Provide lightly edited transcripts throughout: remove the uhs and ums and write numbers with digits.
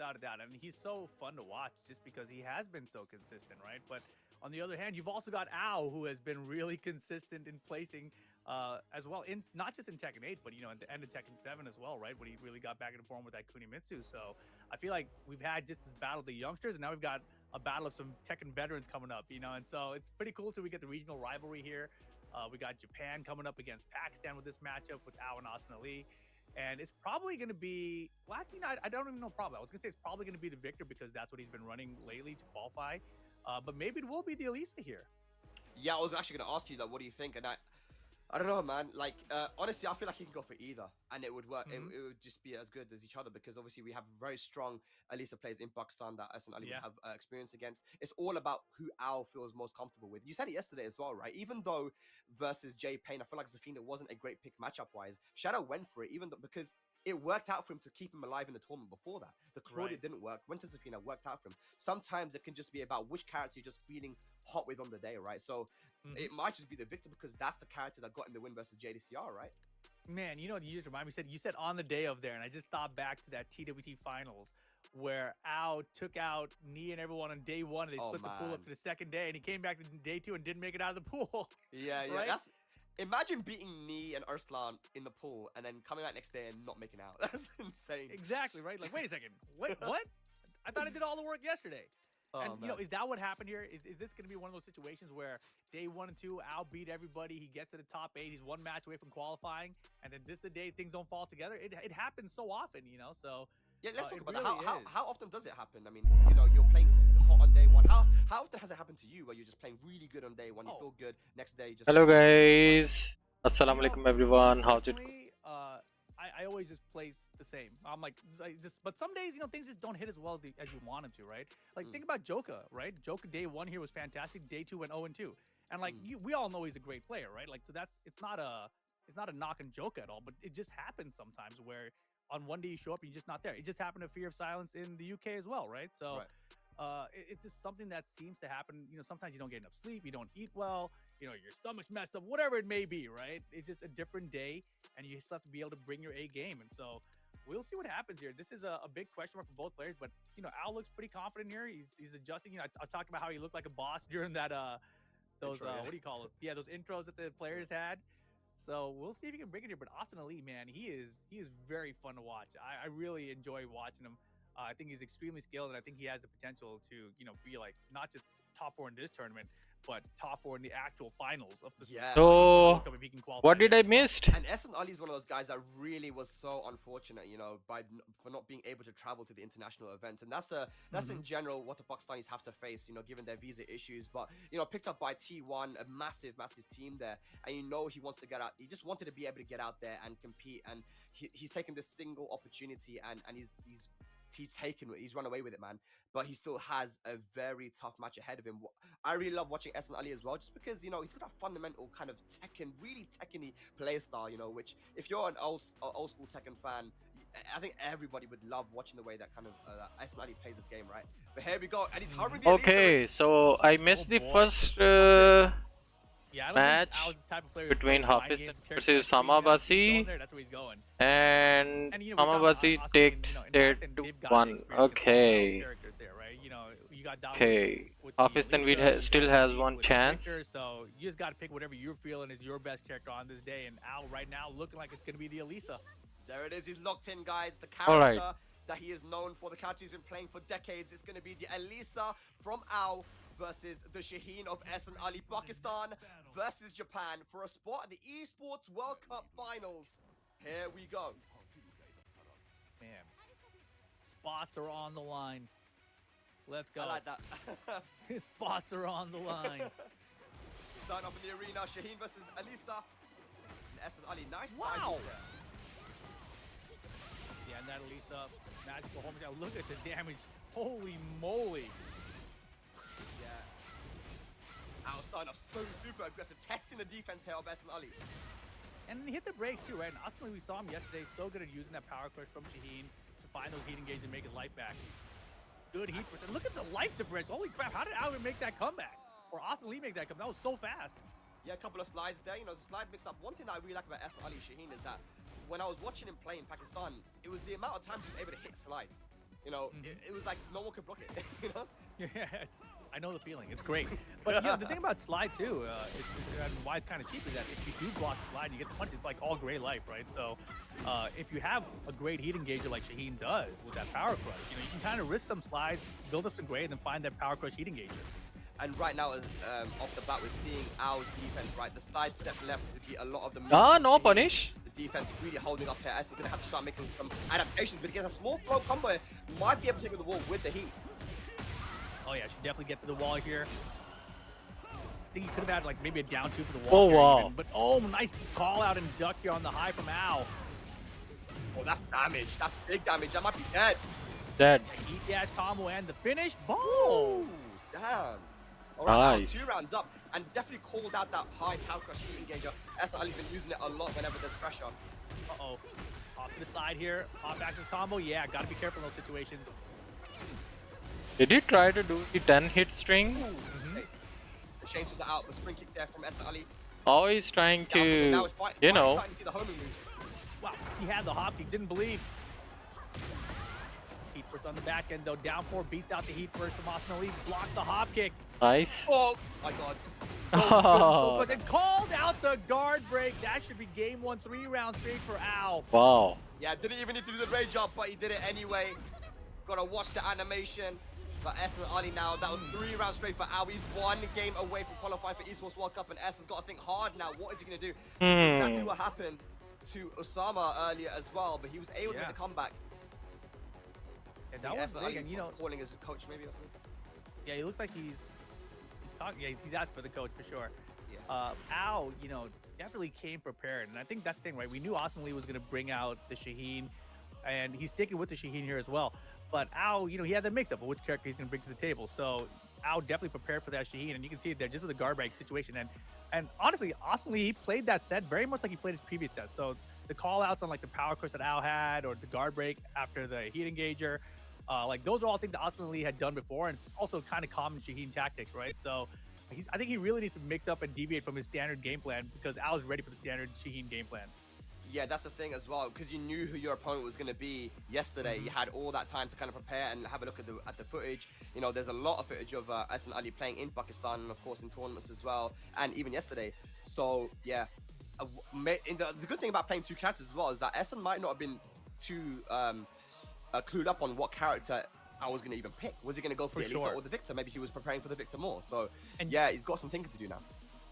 without a doubt. I mean, he's so fun to watch just because he has been so consistent, right? But on the other hand, you've also got Ao, who has been really consistent in placing as well, in not just in Tekken 8, but at the end of Tekken 7 as well, right? When he really got back into form with that Kunimitsu. So I feel like we've had just this battle of the youngsters, and now we've got a battle of some Tekken veterans coming up, and so it's pretty cool till we get the regional rivalry here. We got Japan coming up against Pakistan with this matchup with Ao and Ahsan Ali. And it's probably going to be, well, actually, I don't even know probably. I was going to say it's probably going to be the victor because that's what he's been running lately to qualify. But maybe it will be the Elisa here. Yeah, I was actually going to ask you that. What do you think? And I don't know, man. Like, honestly, I feel like he can go for either, and it would work. It would just be as good as each other because obviously we have very strong Elisa players in Pakistan that Ahsan Ali would have experience against. It's all about who Al feels most comfortable with. You said it yesterday as well, right? Even though versus Jay Payne, I feel like Zafina wasn't a great pick matchup-wise. Shadow went for it, even though because it worked out for him to keep him alive in the tournament before that. The Claudia didn't work. Went to Zafina, worked out for him. Sometimes it can just be about which character you're just feeling hot with on the day, right? So it might just be the victor because that's the character that got him the win versus Jdcr, right? Man, you just remind me, you said on the day of there, and I just thought back to that TWT finals where Ao took out Nee and everyone on day one, and they split the pool up to the second day, and he came back to day two and didn't make it out of the pool. Yeah, right? Imagine beating Nee and Urslan in the pool and then coming out next day and not making out. That's insane. Exactly, right? Like, wait a second. Wait, what? I thought I did all the work yesterday. And, is that what happened here? Is this going to be one of those situations where day 1 and 2, Al beat everybody, he gets to the top 8, he's one match away from qualifying, and then this is the day things don't fall together? It happens so often, so... Yeah, let's talk about that. How often does it happen? I mean, you're playing hot on day 1. How often has it happened to you where you're just playing really good on day 1, you feel good, next day you just... Hello guys, Assalamu alaikum everyone, how's it? I always just play the same. I'm like, but some days, things just don't hit as well as you want them to, right? Like, think about Joka, right? Joka day 1 here was fantastic. Day 2 went 0-2, and like we all know he's a great player, right? Like, so it's not a knock on Joka at all, but it just happens sometimes where on one day you show up and you're just not there. It just happened to Fear of Silence in the UK as well, right? So. It's just something that seems to happen. Sometimes you don't get enough sleep, you don't eat well, your stomach's messed up, whatever it may be, right? It's just a different day, and you still have to be able to bring your A game. And so we'll see what happens here. This is a big question mark for both players, but Al looks pretty confident here. He's adjusting. I talked about how he looked like a boss during that those intro, what do you call it? Yeah, those intros that the players had. So we'll see if he can bring it here. But Ahsan Ali, man, he is very fun to watch. I really enjoy watching him. I think he's extremely skilled, and I think he has the potential to, be like not just top 4 in this tournament, but top 4 in the actual finals of the. Yeah. So if he can qualify what did I miss? And Ahsan Ali is one of those guys that really was so unfortunate, for not being able to travel to the international events, and that's in general what the Pakistanis have to face, given their visa issues. But picked up by T1, a massive team there, and he wants to get out. He just wanted to be able to get out there and compete, and he's taken this single opportunity, and he's run away with it, man. But he still has a very tough match ahead of him. I really love watching Ahsan Ali as well, just because he's got that fundamental kind of Tekken, really Tekken-y play style, which if you're an old school Tekken fan, I think everybody would love watching the way that kind of Ahsan Ali plays this game, right? But here we go, and he's hovering the Okay, so I missed the first match between Hafiz versus Usama and Usama takes it to 1. Okay. Okay. Hafiz Tanveer still has one chance. So you just got to pick whatever you're feeling is your best character on this day, and Al right now looking like it's going to be the Elisa. There it is. He's locked in, guys. The character that he is known for, the character he's been playing for decades, is going to be the Elisa from Al versus the Shaheen of Ahsan Ali. Pakistan versus Japan for a spot at the Esports World Cup Finals. Here we go. Man, spots are on the line. Let's go. I like that. Spots are on the line. Starting off in the arena, Shaheen versus Elisa. And Ahsan Ali, nice side there. Yeah, and that Elisa, magical home down. Look at the damage. Holy moly. Yeah. Al starting off so super aggressive, testing the defense here of Ahsan Ali. And he hit the brakes too, right? And Ahsan Ali, we saw him yesterday, so good at using that power crush from Shaheen to find those heat engages and make his life back. Good heat percent. Look at the life difference. Holy crap, how did Al make that comeback? Or Ahsan Ali make that comeback? That was so fast. Yeah, a couple of slides there. The slide mix up. One thing that I really like about Ahsan Ali Shaheen is that when I was watching him play in Pakistan, it was the amount of times he was able to hit slides. You know, it was like no one could block it. You know. Yeah, I know the feeling. It's great. But the thing about slide too, and why it's kind of cheap is that if you do block the slide, you get the punch. It's like all gray life, right? So if you have a great heat engager like Shaheen does with that power crush, you know, you can kind of risk some slides, build up some gray, and then find that power crush heat engager. And right now, off the bat, we're seeing our defense, right? The slide step left to be a lot of the moves. No punish. The defense really holding up here. S is going to have to start making some adaptations, but he gets a small flow combo. Might be able to take with the wall with the heat. Oh yeah, should definitely get to the wall here. I think he could have had like maybe a down 2 for the wall. Oh wow. Even, but nice call out and duck here on the high from Al. Oh, that's damage. That's big damage. That might be dead. Dead. Heat dash combo and the finish. Boom. Ooh, damn. Alright, Nice. now 2 rounds up, and definitely called out that high power crush heat engager. Ahsan Ali's been using it a lot whenever there's pressure. Uh-oh. Off to the side here. Off axis combo. Yeah, gotta be careful in those situations. Did he try to do the 10 hit string? Okay. The chains was out. The spring kick there from Ahsan Ali. Oh, he's trying to, Now it's you know. starting to see the homing moves. Wow, he had the hop kick, didn't believe. Heat first on the back end though. Down 4 beats out the heat first from Ahsan Ali. Blocks the hop kick. Nice. Oh my god. So close. And called out the guard break. That should be game 1, 3 rounds straight for Al. Wow. Yeah, didn't even need to do the rage up, but he did it anyway. Gotta watch the animation. But Ahsan Ali now, that was 3 rounds straight for Al. He's 1 game away from qualifying for Esports World Cup, and S has got to think hard now. What is he gonna do? This is exactly what happened to Usama earlier as well, but he was able to make the comeback. Yeah, that was big, and you know, calling his coach maybe or something. yeah, he looks like he's talking. Yeah, he's asked for the coach for sure. Yeah. Al, you know, definitely came prepared, and I think that's the thing, right? We knew Ahsan Ali was gonna bring out the Shaheen, and he's sticking with the Shaheen here as well. But Al, you know, he had the mix-up of which character he's going to bring to the table. So Al definitely prepared for that Shaheen, and you can see it there just with the guard break situation. And honestly, Ahsan Ali, he played that set very much like he played his previous set. So the call-outs on like the power crush that Al had, or the guard break after the heat engager, like those are all things that Ahsan Ali had done before, and also kind of common Shaheen tactics, right? So I think he really needs to mix up and deviate from his standard game plan, because Al's ready for the standard Shaheen game plan. Yeah, that's the thing as well, because you knew who your opponent was going to be yesterday. You had all that time to kind of prepare and have a look at the footage. You know, there's a lot of footage of Ahsan Ali playing in Pakistan, and of course in tournaments as well, and even yesterday. So yeah, the good thing about playing 2 characters as well is that Ahsan might not have been too clued up on what character I was going to even pick. Was he going to go for the Elisa or the Victor? Maybe he was preparing for the Victor more. So yeah, he's got some thinking to do now.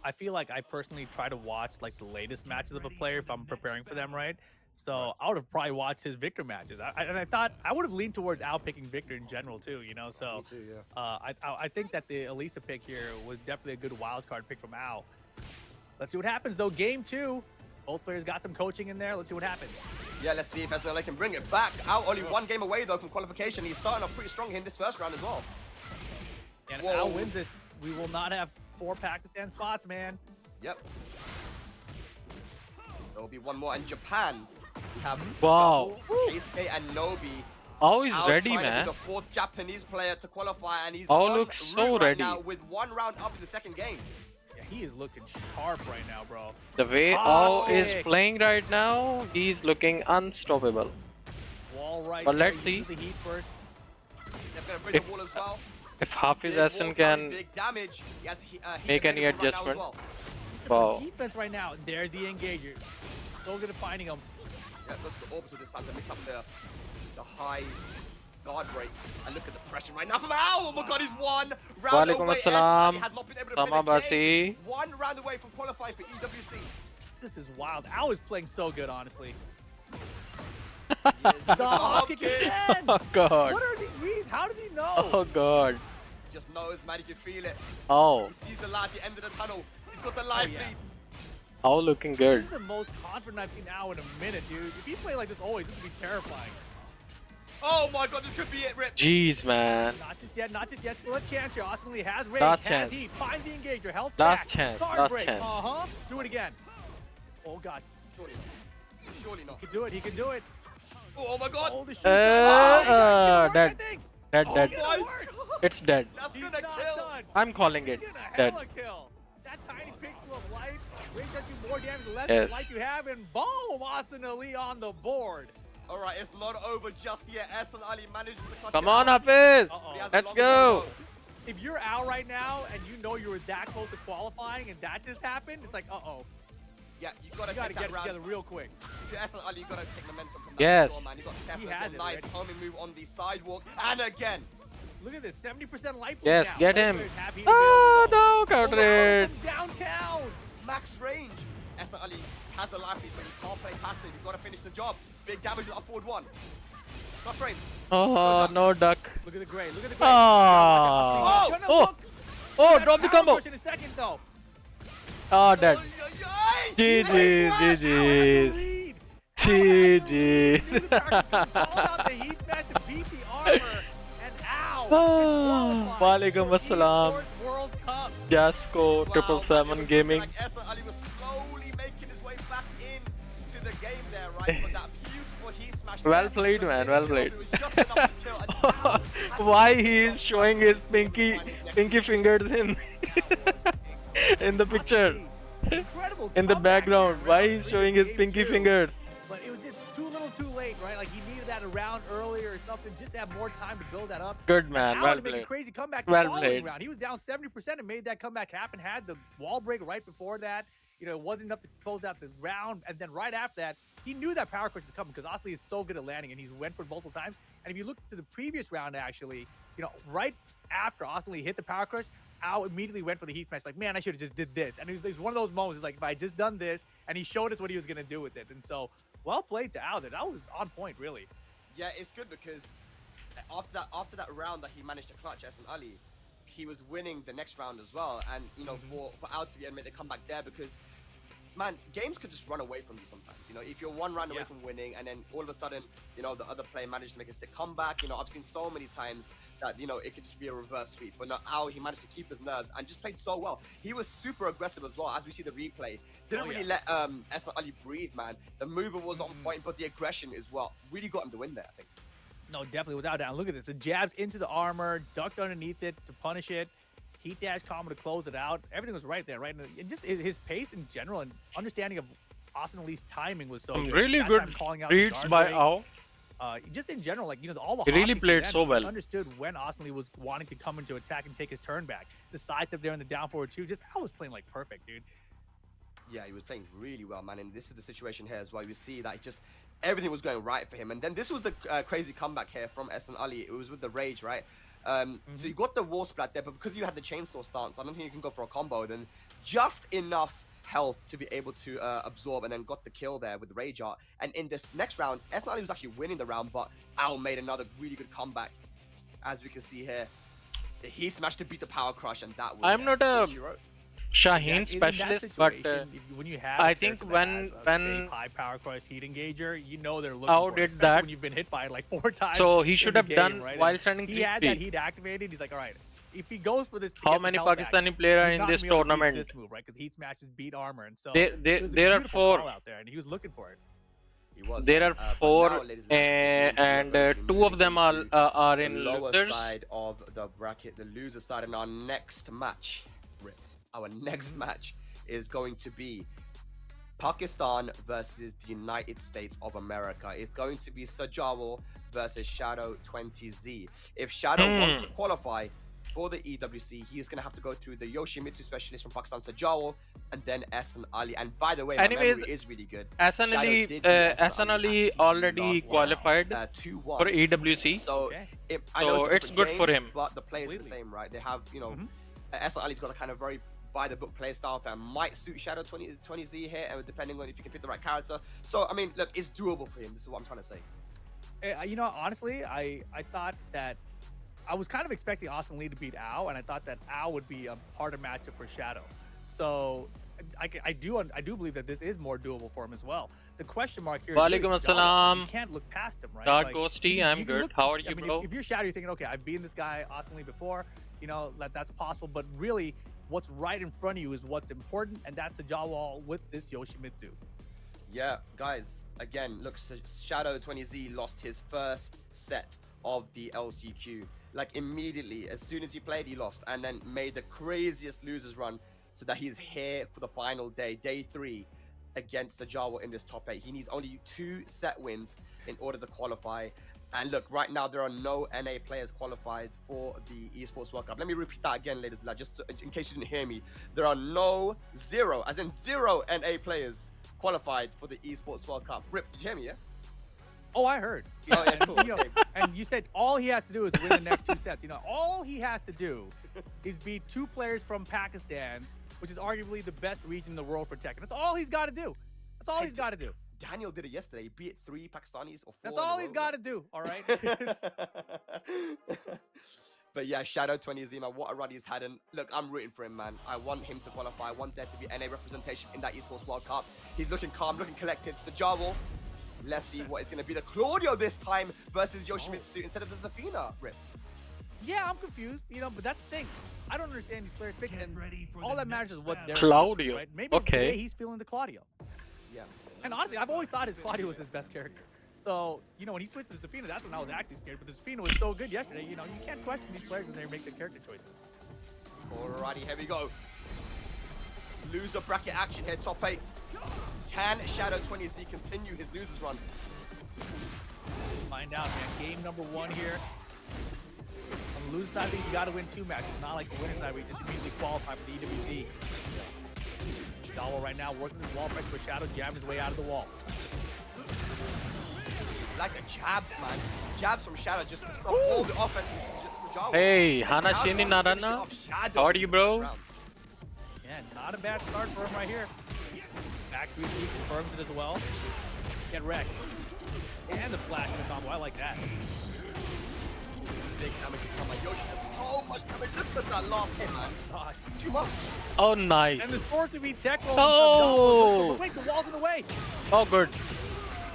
I feel like I personally try to watch like the latest matches of a player if I'm preparing for them, right? So I would have probably watched his Victor matches. And I thought I would have leaned towards Al picking Victor in general too, you know? So Me too, yeah. I think that the Elisa pick here was definitely a good wild card pick from Al. Let's see what happens though. Game 2, both players got some coaching in there. Let's see what happens. Yeah, let's see if Ahsan Ali can bring it back. Al only 1 game away though from qualification. He's starting off pretty strong in this first round as well. And if Al wins this, we will not have 4 Pakistan spots, man. Yep. There will be 1 more. And Japan, we have K-Stay and Nobi. Oh, he's Al ready, trying to man. be the 4th Japanese player to qualify, and he's looks so ready now with 1 round up in the 2nd game. Yeah, he is looking sharp right now, bro. The way Ao is playing right now, he's looking unstoppable. Wall right. But let's see. They're gonna bring the wall as well. If Hafiz Hassan can big damage. He has, make any adjustment. Wow. The defense right now. There's the engager. So good at finding him. Yeah, goes to the orbital this time to mix up the high guard break. And look at the pressure right now from Al. Oh my god, he's 1 round away. Assalam. He has not been able to Basi. 1 round away from qualifying for EWC. This is wild. Al is playing so good, honestly. Yes, the hop kick again. Oh god. What are these reads? How does he know? Oh god. Just knows, man. He can feel it. Oh. He sees the light at the end of the tunnel. He's got the life lead. Oh, looking good. This is the most confident I've seen Al in a minute, dude. If he play like this always, this would be terrifying. Oh my god, this could be it, Rip. Jeez, man. Not just yet, not just yet. Still a chance here. Ahsan Ali has range, Last has chance. heat, finds the engager, health Last back, chance, guard last break. chance. Do it again. Oh god. Surely not. Surely not. He can do it, he can do it. Oh my god. Oh, the shoot. Dead. Dead, dead. Oh my It's dead. That's He's gonna not kill. done. I'm calling it He's gonna dead. hella kill. That tiny pixel of life, range does you more damage, less Yes. life you have, and boom, Ahsan Ali on the board. All right, it's not over just yet. Ahsan Ali manages to clutch Come it on, out. Hafiz. He has a Let's long go. way to If you're out right now and you know you were that close to qualifying and that just happened, it's like, Yeah, you gotta you gotta take get that it round. together real quick. If you're Ahsan Ali, you gotta take momentum from that. Yes. Sure, man. You got He careful. has it Nice already. homing move on the sidewalk, and again. Look at this, 70% life. Yes, now. get Both him. players have heat Oh, available, no, though. counter it. From downtown. Max range. Ahsan Ali has the life lead, but he can't play passive. You've got to finish the job. Big damage with up forward one. Plus frames. Oh, no duck. Look at the gray. Look at the gray. Oh. Gonna Oh. look. Oh, Got a drop the power combo. push in a second, though. Oh, dead. GG's. GG's. GG's. Walaikum Assalam. Jasco 777 Gaming. Like Ahsan Ali was slowly making his way back into the game there, right? But that beautiful heat smash. Well played, man. Well played. It was just enough to kill. And now, Why he is showing his pinky fingers in the picture, Incredible in the comeback background? there, Why right? he's showing his Game pinky two. fingers? But it was just too little too late, right? Like he needed that around earlier or something, just to have more time to build that up. Good man. Now Well to make a played. crazy comeback Well the following played. round. He was down 70% and made that comeback happen. Had the wall break right before that. You know, it wasn't enough to close out the round. And then right after that, he knew that power crush was coming because Ahsan Ali is so good at landing and he's went for it multiple times. And if you look to the previous round, actually, you know, right after Ahsan Ali hit the power crush, Al immediately went for the heat smash. Like, man, I should have just did this. And it was one of those moments. It's like, if I had just done this, and he showed us what he was going to do with it. And so, well played to Al. That was on point, really. yeah, it's good because after that round that he managed to clutch Ahsan Ali, he was winning the next round as well. And you know, for Al to be able to make the comeback there, because man, games could just run away from you sometimes. You know, if you're one round away from winning, and then all of a sudden, you know, the other player managed to make a sick comeback. You know, I've seen so many times that, you know, it could just be a reverse sweep. But not Al, he managed to keep his nerves and just played so well. He was super aggressive as well, as we see the replay. Didn't really let Ahsan Ali breathe, man. The movement was on point, but the aggression is what really got him the win there, I think. No, definitely, without doubt. Look at this. The jabs into the armor, ducked underneath it to punish it. Heat dash combo to close it out. Everything was right there, right? And just his pace in general and understanding of Ahsan Ali's timing was so good. Really That's why good I'm calling out the reads guard by break. Ao. Just in general, like, you know, all the He really hotkeys played he so had, well. He understood when Ahsan Ali was wanting to come into attack and take his turn back. The sidestep there in the down forward too. Just Al was playing like perfect, dude. Yeah, he was playing really well, man. And this is the situation here as well. You see that just everything was going right for him. And then this was the crazy comeback here from Ahsan Ali. It was with the rage, right? So you got the wall splat there, but because you had the chainsaw stance, I don't think you can go for a combo. Then just enough health to be able to absorb, and then got the kill there with the rage art. And in this next round, Ahsan Ali was actually winning the round, but Al made another really good comeback, as we can see here. He smashed to beat the power crush, and that was. I'm not a Shaheen In that specialist, but situation, when you have I a think character that has a when safe high power crush heat engager, you know they're looking Ao for it, did especially that. when you've been hit by it like 4 times. so he in should the have game, done right? while And standing he had that 3-3. heat activated. He's like, all right, if he goes for this, to How get many his health back, Pakistani players are he's in not this gonna be able to beat tournament? This move, right? Because heat smashes beat armor, and so There it was a are beautiful 4. call out there, and he was looking for it. He was, There man. are But 4, now, ladies and and gentlemen, 2 of them are the in lower losers. side of the bracket, the loser side, in our next match. Our next match is going to be Pakistan versus the United States of America. It's going to be Sajawal versus Shadow 20Z. If Shadow wants to qualify for the EWC, he's going to have to go through the Yoshimitsu specialist from Pakistan, Sajawal, and then Ahsan Ali. And by the way, my Anyways, memory is really good. Ahsan Shadow Ali, did beat Ahsan Ali at TEKKEN already last qualified 2-1. for EWC. So Okay. I know So it's it's a good game, for him. but the players are the Completely. same, right? They have, you know, Ahsan Ali's got a kind of very by the book play style that might suit Shadow 20Z here, and depending on if you can pick the right character. So I mean, look, it's doable for him. This is what I'm trying to say. You know, honestly, I thought that I was kind of expecting Ahsan Ali to beat Ao, and I thought that Ao would be a harder matchup for Shadow. So I do believe that this is more doable for him as well. The question mark here is Walaikum really Sajawal. assalam. You can't look past him, right? Dark Like, Ghosty, you I'm can good. look- How are I you, mean, bro? if you're Shadow, you're thinking, okay, I've beaten this guy Ahsan Ali before. You know, that's possible. But really, what's right in front of you is what's important, and that's Sajawal with this Yoshimitsu. Yeah, guys, again, look, Shadow 20Z lost his first set of the LCQ. Like, immediately, as soon as he played, he lost, and then made the craziest losers run so that he's here for the final day, day 3. against Sajawal in this top 8. He needs only 2 set wins in order to qualify. And look, right now there are no NA players qualified for the Esports World Cup. Let me repeat that again, ladies and gentlemen, just in case you didn't hear me. There are zero NA players qualified for the Esports World Cup. Rip, did you hear me, yeah? Oh, I heard. Oh, yeah, cool. Okay. And you said all he has to do is win the next 2 sets. All he has to do is beat 2 players from Pakistan, which is arguably the best region in the world for Tekken. That's all he's got to do. That's all he's got to do. Daniel did it yesterday. He beat 3 Pakistanis or 4. That's all he's got to do, all right? But yeah, Shadow 20 Zima, what a run he's had. And look, I'm rooting for him, man. I want him to qualify. I want there to be NA representation in that Esports World Cup. He's looking calm, looking collected. Sajawal, let's see what is going to be the Claudio this time versus Yoshimitsu instead of the Zafina. Rip. Yeah, I'm confused, but that's the thing. I don't understand these players picking, and all that matters is what they're Claudio. doing, right? Maybe today he's feeling the Claudio. Yeah. And honestly, I've always thought his Claudio was his best character. So, when he switched to Zafina, that's when I was actually scared. But the Zafina was so good yesterday, you can't question these players when they make their character choices. Alrighty, here we go. Loser bracket action here, top 8. Can Shadow 20Z continue his losers run? Find out, man. Game number 1 here. On the loser side, you got to win 2 matches. Not like the winner side where you just immediately qualify for the EWZ. Sajawal right now working his wall pressure, but Shadow jamming his way out of the wall. Like the jabs, man. Jabs from Shadow just stop all the offense from Sajawal. Hey, Hana Shini Narana. How are you, bro? Yeah, not a bad start for him right here. Back 3 confirms it as well. Get wrecked. And the flash in the combo. I like that. Big damage from my Yoshi has so much damage. Look at that last hit, man. God, too much. Oh, nice. And the score to be tech roll. Oh! Wait, the wall's in the way. Oh, good.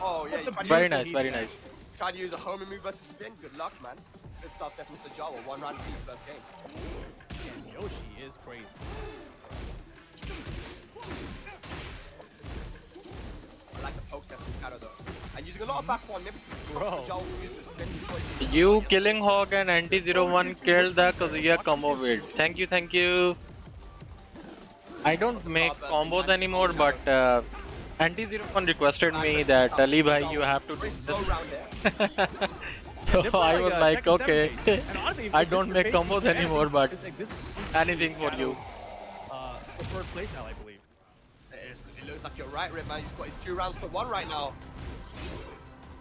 Oh, yeah. Very nice, very nice. Try to use a homing move versus spin. Good luck, man. Good stuff there from Sajawal. 1 round apiece first game. And Yoshi is crazy. I like the poke step from Shadow, though. And using a lot of back one, maybe Sajawal used the spin before he... You killing Hog and Anti-01 killed the Kazuya combo build. Thank you, thank you. I don't make combos anymore, but Anti-01 requested me that Ali bhai, you have to do this. So I was like, okay, I don't make combos anymore, but anything for you. Preferred place now, I believe. It looks like you're right, Rip, man. He's got his 2 rounds to 1 right now.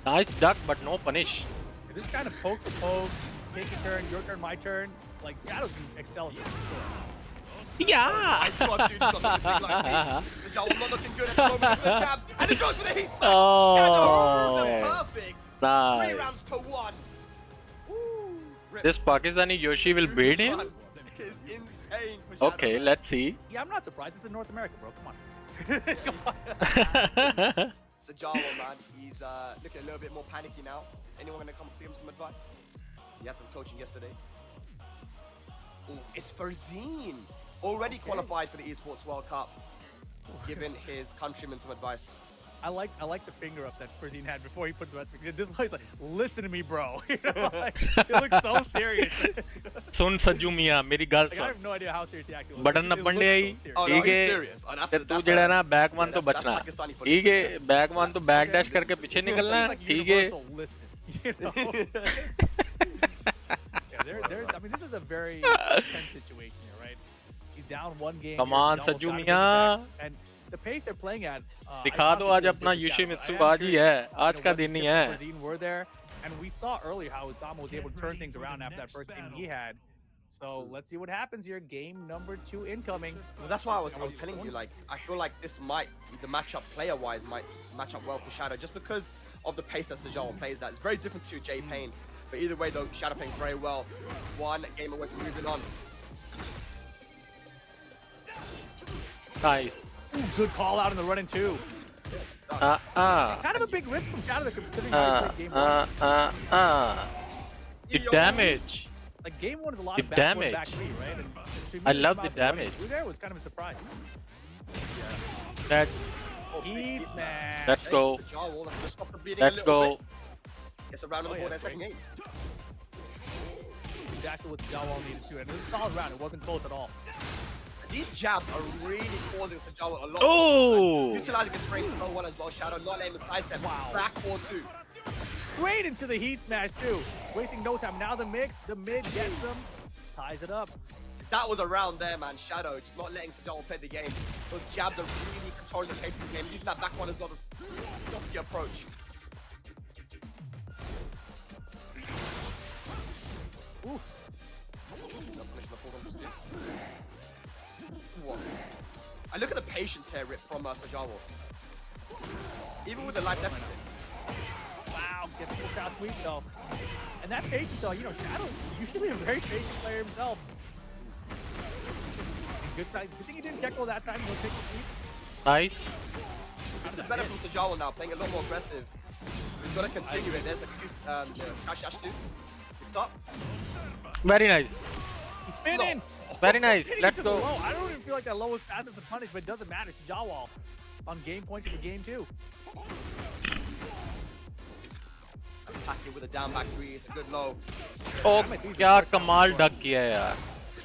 Nice duck, but no punish. This kind of poke to poke, take a turn, your turn, my turn. Like, Shadow can excel here for sure. Yeah! I thought dude got something big like me. Sajawal not looking good at the moment with the jabs. And he goes for the heat smash. Oh, perfect. nice. 3 rounds to 1. Woo. This Pakistani Yoshi will beat him? Is insane for Shadow. Okay, let's see. Yeah, I'm not surprised. It's in North America, bro. Come on. Come on. Sajawal, man, he's looking a little bit more panicky now. Is anyone going to come to give him some advice? He had some coaching yesterday. Ooh, it's Farzeen. Already qualified for the Esports World Cup. Giving his countrymen some advice. I like the finger up that Farzeen had before he put the rest. This one, he's like, listen to me, bro. He looks so serious. Sun Sajju Miya, meri gal I sun. have no idea how serious he actually was. Button na pande aayi. No, he's serious. Oh, ते तू जड़ा ना back one तो बचना. ठीक है, back one तो back dash करके पीछे निकलना. ठीक है. I mean, this is a very intense situation here, right? He's down 1 game. Come on, Sajju Miya. And the pace they're playing at. दिखा दो आज अपना Yoshimitsu आज ही है. आज का दिन ही है. Were there, and we saw earlier how Usama was able to turn things around after that first game he had. So let's see what happens here. Game number 2 incoming. Well, that's why I was telling you, like, I feel like this might, the matchup player-wise, might match up well for Shadow, just because of the pace that Sajawal plays at. It's very different to J Pain. But either way, though, Shadow playing very well. 1 game away from moving on. Nice. Ooh, good call out in the running too. Kind of a big risk from Shadow considering game 1. The damage. Like game 1 is a lot The of back damage. back three, right? And I love the damage. There was kind of a surprise. That. Eats, man. Let's go. Let's go. It's a round on the board, that second game. Exactly what Sajawal needed to, and it was a solid round. It wasn't close at all. These jabs are really causing Sajawal a lot. Oh! Utilizing his strength so well as well. Shadow not letting him sidestep. Wow. Back 4-2. Straight into the heat smash too. Wasting no time. Now the mid gets them, ties it up. That was a round there, man. Shadow just not letting Sajawal play the game. Those jabs are really controlling the pace of the game. Using that back one as well to stop the approach. Ooh. I look at the patience here, Rip, from Sajawal. Even with the life deficit. Wow, gets the shot sweep though. And that patience though, you know, Shadow usually a very patient player himself. Good thing he didn't Gekko that time. He'll take the sweep. Nice. This is better from Sajawal now, playing a lot more aggressive. He's got to continue it. There's the Crash Dash 2. Picks up. Very nice. He's spinning. No. Very nice. Hitting Let's to the go. low. I don't even feel like that low is fast as the punish, but it doesn't matter. Sajawal on game point to the game too. Attacking with a down back 3. It's a good low. Oh, क्या कमाल duck किया यार.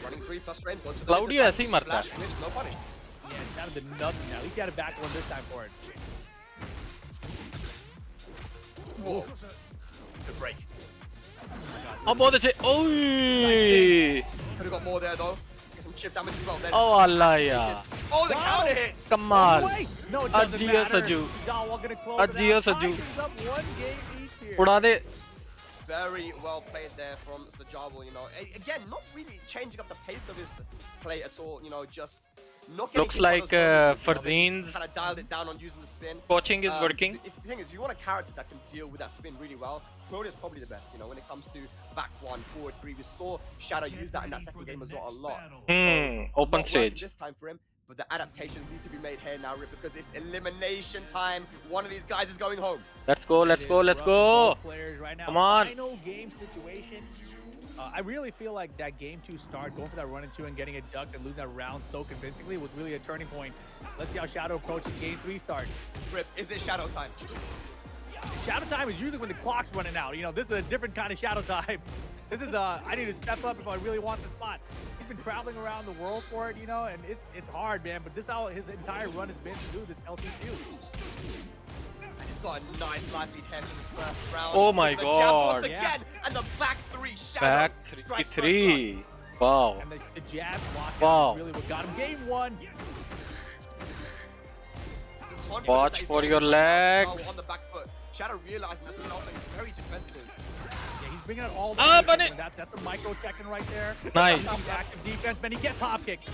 Running 3 plus frame. Cloudy ऐसे ही मरता है. No punish. Yeah, it's out of the nothing now. At least he had a back one this time for it. Whoa. Good break. Oh, बहुत अच्छे. Oh. Could have got more there though. Get some chip damage as well. Then. Oh Allah यार. Oh, the counter hits. कमाल. No, it doesn't Ajiyo matter. Saju. Sajawal gonna close Ajiyo it out. Saju. Tigers up one game each here. उड़ा दे. Very well played there from Sajawal, you know. Again, not really changing up the pace of his play at all, you know, just not getting Looks like Farzin's kind of dialed it down on using the spin. coaching is working. The thing is, if you want a character that can deal with that spin really well, Claudia is probably the best, you know, when it comes to back 1, forward 3. We saw Shadow use that in that second game as well a lot. Open Not stage. working this time for him, but the adaptations need to be made here now, Rip, because it's elimination time. One of these guys is going home. Let's go. Let's go. Let's go. Players right now. Come on. Final game situation. I really feel like that game 2 start, going for that run into and getting it ducked and losing that round so convincingly was really a turning point. Let's see how Shadow approaches game 3 start. Rip, is it Shadow time? Shadow time is usually when the clock's running out. You know, this is a different kind of Shadow time. This is I need to step up if I really want the spot. He's been traveling around the world for it, you know, and it's hard, man. But this is how his entire run has been to do this LCQ. He's got a nice life lead here for this first round. Oh my The jab God. once again, and the back 3 Shadow. Back strikes 3. Wow. And the jab block Wow. really what got him. Game 1. Watch for your legs. On the back foot. Shadow realizing that's something very defensive. Yeah, he's bringing it all the Ah, way. but it- That's a micro Tekken right there. Nice. He's active defense, man. He gets hop kicked.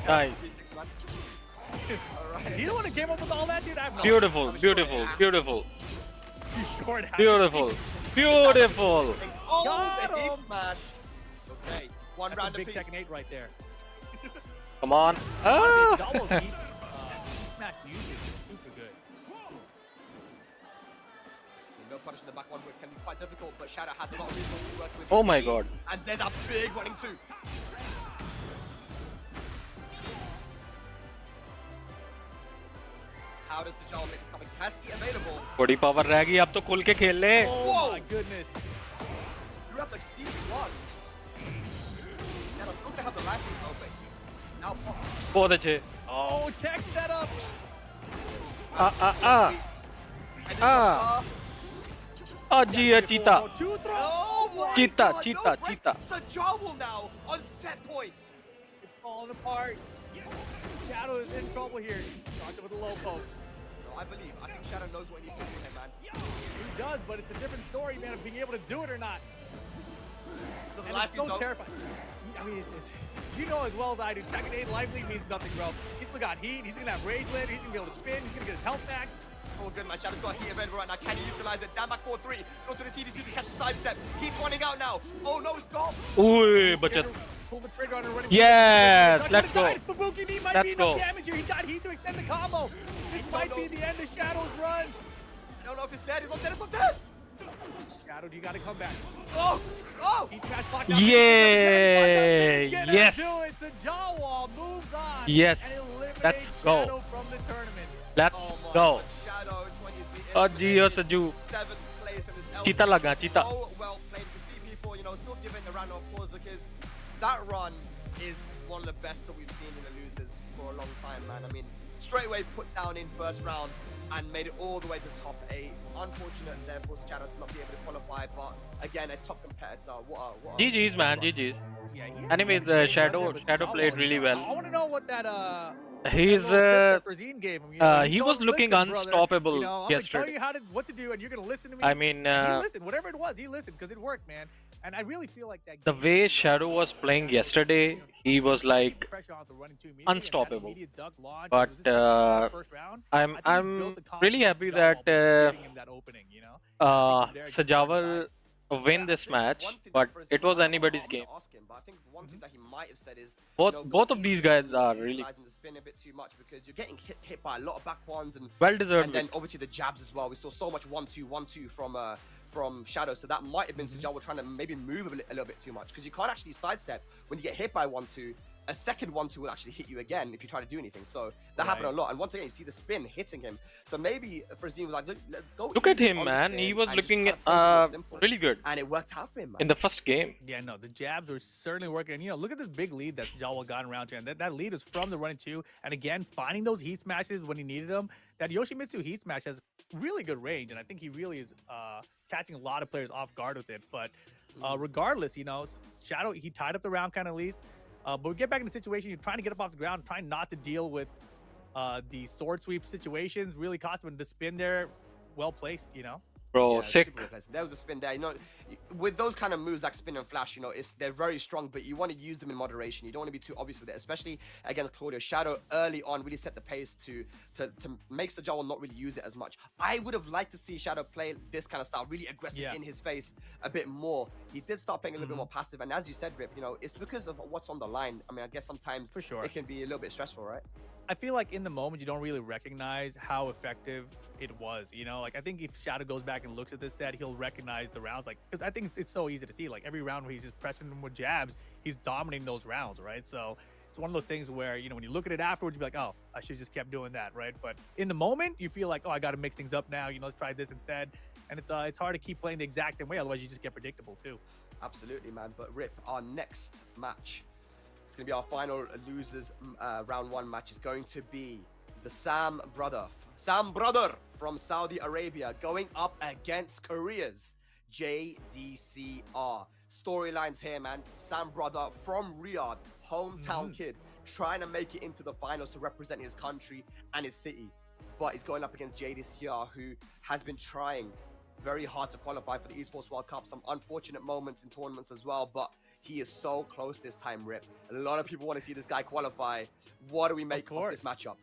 Nice. Alright. Is he the one that came up with all that, dude? I have no Beautiful. Beautiful. Beautiful. Too short. Beautiful. Beautiful. Oh, Got the hit him. match. Okay, one That's a round big apiece. Tekken 8 right there. Come on. It's Ah. almost deep. Smash music is super good. No punish in the back one, but it can be quite difficult, but Shadow has a lot of resources to work with. Oh my God. And there's a big running 2. How does Sajawal make this coming? Has he available? बड़ी power रह गई अब तो खुल के खेल ले. Oh Whoa. my goodness. You have like Stevie 1. Yeah, let's look to have the life lead open. Now, बहुत अच्छे. Oh, tech setup. Ajiyo cheetah. Two throw. oh my Cheetah, God, cheetah, no break. cheetah. Sajawal now on set point. It's falling apart. Shadow is in trouble here. Starts it with a low poke. No, I believe. I think Shadow knows what he needs to do here, man. He does, but it's a different story, man, of being able to do it or not. So the And life it's so lead, though. terrifying. I mean, it's you know as well as I do, Tekken 8 life lead means nothing, bro. He's still got heat. He's gonna have rage later. He's gonna be able to spin. He's gonna get his health back. Oh, good, man. Shadow's got heat available right now. Can he utilize it? Down back 4-3. Go to the CD2 to catch the sidestep. Heat's running out now. Oh, no, it's gone. Ui, बचत. Pull the trigger on and run. Yes, let's go. Fubuki knee might Let's be enough go. damage here. He got heat to extend the combo. This might be the end of Shadow's run. I don't know if it's dead. He's not dead. It's not dead. Shadow, you gotta come back. Oh, oh. He's smash blocked out. Yay! Gonna Yes. do it. The Sajawal moves on. Yes. And eliminates Let's go. Shadow from the tournament. Let's Oh my go. God, Shadow 23 Ajiyo Saju. 7th place in this LCQ. Cheetah laga, cheetah. So well played. You see people, you know, still giving a round of applause because that run is one of the best that we've seen in the losers for a long time, man. I mean, straight away put down in first round and made it all the way to top 8. Unfortunate there for Shadow to not be able to qualify, but again, a top competitor. What a GG's, man, GG's. Yeah, Anyways, Shadow played really well. I want to know what that He's that little tip that Frazine gave him. You know, he told was him, looking "Listen, brother, unstoppable you know, I'm yesterday. gonna tell you what to do, and you're gonna listen to me." I mean, he listened. Whatever it was, he listened because it worked, man. And I really feel like that. The way Shadow was playing yesterday, he was like unstoppable. But I'm really happy that Sajawal win this match, but it was anybody's game. But I think one thing that he might have said is Both of these guys are really utilizing the spin a bit too much because you're getting hit by a lot of back ones and well deserved. And then obviously the jabs as well. We saw so much 1-2, 1-2 from Shadow, so that might have been Sajawal trying to maybe move a little bit too much because you can't actually sidestep when you get hit by 1-2. A second 1-2 will actually hit you again if you try to do anything. So that happened a lot. And once again, you see the spin hitting him. So maybe Frazine was like, look at him, man. He was looking really good. And it worked out for him, man. In the first game. Yeah, no, the jabs were certainly working. And, you know, look at this big lead that Sajawal got in round 2. And that lead is from the run 2. And again, finding those heat smashes when he needed them. That Yoshimitsu heat smash has really good range. And I think he really is catching a lot of players off guard with it. But regardless, you know, Shadow, he tied up the round kind of least. But we get back in the situation, you're trying to get up off the ground, trying not to deal with the sword sweep situations. Really cost him the spin there. Well placed, you know. Bro, yeah, sick. There was a spin there. You know, with those kind of moves like spin and flash, you know, they're very strong, but you want to use them in moderation. You don't want to be too obvious with it, especially against Claudio. Shadow early on really set the pace to make Sajawal not really use it as much. I would have liked to see Shadow play this kind of style, really aggressive in his face a bit more. He did start playing a little bit more passive, and as you said, Rip, you know, it's because of what's on the line. I mean, I guess sometimes for sure it can be a little bit stressful, right? I feel like in the moment you don't really recognize how effective it was, you know. Like I think if Shadow goes back and looks at this set, he'll recognize the rounds, like because I think it's so easy to see. Like every round where he's just pressing them with jabs, he's dominating those rounds, right? So it's one of those things where, you know, when you look at it afterwards, you be like, oh, I should just kept doing that, right? But in the moment, you feel like, oh, I got to mix things up now. You know, let's try this instead. And it's hard to keep playing the exact same way, otherwise you just get predictable too. Absolutely, man. But Rip, our next match, it's going to be our final losers round 1 match, is going to be the Sam brother from Saudi Arabia going up against Korea's Jdcr. Storylines here, man. Sam brother from Riyadh, hometown kid, trying to make it into the finals to represent his country and his city. But he's going up against Jdcr, who has been trying very hard to qualify for the Esports World Cup. Some unfortunate moments in tournaments as well, but he is so close this time, Rip. A lot of people want to see this guy qualify. What do we make of this matchup?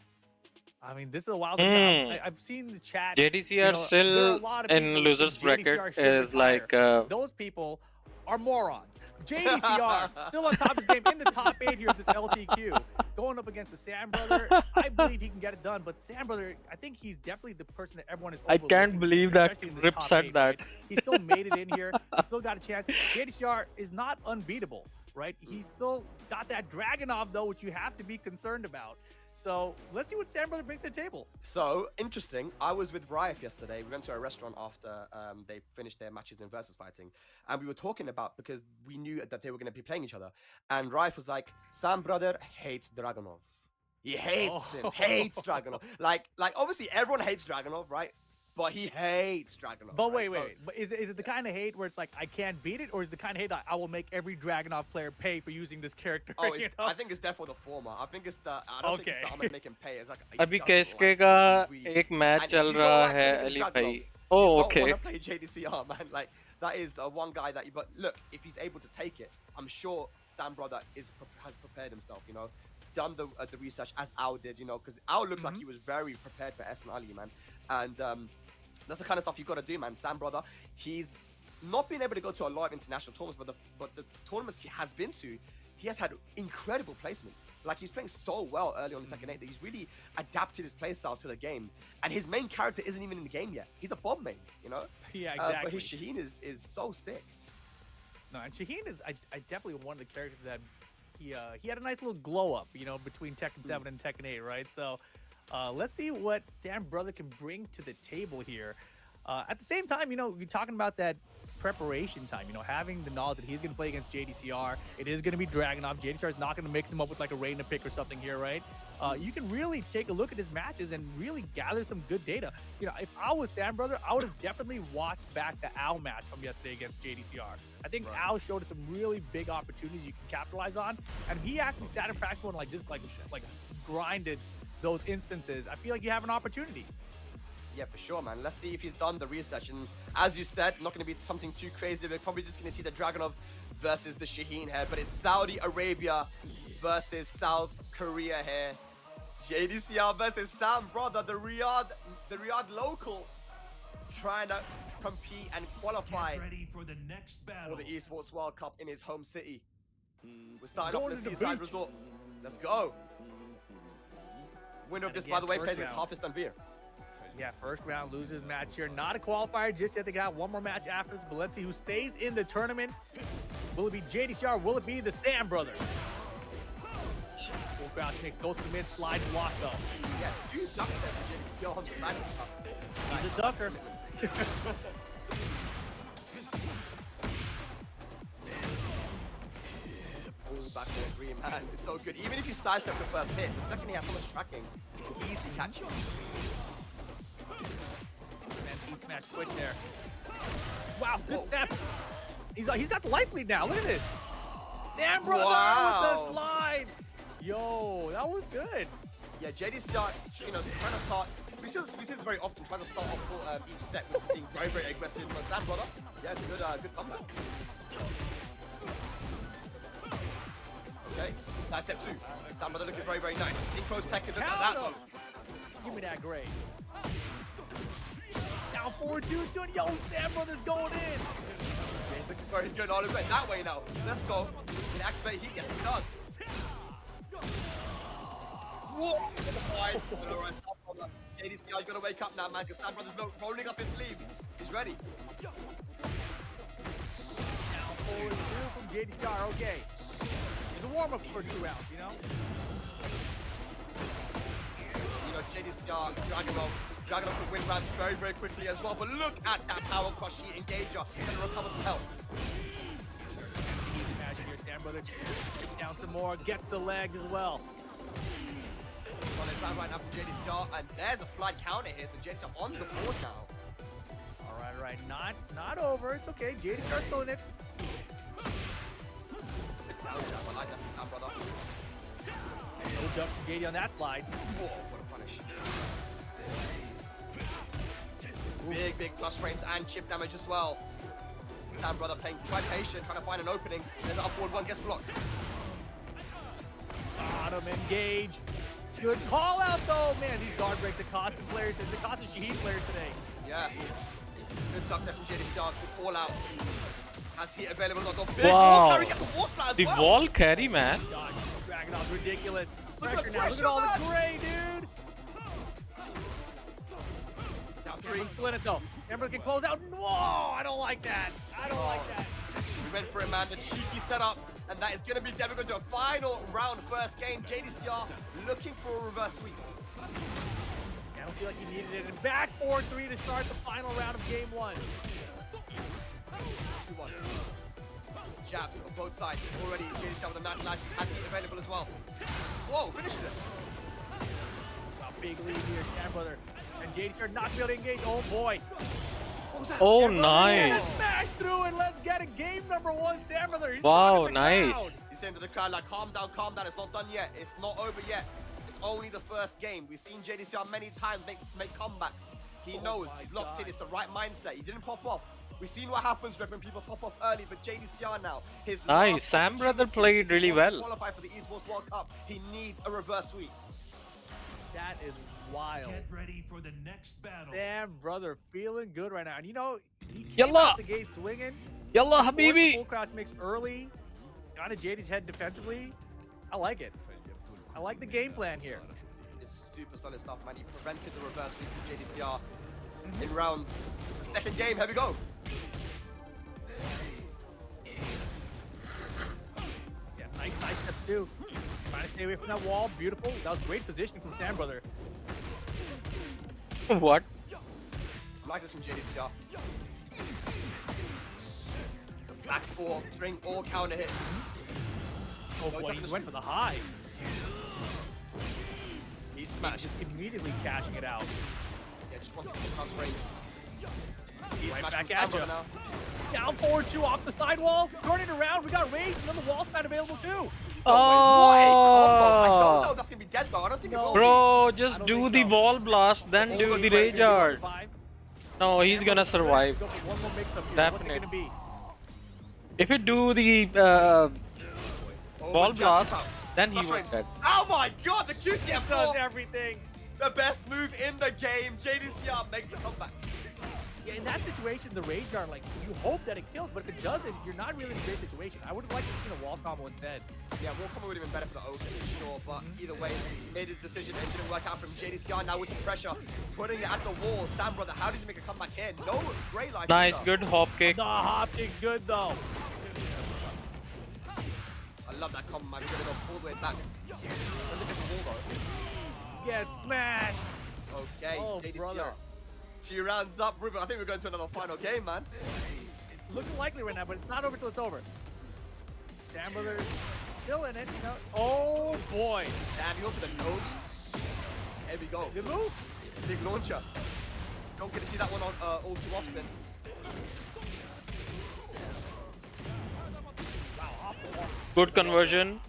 I mean, this is a wild thing. I've seen the chat. Jdcr you know, still in losers bracket is like... Those people are morons. Jdcr still on top of his game, in the top 8 here of this LCQ. Going up against the Sam brother, I believe he can get it done. But Sam brother, I think he's definitely the person that everyone is I can't believe that Rip said that. He still made it in here. He still got a chance. Jdcr is not unbeatable, right? He's still got that Dragunov, though, which you have to be concerned about. So let's see what Sam brother brings to the table. So interesting. I was with Rife yesterday. We went to a restaurant after they finished their matches in Versus fighting, and we were talking about, because we knew that they were going to be playing each other. And Rife was like, Sam brother hates Dragunov. He hates him. Hates Dragunov. Like obviously everyone hates Dragunov, right? But he hates Dragunov. But wait. But is it the kind of hate where it's like, I can't beat it? Or is it the kind of hate that I will make every Dragunov player pay for using this character? Oh, I think it's definitely the former. I think it's the... I don't think it's the I'm gonna make him pay. It's like... अभी KSK का एक match चल रहा है अली भाई. Oh, okay. I want to play Jdcr, man. Like, that is one guy that... But look, if he's able to take it, I'm sure Sam brother has prepared himself, you know. Done the research as Ao did, you know, because Ao looked like he was very prepared for Ahsan Ali, man. And that's the kind of stuff you got to do, man. Sam brother, he's not been able to go to a lot of international tournaments, but the tournaments he has been to, he has had incredible placements. Like, he's playing so well early on the second 8 that he's really adapted his playstyle to the game. And his main character isn't even in the game yet. He's a bomb main, you know? Yeah, exactly. But his Shaheen is so sick. No, and Shaheen is I definitely one of the characters that he had a nice little glow up, you know, between Tekken 7 and Tekken 8, right? So let's see what Sam brother can bring to the table here. At the same time, you know, you're talking about that preparation time, you know, having the knowledge that he's going to play against Jdcr. It is going to be Dragunov. Jdcr is not going to mix him up with like a Reina pick or something here, right? You can really take a look at his matches and really gather some good data. You know, if I was Sam Brother, I would have definitely watched back the Al match from yesterday against Jdcr. I think Al showed us some really big opportunities you can capitalize on, and he actually sat in practice mode and like just like grinded those instances. I feel like you have an opportunity. Yeah, for sure, man. Let's see if he's done the research. And as you said, not going to be something too crazy. We're probably just going to see the Dragunov versus the Shaheen here. But it's Saudi Arabia versus South Korea here. Jdcr versus Sam Brother, the Riyadh local, trying to compete and qualify for the next battle for the Esports World Cup in his home city. We're starting off in the Seaside Resort. Let's go. Winner of this, by the way, plays against Hafiz Tanveer. Yeah, first round loses match here. Not a qualifier just yet. They got one more match after this, but let's see who stays in the tournament. Will it be Jdcr? Will it be the Sam Brother? Full crouch mix, goes to the mid, slide block though. Yeah, dude ducks there for Jdcr on the side. He's a ducker. Back to the green, man. It's so good. Even if you sidestep the first hit, the second he has so much tracking, he easily catch you. He smashed quick there. Wow, good step. He's got the life lead now. Look at this. Damn, brother, with the slide. Yo, that was good. Yeah, Jdcr, you know, trying to start. We see this very often. Trying to start off each set with being very, very aggressive. But Sam Brother, yeah, good comeback. Okay, that's step 2. Sam Brother looking very, very nice. In close Tekken, look at that though. Give me that grade. Down forward 2, good. Yo, Sam Brother's going in. Yeah, he's looking very good. Oh, look that way now. Let's go. Can he activate heat? Yes, he does. Whoa! Alright, Jdcr, you gotta wake up now, man, because Sam Brother's rolling up his sleeves. He's ready. Down forward 2 from Jdcr, okay. It's a warm-up for 2 rounds, you know? You know, Jdcr, Dragunov can win rounds very, very quickly as well. But look at that power crush heat engager. Gonna recover some health. Imagine your Sam Brother take down some more, get the leg as well. Well, it's down right now from Jdcr, and there's a slide counter here, so Jdcr on the board now. All right, not over. It's okay. Jdcr's still in it. I like that from Sam Brother. No jump from JD on that slide. Whoa, what a punish. Big plus frames and chip damage as well. Sam Brother playing quite patient, trying to find an opening. There's the upward one, gets blocked. Bottom engage. Good call out though, man. These guard breaks are costing players. They're costing Shaheen players today. Yeah. Good duck there from Jdcr. Good call out. Has heat available. Got the big Wow. wall carry. Gets the wall splat as The well. wall carry, man. God, Dragunov's ridiculous. Look at Pressure the now. Look pressure, at all man. the gray, dude. Down 3. Cameron's still in it though. Cameron can close out. Whoa, I don't like that. I don't like that. We went for it, man. The cheeky setup. And that is going to be Devin going to a final round first game. Jdcr looking for a reverse sweep. I don't feel like he needed it. And back 4-3 to start the final round of game 1. 2-1. Jabs on both sides. Already Jdcr with a nice life. Has heat available as well. Whoa, finished it. Wow, big lead here, Sam Brother. And Jdcr not be able to engage. Oh boy. What was that? Oh, Sam Brother, nice. yeah, smash through and let's get a game number 1, Sam Brother. He's Wow, talking to the nice. crowd. He's saying to the crowd, like, calm down, it's not done yet. It's not over yet. It's only the first game. We've seen Jdcr many times make comebacks. He knows, he's locked in, it's the right mindset. He didn't pop off. We've seen what happens when people pop off early, but Jdcr now, his Nice. last Sam Brother opportunity played really to well. qualify for the Esports World Cup. He needs a reverse sweep. That is wild. Get ready for the next battle. Sam Brother feeling good right now. And you know, he came Yalla. out the gate swinging. Yalla, Forced the Habibi. full crouch mix early. Got to JD's head defensively. I like it. I like the game plan here. It's super solid stuff, man. He prevented the reverse sweep from Jdcr in rounds. The second game, here we go. Yeah, nice steps too. Trying to stay away from that wall. Beautiful. That was great positioning from Sam Brother. What? Like this from JDCR. Back four, string, all counter hit. Oh boy, he went for the high. He He's smashed. just immediately cashing it out. Yeah, just wants to get cross frames. He's Right smashed back from at Sambrother ya. now. Down forward two off the sidewall. Turning around. We got Rage. Another wall spat available too. Oh, wait, what a combo! I don't Oh, know if that's gonna be dead though. I don't think it will bro, I just don't do think the so. wall blast, then All do the the players rage gonna be art. Survive. No, he's gonna survive. Go for one more mix-up here. What's it Definitely. gonna be? If you do the Oh, wall but jump blast, out. then he Cross will frames. dead. Oh my god, the Does QCF4! everything. The best move in the game. JDCR makes a comeback. Yeah, in that situation, the Rage Guard, like, you hope that it kills, but if it doesn't, you're not really in a great situation. I would have liked to see a wall combo instead. Yeah, wall combo would have been better for the Ocean, for sure, but either way, made his decision. It didn't work out from JDCR. Now with some pressure, putting it at the wall. Sambrother, how does he make a comeback here? No great life. Nice, either. good hop kick. The hop kick's good, though. I love that combo, man. We're gonna go all the way back. Look at the wall, though. Get smashed. Okay, Oh, JDCR. brother. 2 rounds up, Ruben. I think we're going to another final game, man. It's looking likely right now, but it's not over till it's over. Sambrother still in it, you know. Oh, boy. Damn, you go for the Nobi. Here we go. Good move. Big launcher. Don't get to see that one on, all too often. Wow, off the wall. Good conversion.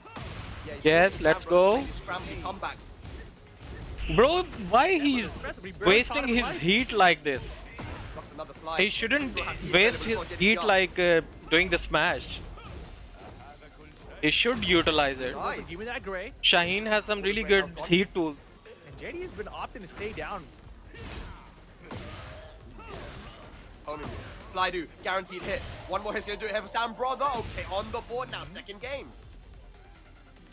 Yeah, he's Yes, forcing let's Sambrother to go. make these scrambling comebacks. Bro, why he's Impressive. He barely wasting caught him his right. heat like this? Drops another slide. He shouldn't Still has heat waste available his for heat JDCR. like doing the smash. He should utilize it. Nice. Give me that gray. Shaheen has some really good heat tools. And JD has been opting to stay down. Homie, Slidu, guaranteed hit. One more hit's gonna do it here for Sambrother. Okay, on the board now, second game.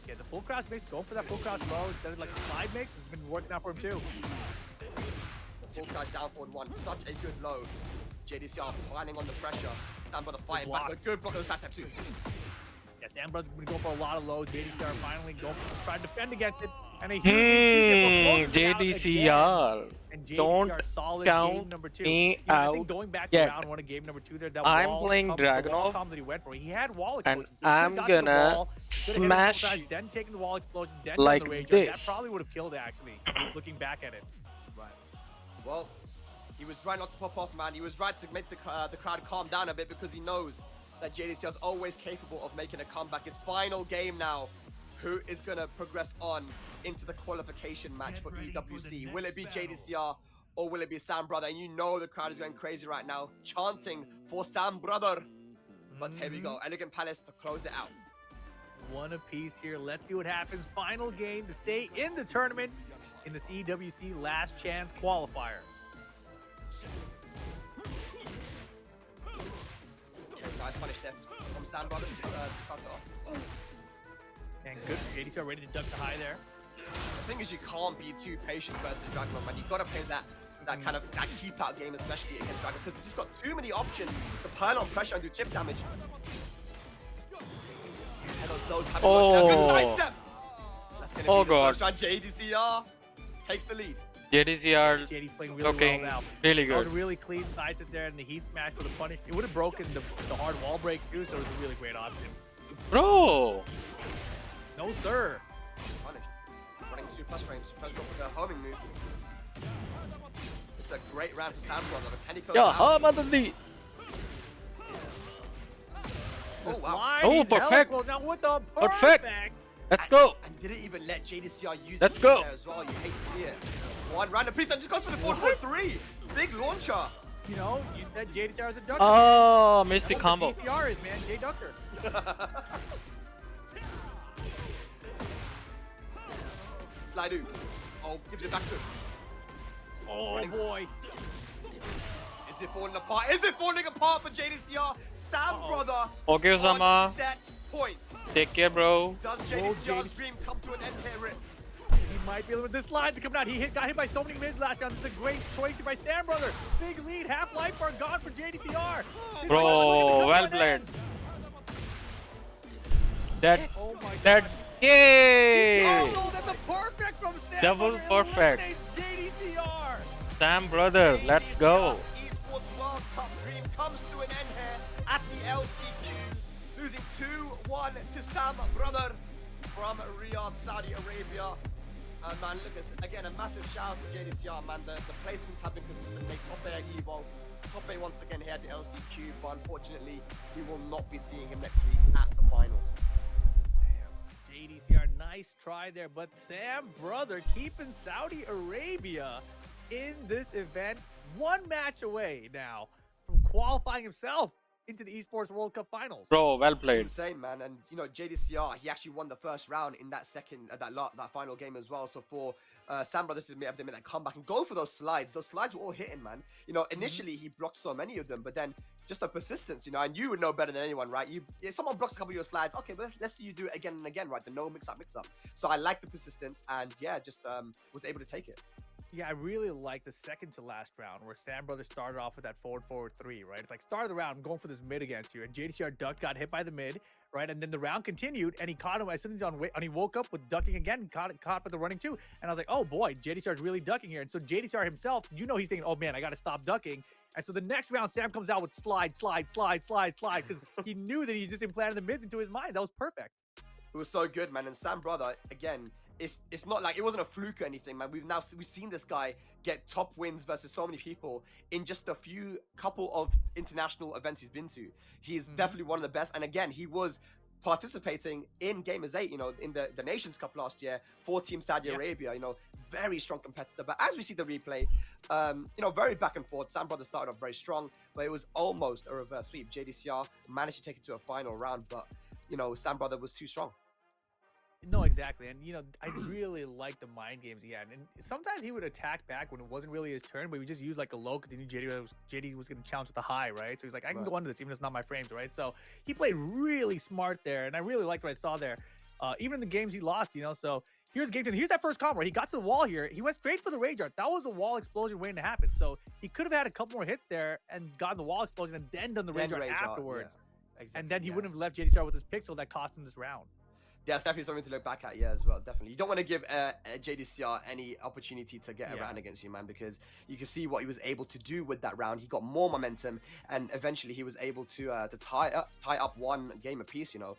Yeah, the full cross mix, go for that full cross low instead of like the slide mix. Has been working out for him too. Full guy down forward one, such a good low. JDCR planning on the pressure. Sambrother fighting back, block. but good block on the side step too. Yeah, Sambrother's been going for a lot of lows. JDCR finally going for trying to defend against it. And a huge JDCR. And JDCR Don't solid count game number 2. me I out think going back to yet. round 1 of game number 2 there, that I'm wall playing combo, the wall Dragunov, combo that he went for. He had wall and explosions. So he I'm got to the gonna wall, could've hit it smash multiple times, then taking the wall explosion, then like done the rage guard. That this. probably would have killed actually, looking back at it. Right. Well, he was right not to pop off, man. He was right to make the crowd calm down a bit because he knows that JDCR is always capable of making a comeback. His final game now. Who is going to progress on into the qualification match for EWC? Will it be JDCR or will it be Sambrother? And you know the crowd is going crazy right now, chanting for Sambrother. But here we go, Elegant Palace to close it out. One apiece here. Let's see what happens. Final game to stay in the tournament in this EWC Last Chance qualifier. Okay, nice punish there from Sambrother to start it off. And good. JDCR ready to duck the high there. The thing is, you can't be too patient versus Dragon, man. You've got to play that kind of that keep out game, especially against Dragon, because he's just got too many options to pile on pressure and do chip damage. And those have Oh. good sidestep. That's gonna Oh, be the God. first round. JDCR takes the lead. JDCR JD's playing really looking well now. really That was good. a really clean sidestep there, and the heat smash would have punished. It would have broken the hard wall break too, so it was a really great option. Bro, No sir. Punished. Running 2+ frames. Trying to go for the homing move. This is a great round for Sambrother. Can he close yeah, it out? Hamadali. The Oh, wow. slide, Oh, he's hella perfect. close. Now with the Perfect. perfect. Let's go. And didn't even let JDCR use Let's it go. there as well. You hate to see it. One random piece and just goes for the 4.3. Big launcher. You know, you said JDCR is a ducker. Oh, missed the That's combo. what DCR is, man. J Ducker. Slide out. Oh, gives it back to him. Oh Running. boy. Is it falling apart? Is it falling apart for JDCR? Sambrother Okay, on Usama. set point. Take care, bro. Does JDCR's dream come to an end here? He might be able to. This line's coming out. He got hit by so many mids last round. This is a great choice here by Sambrother. Big lead. Half life bar gone for JDCR. This Bro, might be looking to come well to an played. end. That, Oh my that, God. yay! Oh, that's a perfect from Sambrother. Double perfect. Eliminates JDCR. Sam brother, let's go. JDCR's World Cup dream comes to an end here at the LCQ, losing 2-1 to Sam Brother from Riyadh, Saudi Arabia. Man, look, again, a massive shout out to Jdcr, man. The placements have been consistent. They top 8 at Evo, top 8 once again here at the LCQ, but unfortunately, we will not be seeing him next week at the finals. Damn, Jdcr, nice try there, but Sam Brother keeping Saudi Arabia in this event, one match away now from qualifying himself into the Esports World Cup Finals. Bro, well played. Insane, man. And you know, Jdcr, he actually won the first round in that that final game as well. So for Sam Brothers to be able to make that comeback and go for those slides were all hitting, man. You know, initially he blocked so many of them, but then just a persistence, you know, and you would know better than anyone, right? If someone blocks a couple of your slides, okay, but let's see you do it again and again, right? The no mix up. So I like the persistence, and yeah, just was able to take it. Yeah, I really like the second to last round where Sam Brothers started off with that forward 3, right? It's like, start of the round, I'm going for this mid against you. And Jdcr ducked, got hit by the mid, right? And then the round continued, and he caught him as soon as he woke up with ducking again, caught with the running too. And I was like, oh boy, Jdcr is really ducking here. And so Jdcr himself, you know, he's thinking, oh man, I got to stop ducking. And so the next round, Sam comes out with slide, because he knew that he just implanted the mids into his mind. That was perfect. It was so good, man. And Sam Brother, again, it's not like it wasn't a fluke or anything, man. We've seen this guy get top wins versus so many people in just a couple of international events he's been to. He's definitely one of the best. And again, he was participating in Gamers 8, you know, in the Nations Cup last year for Team Saudi Arabia, you know, very strong competitor. But as we see the replay, you know, very back and forth. Sam Brother started off very strong, but it was almost a reverse sweep. Jdcr managed to take it to a final round, but, you know, Sam Brother was too strong. No, exactly. And, you know, I really like the mind games he had. And sometimes he would attack back when it wasn't really his turn, but he would just use like a low because he knew JD was going to challenge with a high, right? So he's like, I can go under this even if it's not my frames, right? So he played really smart there. And I really liked what I saw there. Even in the games he lost, you know, so here's game 10. Here's that first combo. He got to the wall here. He went straight for the rage art. That was a wall explosion waiting to happen. So he could have had a couple more hits there and gotten the wall explosion and then done the rage art afterwards. Yeah. Exactly, and then he wouldn't have left Jdcr with his pixel that cost him this round. Yeah, it's definitely something to look back at, yeah, as well, definitely. You don't want to give Jdcr any opportunity to get a round against you, man, because you can see what he was able to do with that round. He got more momentum, and eventually he was able to tie up one game apiece, you know.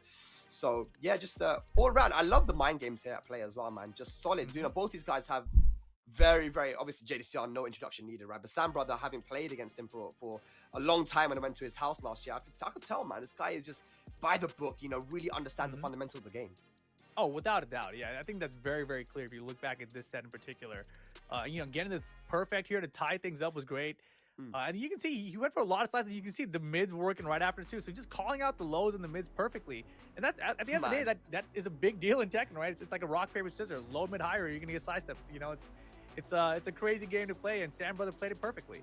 So, yeah, just all around, I love the mind games here at play as well, man. Just solid. You know, both these guys have very, very, obviously Jdcr, no introduction needed, right? But Sam Brother, having played against him for a long time when I went to his house last year, I could tell, man, this guy is just by the book, you know, really understands the fundamentals of the game. Oh, without a doubt. Yeah, I think that's very, very clear if you look back at this set in particular. You know, getting this perfect here to tie things up was great. And you can see he went for a lot of slides. You can see the mids working right after too. So just calling out the lows and the mids perfectly. And that's at the end of the day, that is a big deal in Tekken, right? It's like a rock, paper, scissors. Low, mid, higher, you're going to get sidestep. You know, it's a crazy game to play, and Sam Brother played it perfectly.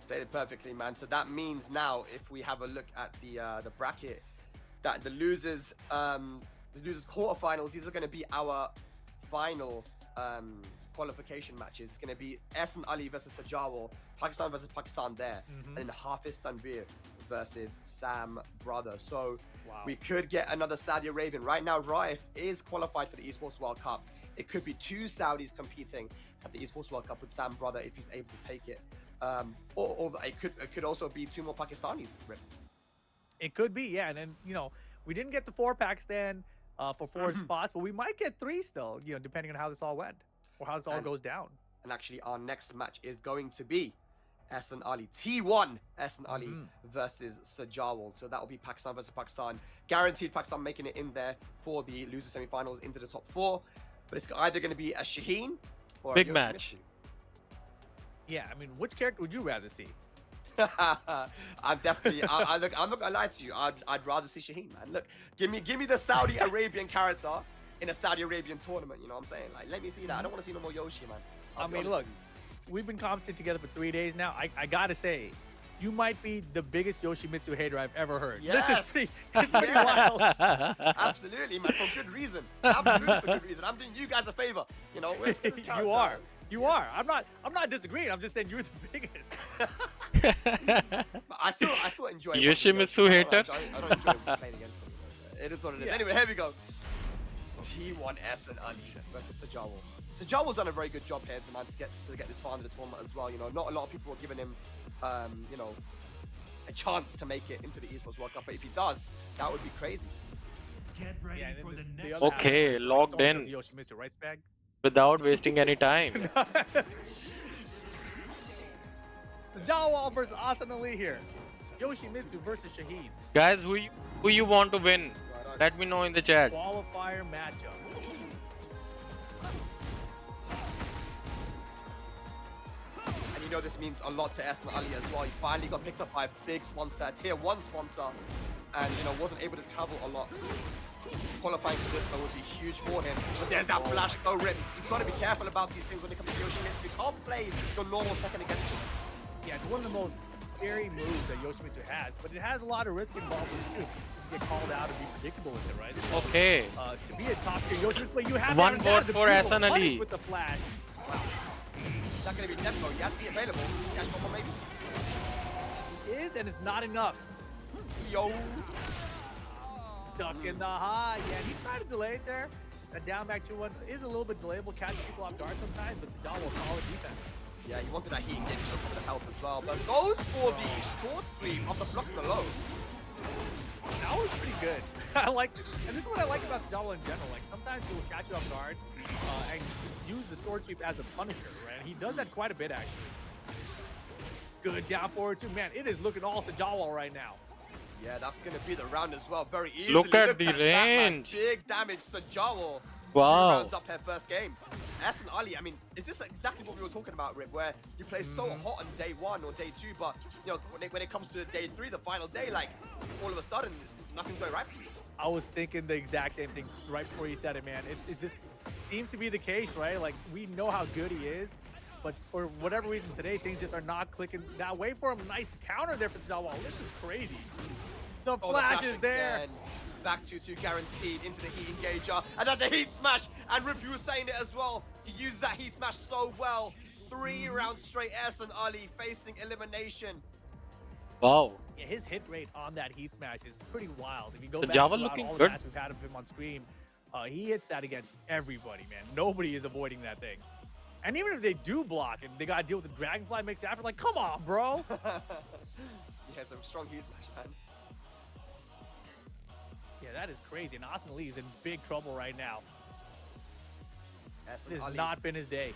Played it perfectly, man. So that means now, if we have a look at the bracket, that the losers quarterfinals, these are going to be our final qualification matches. It's going to be Ahsan Ali versus Sajawal, Pakistan versus Pakistan there, and then Hafiz Tanveer versus Sam Brother. So we could get another Saudi Arabian. Right now, Raif is qualified for the Esports World Cup. It could be 2 Saudis competing at the Esports World Cup with Sam Brother if he's able to take it. Or it could also be 2 more Pakistanis. It could be, yeah. And then, you know, we didn't get the 4 Pakistan for 4 spots, but we might get 3 still, you know, depending on how this all went or how this all goes down. And actually, our next match is going to be Ahsan Ali, T1 Ahsan Ali versus Sajawal. So that will be Pakistan versus Pakistan. Guaranteed Pakistan making it in there for the loser semi-finals into the top 4. But it's either going to be a Shaheen or big a match. Yeah, I mean, which character would you rather see? I'm definitely. I'm not gonna lie to you. I'd rather see Shaheen, man. Look, give me the Saudi Arabian character in a Saudi Arabian tournament. You know what I'm saying? Like, let me see that. I don't want to see no more Yoshi, man. I mean, look, we've been commenting together for 3 days now. I gotta say, you might be the biggest Yoshimitsu hater I've ever heard. Yes. This is pretty wild. Absolutely, man. For good reason. Absolutely for good reason. I'm doing you guys a favor. You know, you are. You are. I'm not disagreeing. I'm just saying you're the biggest. I still enjoy Yoshimitsu hater. I don't enjoy playing against them. It is what it is. Anyway, here we go. T1 Ahsan Ali versus Sajawal. Sajawal's done a very good job here, man, to get this far into the tournament as well. You know, not a lot of people were giving him you know, a chance to make it into the Esports World Cup. But if he does, that would be crazy. Get ready Yeah, and for then the the next other half Okay, is, like, logged someone in. does Yoshimitsu, right, Spag? Without wasting any time. Sajawal versus Ahsan Ali here. Yoshimitsu versus Shahid. Guys, who you want to win? Let me know in the chat. Qualifier matchup. And you know this means a lot to Ahsan Ali as well. He finally got picked up by a big sponsor, a tier 1 sponsor, and you know wasn't able to travel a lot. Qualifying for this though would be huge for him. But there's that flash go rip. You've got to be careful about these things when it comes to Yoshimitsu. You can't play your normal second against him. Yeah, it's one of the most scary moves that Yoshimitsu has, but it has a lot of risk involved with it too. You get called out and be predictable with it, right? So, Okay. to be a top tier Yoshimitsu, but you have One that vote the for beautiful Ahsan Ali. punish with the flash. Wow. Is that going to be Demko? He has to be available. Cash combo maybe? It is, and it's not enough. Yo. Duck in the high. Yeah, he tried to delay it there. That down back 2-1 is a little bit delayable, catching people off guard sometimes, but Sajawal will solid defense. Yeah, he wanted that heat engage to cover the health as well, but goes for the sword sweep off the block below. That was pretty good. I like, and this is what I like about Sajawal in general. Like sometimes he will catch you off guard and use the sword sweep as a punisher, right? He does that quite a bit actually. Good down forward too, man. It is looking all Sajawal right now. Yeah, that's going to be the round as well, very easily. Look at the that, man. range. Big damage, Sajawal. Wow. 2 rounds up her first game. Ahsan Ali, I mean, is this exactly what we were talking about, Rip, where you play so hot on day 1 or day 2, but you know when it comes to day 3, the final day, like all of a sudden, nothing's going right for you. I was thinking the exact same thing right before you said it, man. It just seems to be the case, right? Like we know how good he is, but for whatever reason today, things just are not clicking. Now wait for him, nice counter there for Sajawal. This is crazy. The flash is there. Again. Back 2-2 guaranteed into the heat engager, and that's a heat smash. And Rip, you were saying it as well. He used that heat smash so well. 3 rounds straight. Ahsan Ali facing elimination. Wow. Yeah, his hit rate on that heat smash is pretty wild. If you go The back Java throughout looking all the good. matches we've had of him on stream, he hits that against everybody, man. Nobody is avoiding that thing. And even if they do block and they got to deal with the Dragonfly mix after, like, come on, bro. Yeah, it's a strong heat smash, man. Yeah, that is crazy. And Ahsan Ali is in big trouble right now. Ahsan It has Ali, not been his day.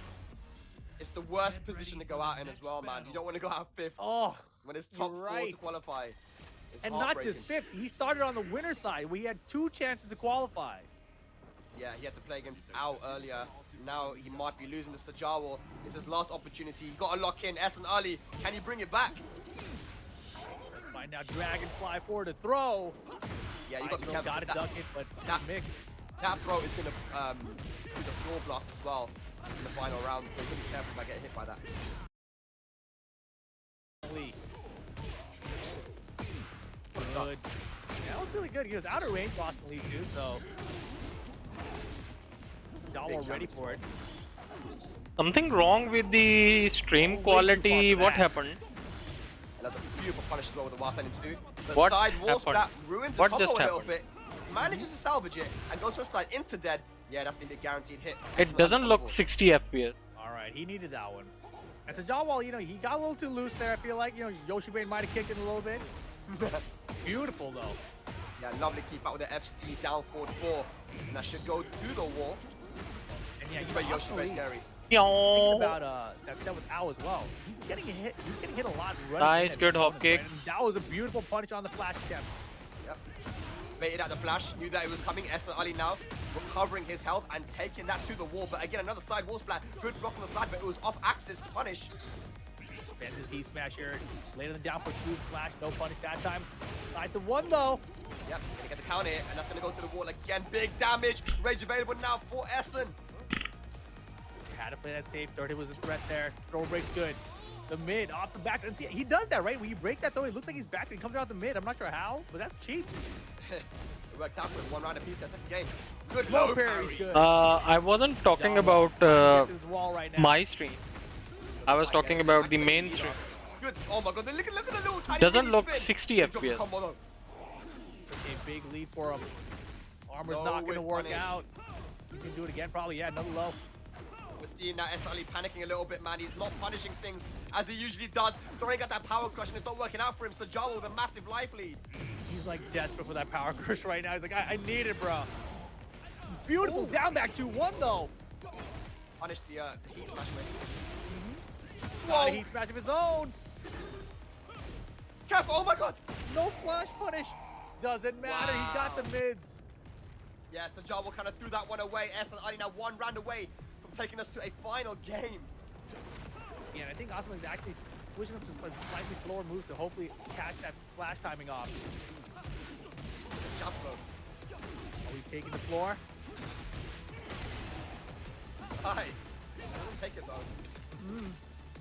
it's the worst position to go out in as well, man. You don't want to go out 5th Oh, when it's top you're 4 right. to qualify. It's and not just heartbreaking. 5th. He started on the winner's side. We had 2 chances to qualify. Yeah, he had to play against Al earlier. Now he might be losing to Sajawal. It's his last opportunity. He got to lock in. Ahsan Ali, can he bring it back? Let's find out. Dragonfly for the throw. Yeah, you got to be careful. Got to duck it, but that- mixed. That throw is going to do the floor blast as well in the final round, so you got to be careful if I get hit by that. Lee. Good. Yeah, that was really good. He was out of range, Boston Lee too, so Sajawal ready for it. Something wrong with the stream Oh, way too quality. far for What that. hatapened? And that's a beautiful punish as well with the Wasan into. The What side wall happened? that ruins the What combo just a little happened? bit. Manages to salvage it and goes to a slide into dead. Yeah, that's going to be a guaranteed hit. It doesn't look 60 FPS. All right, he needed that one. And Sajawal, you know, he got a little too loose there. I feel like, you know, Yoshi Brain might have kicked it a little bit. Beautiful though. Yeah, lovely keep out with the FC down forward 4. And that should go to the wall. And yeah, This is where Yoshi very scary. Thinking Yo. about that with Al as well. He's getting hit. He's getting hit a lot. Running Nice, in good at hop opponents, kick. right? And that was a beautiful punish on the flash attempt. Yep. Baited at the flash, knew that it was coming. Ahsan Ali now recovering his health and taking that to the wall. But again, another side wall splat. Good block on the slide, but it was off axis to punish. Spends his heat smash here. Later than down for 2 flash. No punish that time. Nice to 1 though. Yep, gonna get the counter hit, and that's gonna go to the wall again. Big damage. Rage available now for Ahsan. Had to play that safe. Third hit was a threat there. Throw breaks good. The mid off the back. And see, he does that, right? When you break that throw, it looks like he's back and he comes out the mid. I'm not sure how, but that's cheap. It worked out with 1 round apiece that second game. Good Low low parry's parry. good. I wasn't talking about Gets his wall right now. my stream. I was talking about the main stream. Good. Oh my god, look at the little tiny Doesn't mini look spin. 60 Good job FPS. combo, though. A big lead for him. Armor's No not going to whip work punish. out. He's going to do it again, probably. Yeah, another low. We're seeing now Ahsan Ali panicking a little bit, man. He's not punishing things as he usually does. He's already got that power crush and it's not working out for him. Sajawal with a massive life lead. He's like desperate for that power crush right now. He's like, I need it, bro. Beautiful down back 2-1 though. Punished the heat smash ready. Got a heat smash of his own. Careful, oh my god. No flash punish. Doesn't matter, he's got the mids. Yeah, Sajawal kind of threw that one away. Ahsan Ali now 1 round away from taking us to a final game. Yeah, and I think Usama is actually switching up to slightly slower moves to hopefully catch that flash timing off. Jump mode. Are we taking the floor? Nice. Doesn't take it though.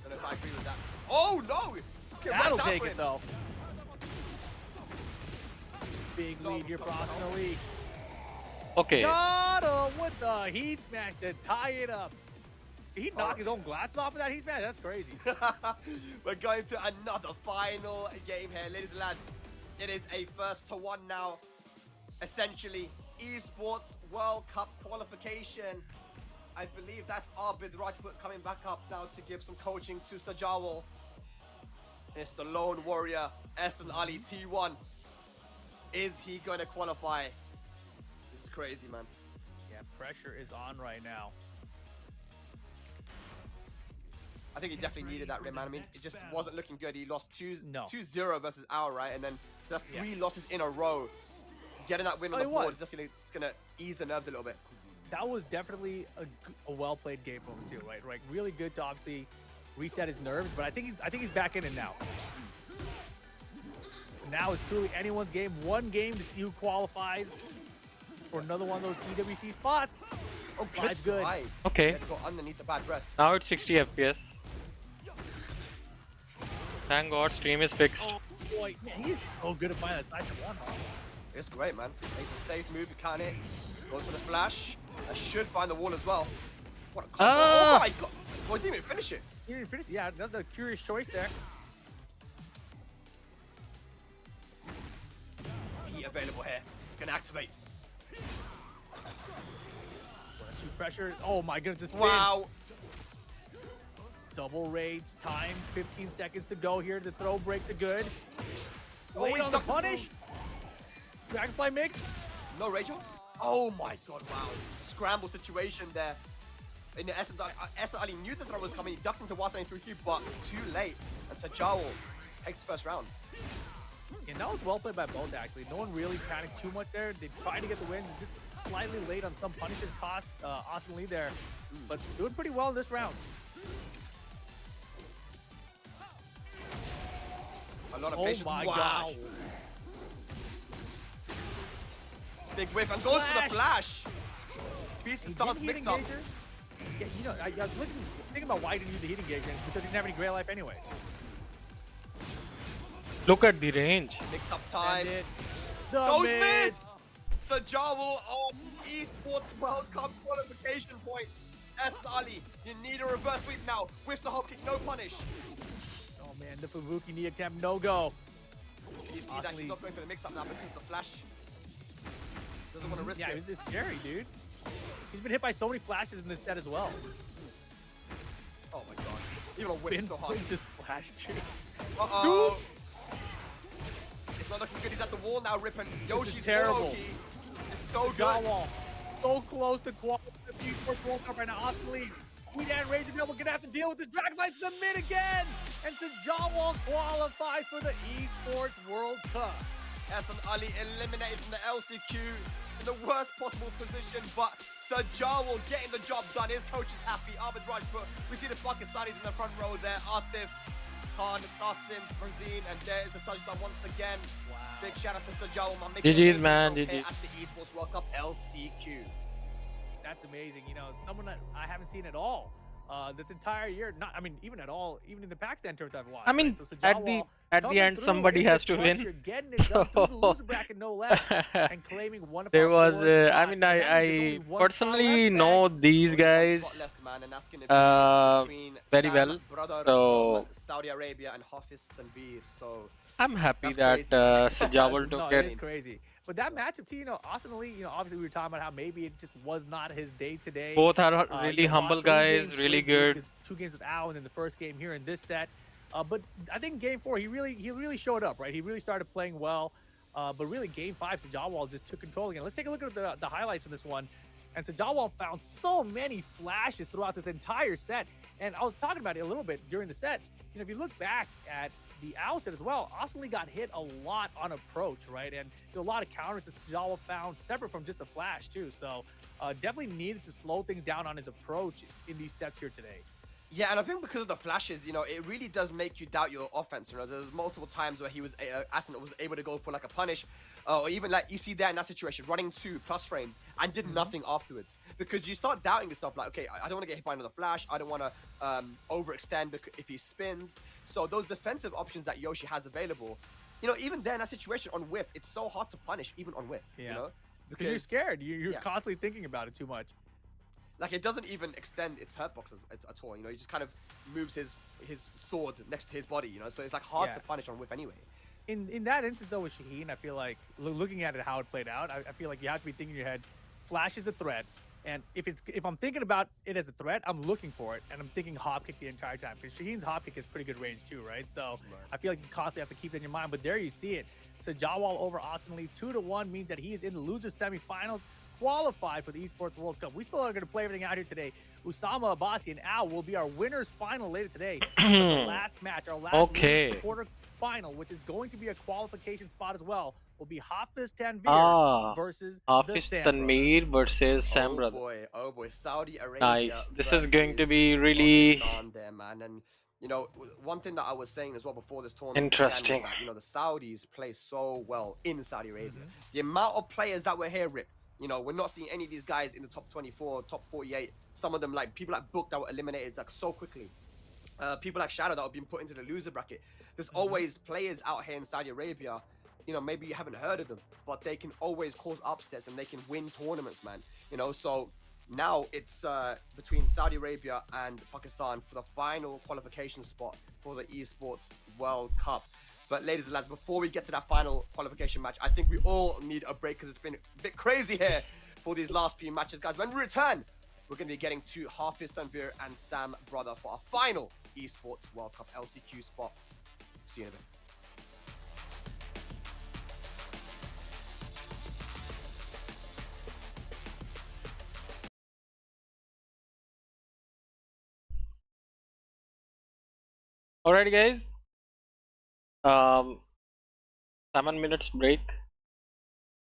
Don't know if I agree with that. Oh no! Okay, That'll watch out take for it him. though. Big lead here for Ahsan Ali. Okay. Got him with the heat smash to tie it up. Did he knock his own glasses off of that heat smash? That's crazy. We're going to another final game here, ladies and lads. It is a 1-1 now. Essentially, Esports World Cup qualification. I believe that's Abid Rajput coming back up now to give some coaching to Sajawal. It's the lone warrior, Ahsan Ali T1. Is he going to qualify? This is crazy, man. Yeah, pressure is on right now. I think he definitely needed that, man. I mean, it just wasn't looking good. He lost 2-0 versus Our, right? And then so that's 3 losses in a row. Getting that win on the board is just gonna ease the nerves a little bit. That was definitely a well-played game from him too, right? Right, really good to obviously reset his nerves, but I think he's back in it now. Now it's truly anyone's game. One game to see who qualifies for another one of those EWC spots. Oh, good slide. Okay. Let's go underneath the bad breath. Now it's 60 FPS. Thank God, stream is fixed. Oh boy, man, he is so good at finding that side one. It's great, man. Makes a safe move. You can't hit. Goes for the flash. I should find the wall as well. What a combo. Oh my god. Well, he didn't even finish it. He didn't finish. Yeah, that's a curious choice there. Heat available here. Gonna activate. Pressure. Oh my goodness, this wow. Double raids, time, 15 seconds to go here. The throw breaks are good. Oh, Wait on the punish. Dragonfly mix. No Rachel? Oh my god, wow. Scramble situation there. In the Ahsan Ali knew the throw was coming. He ducked into Wasani 3-3, but too late. And Sajawal takes the first round. And that was well played by both, actually. No one really panicked too much there. They tried to get the win, just slightly late on some punishes, cost Ahsan Ali there. But doing pretty well in this round. A lot of patience. Oh my wow. gosh. Big whiff and goes for the flash. Beast the stance mix up. Yeah, you know, I was thinking about why he didn't use the heat engager because he didn't have any gray life anyway. Look at the range. Mixed up time. Goes mid. Sajawal on Esports World Cup qualification point. Ahsan Ali, you need a reverse sweep now. With the hop kick, no punish. Oh man, the Fubuki knee attempt, no go. You see that he's not going for the mix up now because of the flash. Doesn't want to risk it. Yeah, it's scary, dude. He's been hit by so many flashes in this set as well. Oh my god. Even a whip so hard. Just flashed too. Uh-oh. It's not looking good. He's at the wall now, ripping. Yoshi's terrible. It's so good. Sajawal, so close to qualifying the Esports World Cup right now. Ahsan Ali, Queen and Rage available, gonna have to deal with this Dragon Flight to the mid again. And Sajawal qualifies for the Esports World Cup. Ahsan Ali eliminated from the LCQ in the worst possible position, but Sajawal getting the job done. His coach is happy. Ahmed Rajput. We see the Pakistanis in the front row there. Atif, Khan, Qasim, Brazil, and there is the Sajda once again. Wow. Big shout out to Sajawal, man. GG's, man. GG. At the Esports World Cup LCQ. That's amazing. You know, someone that I haven't seen at all this entire year. Not, I mean, even at all, even in the Pakistan tournament I've watched. I mean, right? So at Sajawal the At the coming end, through somebody in the has to clutch win. here, getting it done through the loser bracket, no less, and claiming one of There our was, four I spots. mean, And that means there's only I one spot personally left, man. know these Only one spot guys left, man, and that's gonna be between very Sam, well. brother from So Saudi Arabia, and Hafiz Tanveer. So I'm happy that's that crazy, man. That's Sajawal took No, it it. is insane. crazy. But that Yeah. matchup, too, Ahsan Ali, obviously we were talking about how maybe it just was not his day today. Both are really Lost humble 3 guys, games really straight with good. his 2 games with Al, and then the first game here in this set. But I think game 4, he really showed up, right? He really started playing well. But really, game 5, Sajawal just took control again. Let's take a look at the highlights from this one. And Sajawal found so many flashes throughout this entire set. And I was talking about it a little bit during the set. If you look back at the Al set as well, Ahsan Ali got hit a lot on approach, right? And there were a lot of counters that Sajawal found separate from just the flash, too. So definitely needed to slow things down on his approach in these sets here today. Yeah, and I think because of the flashes, it really does make you doubt your offense. There's multiple times where Ahsan was able to go for like a punish, or even like you see there in that situation, running 2+ frames and did nothing afterwards, because you start doubting yourself. Like, okay, I don't want to get hit by another flash. I don't want to overextend if he spins. So those defensive options that Yoshi has available, even then in that situation on whiff, it's so hard to punish even on whiff. Yeah. Because you're scared. You're yeah. constantly thinking about it too much. Like, it doesn't even extend its hurt box at all. He just kind of moves his sword next to his body. So it's like hard to punish on whiff anyway. In that instance though with Shaheen, I feel like looking at it how it played out, I feel like you have to be thinking in your head, flash is the threat, and if I'm thinking about it as a threat, I'm looking for it, and I'm thinking hop kick the entire time, because Shaheen's hop kick is pretty good range too, right? So I feel like you constantly have to keep it in your mind. But there you see it. Sajawal over Ahsan Ali 2-1 means that he is in the loser semifinals, qualified for the Esports World Cup. We still are going to play everything out here today. Usama, Abbasi, and Al will be our winners final later today. But the last match, our last quarter final, which is going to be a qualification spot as well, will be Hafiz Tanveer versus Hafiz Tanveer versus Sam brother. Oh boy, Saudi Arabia. Nice. This is going to be really there, man. And one thing that I was saying as well before this tournament interesting. began was that, the Saudis play so well in Saudi Arabia. The amount of players that were here, Rip. We're not seeing any of these guys in the top 24, top 48. Some of them, like people like Book, that were eliminated like so quickly. People like Shadow that have been put into the loser bracket. There's always players out here in Saudi Arabia. Maybe you haven't heard of them, but they can always cause upsets and they can win tournaments, man. So now it's between Saudi Arabia and Pakistan for the final qualification spot for the Esports World Cup. But ladies and lads, before we get to that final qualification match, I think we all need a break because it's been a bit crazy here for these last few matches, guys. When we return, we're going to be getting to Hafiz Tanveer and Sam brother for our final Esports World Cup LCQ spot. See you in a bit. Alright, guys. 7 minutes break.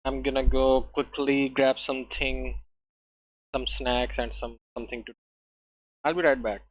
I'm gonna go quickly grab something, some snacks and something to. I'll be right back.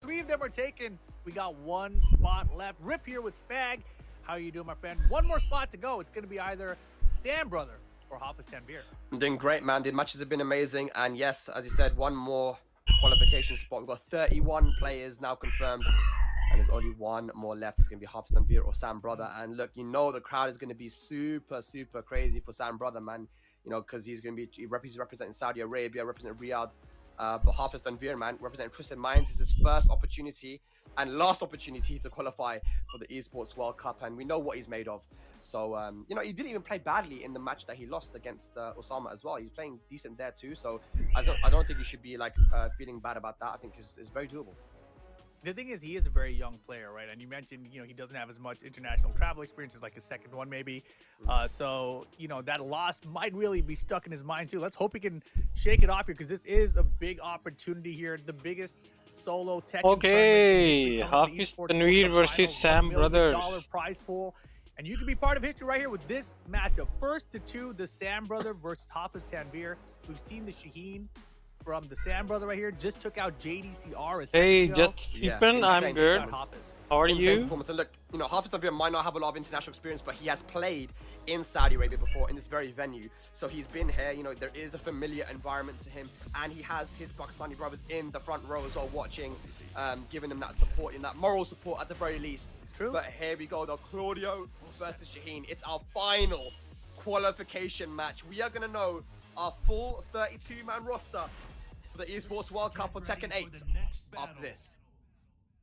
3 of them are taken. We got 1 spot left. Rip here with Spag. How are you doing, my friend? 1 more spot to go. It's going to be either Sam Brother or Hafiz Tanveer. I'm doing great, man. The matches have been amazing. And yes, as you said, 1 more qualification spot. We've got 31 players now confirmed. And there's only 1 more left. It's going to be Hafiz Tanveer or Sam Brother. And look, you know the crowd is going to be super, super crazy for Sam Brother, man. You know, because he's going to be representing Saudi Arabia, representing Riyadh. But Hafiz Tanveer, man, representing Twisted Minds, is his first opportunity and last opportunity to qualify for the Esports World Cup, and we know what he's made of. So, you know, he didn't even play badly in the match that he lost against Usama as well. He's playing decent there too, so I don't think he should be like feeling bad about that. I think it's very doable. The thing is, he is a very young player, right? And you mentioned, you know, he doesn't have as much international travel experience as like his second one, maybe. So, you know, that loss might really be stuck in his mind too. Let's hope he can shake it off here, because this is a big opportunity here. The biggest solo Tekken Okay, Hafiz Tanveer versus Sam Brothers. $1 prize pool. And you can be part of history right here with this matchup. 1st to 2, the Sam Brother versus Hafiz Tanveer. We've seen the Shaheen from the Sam Brother right here just took out Jdcr. Hey, Jdcr, I'm good. How are you? Performance. And look, you know, Hafiz Tanveer might not have a lot of international experience, but he has played in Saudi Arabia before in this very venue. So he's been here. You know, there is a familiar environment to him, and he has his Pakistani brothers in the front row as well, watching, giving him that support, that moral support at the very least. It's true. But here we go, though. Claudio versus Shaheen. It's our final qualification match. We are going to know our full 32-man roster for the Esports World Cup for Tekken 8 after this.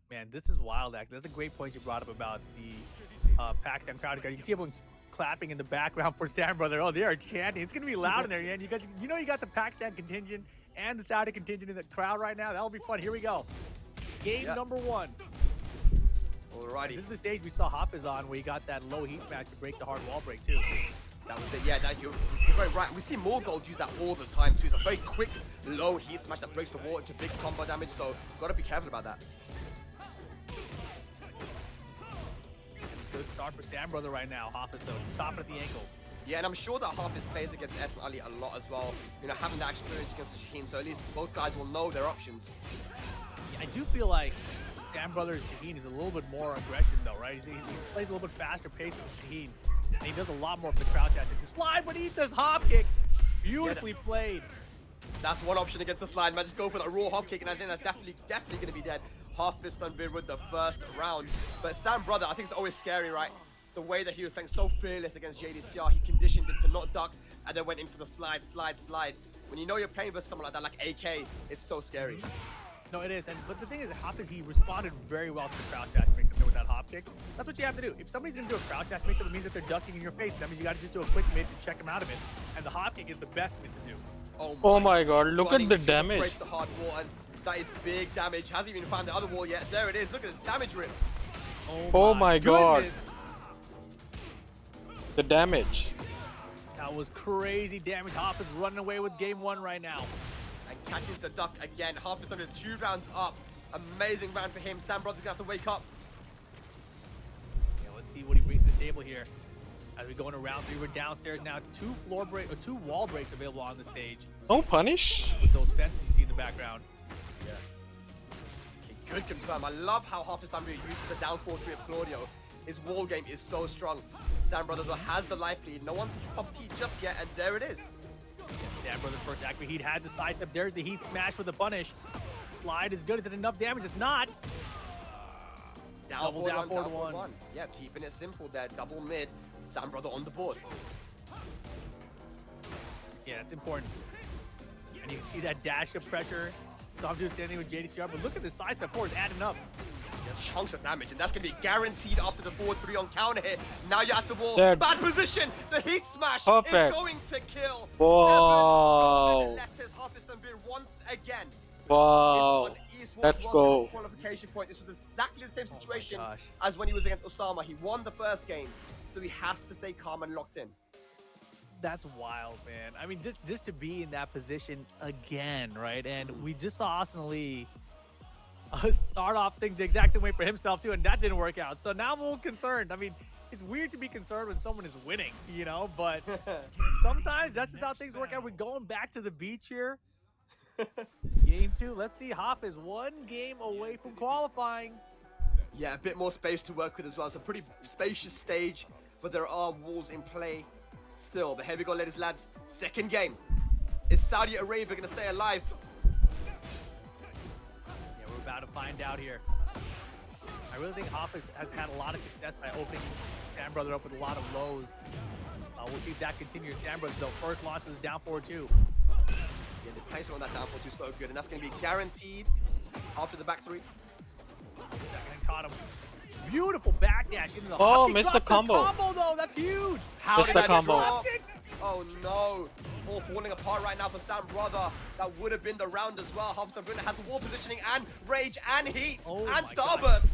Man, this is wild, actually. That's a great point you brought up about the Pakistan crowd. You can see everyone clapping in the background for Sam Brother. Oh, they are chanting. It's going to be loud in there, man. You know you got the Pakistan contingent and the Saudi contingent in the crowd right now. That'll be fun. Here we go. Game number 1. Alrighty. This is the stage we saw Hafiz on, where he got that low heat match to break the hard wall break, too. That was it, yeah, you're very right. We see more gold use that all the time too. It's a very quick, low heat smash that breaks the wall into big combo damage, so gotta be careful about that. Good start for Sam Brother right now. Hafiz, though, stopping at the ankles. Yeah, and I'm sure that Hafiz plays against Ahsan Ali a lot as well. You know, having that experience against the Shaheen, so at least both guys will know their options. Yeah, I do feel like Sam Brother's Shaheen is a little bit more aggression, though, right? He plays a little bit faster pace with Shaheen. And he does a lot more for the crouch dash. It's a slide, but he does hop kick. Beautifully played. That's one option against a slide, man. Just go for that raw hop kick, and I think that's definitely going to be dead. Hafiz Tanveer with the first round. But Sam Brother, I think it's always scary, right? The way that he was playing so fearless against Jdcr, he conditioned him to not duck, and then went in for the slide. When you know you're playing with someone like that, like AK, it's so scary. No, it is. But the thing is, Hafiz, he responded very well to the crouch dash mix-up there with that hop kick. That's what you have to do. If somebody's going to do a crouch dash mix-up, it means that they're ducking in your face. That means you got to just do a quick mid to check him out of it. And the hop kick is the best mid to do. Oh my god, look at the damage. Break the hard wall, and that is big damage. Hasn't even found the other wall yet. There it is. Look at this damage rip. Oh my god. The damage. That was crazy damage. Hafiz running away with game 1 right now. And catches the duck again. Hafiz done 2 rounds up. Amazing round for him. Sam Brother's gonna have to wake up. Yeah, let's see what he brings to the table here. As we go into round 3, we're downstairs now. 2 wall breaks available on the stage. No punish. With those fences you see in the background. Yeah. Okay, good confirm. I love how Hafiz Tanveer uses the down 4-3 of Claudio. His wall game is so strong. Sam Brother has the life lead. No one's popped T just yet, and there it is. Sam Brother first active heat had the side step. There's the heat smash for the punish. Slide is good. Is it enough damage? It's not. Down 4-1. Yeah, keeping it simple there. Double mid. Sam Brother on the board. Yeah, that's important. And you can see that dash of pressure. So I'm just standing with Jdcr, but look at the side step forward adding up. There's chunks of damage, and that's going to be guaranteed after the 4-3 on counter hit. Now you're at the wall. Dead. Bad position. The heat smash Perfect. is going to kill. Wow. 7 golden letters. Hafiz Tanveer once again. Wow. Let's go. Qualification point. This was exactly the same situation as when he was against Usama. He won the first game, so he has to stay calm and locked in. That's wild, man. I mean, just to be in that position again, right? And we just saw Ahsan Ali start off things the exact same way for himself too, and that didn't work out. So now I'm a little concerned. I mean, it's weird to be concerned when someone is winning, you know, but sometimes that's just how things work out. We're going back to the beach here. Game 2. Let's see. Hafiz 1 game away from qualifying. Yeah, a bit more space to work with as well. It's a pretty spacious stage, but there are walls in play. Still, but here we go, ladies and lads. Second game. Is Saudi Arabia going to stay alive? Yeah, we're about to find out here. I really think Hafiz has had a lot of success by opening Sam Brother up with a lot of lows. We'll see if that continues. Sam Brothers, though, first launch was down 4-2. Yeah, the placement on that down 4-2 is so good, and that's going to be guaranteed after the back 3. Second and caught him. Beautiful backdash into the Oh, He missed the dropped combo. Though. That's huge. How Missed did the that combo. drop? Oh no. Ball falling apart right now for Sam Brother. That would have been the round as well. Hafiz had the wall positioning and rage and heat Oh and my God. starburst.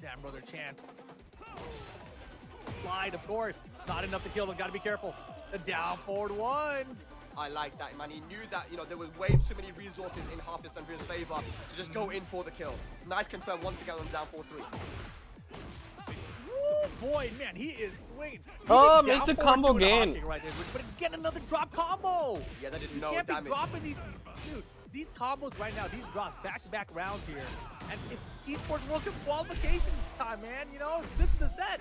Sam Brother chance. Slide, of course. Not enough to kill them. Got to be careful. The down forward ones. I like that, man. He knew that, you know, there was way too many resources in Hafiz Tanveer's favor to just go in for the kill. Nice confirm once again on down 4-3. Woo, boy, man, he is swinging. Oh, He did missed the down combo 4-2 in a hot again. kick right there, but again, another drop combo. Yeah, that did You no can't damage. be dropping these, dude. These combos right now, these drops back-to-back rounds here, and it's Esports World Cup qualification time, man. You know, this is the set.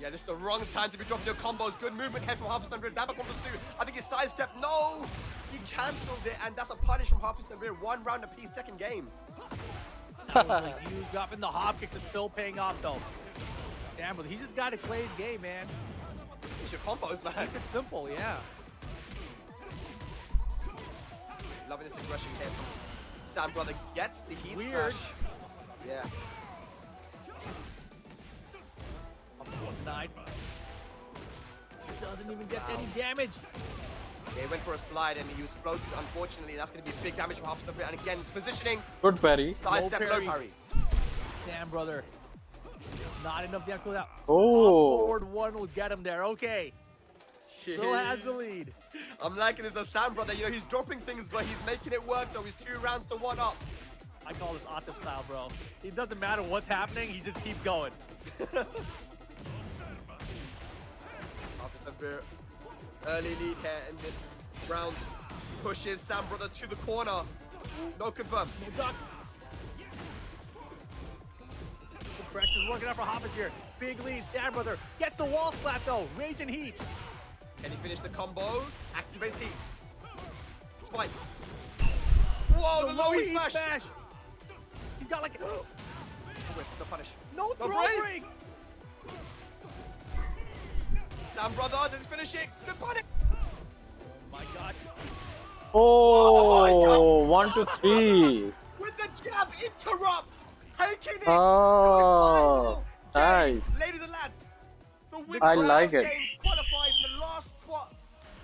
Yeah, this is the wrong time to be dropping your combos. Good movement here from Hafiz Tanveer. Down back on the stew. I think he sidestepped. No! He cancelled it, and that's a punish from Hafiz Tanveer. 1 round apiece, second game. That was really huge. Dropping the hop kicks is still paying off, though. Sam, but he just got to play his game, man. It's your combos, man. Keep it simple, yeah. Loving this aggression here from Sam Brother. Gets the heat Weird. smash. Yeah. On the one side. Doesn't even get any damage. Yeah, he went for a slide and he was floated. Unfortunately, that's going to be big damage from Hafiz Tanveer. And again, his positioning. Good parry. Side step, low parry. parry. Sam Brother. Not enough damage to go out. Oh. Forward 1 will get him there. Okay. Still has the lead. I'm liking this, the Sam Brother. You know, he's dropping things, but he's making it work, though. He's 2 rounds to 1 up. I call this Atif style, bro. It doesn't matter what's happening. He just keeps going. Hafiz Tanveer, early lead here in this round. Pushes Sam Brother to the corner. No confirm. No duck. The pressure's working out for Hafiz here. Big lead. Sam Brother gets the wall splat, though. Rage and heat. Can he finish the combo? Activates heat. Spike. Whoa, the low heat heat smash. He's got like Oh, wait, no punish. no No throw break. break. Sam Brother, does he finish it? Good punish. Oh my God. Oh, 1 to 3. With the jab interrupt. Taking it. Oh, to the final game. nice. Ladies and lads, the winner I of like this it. game qualifies in the last spot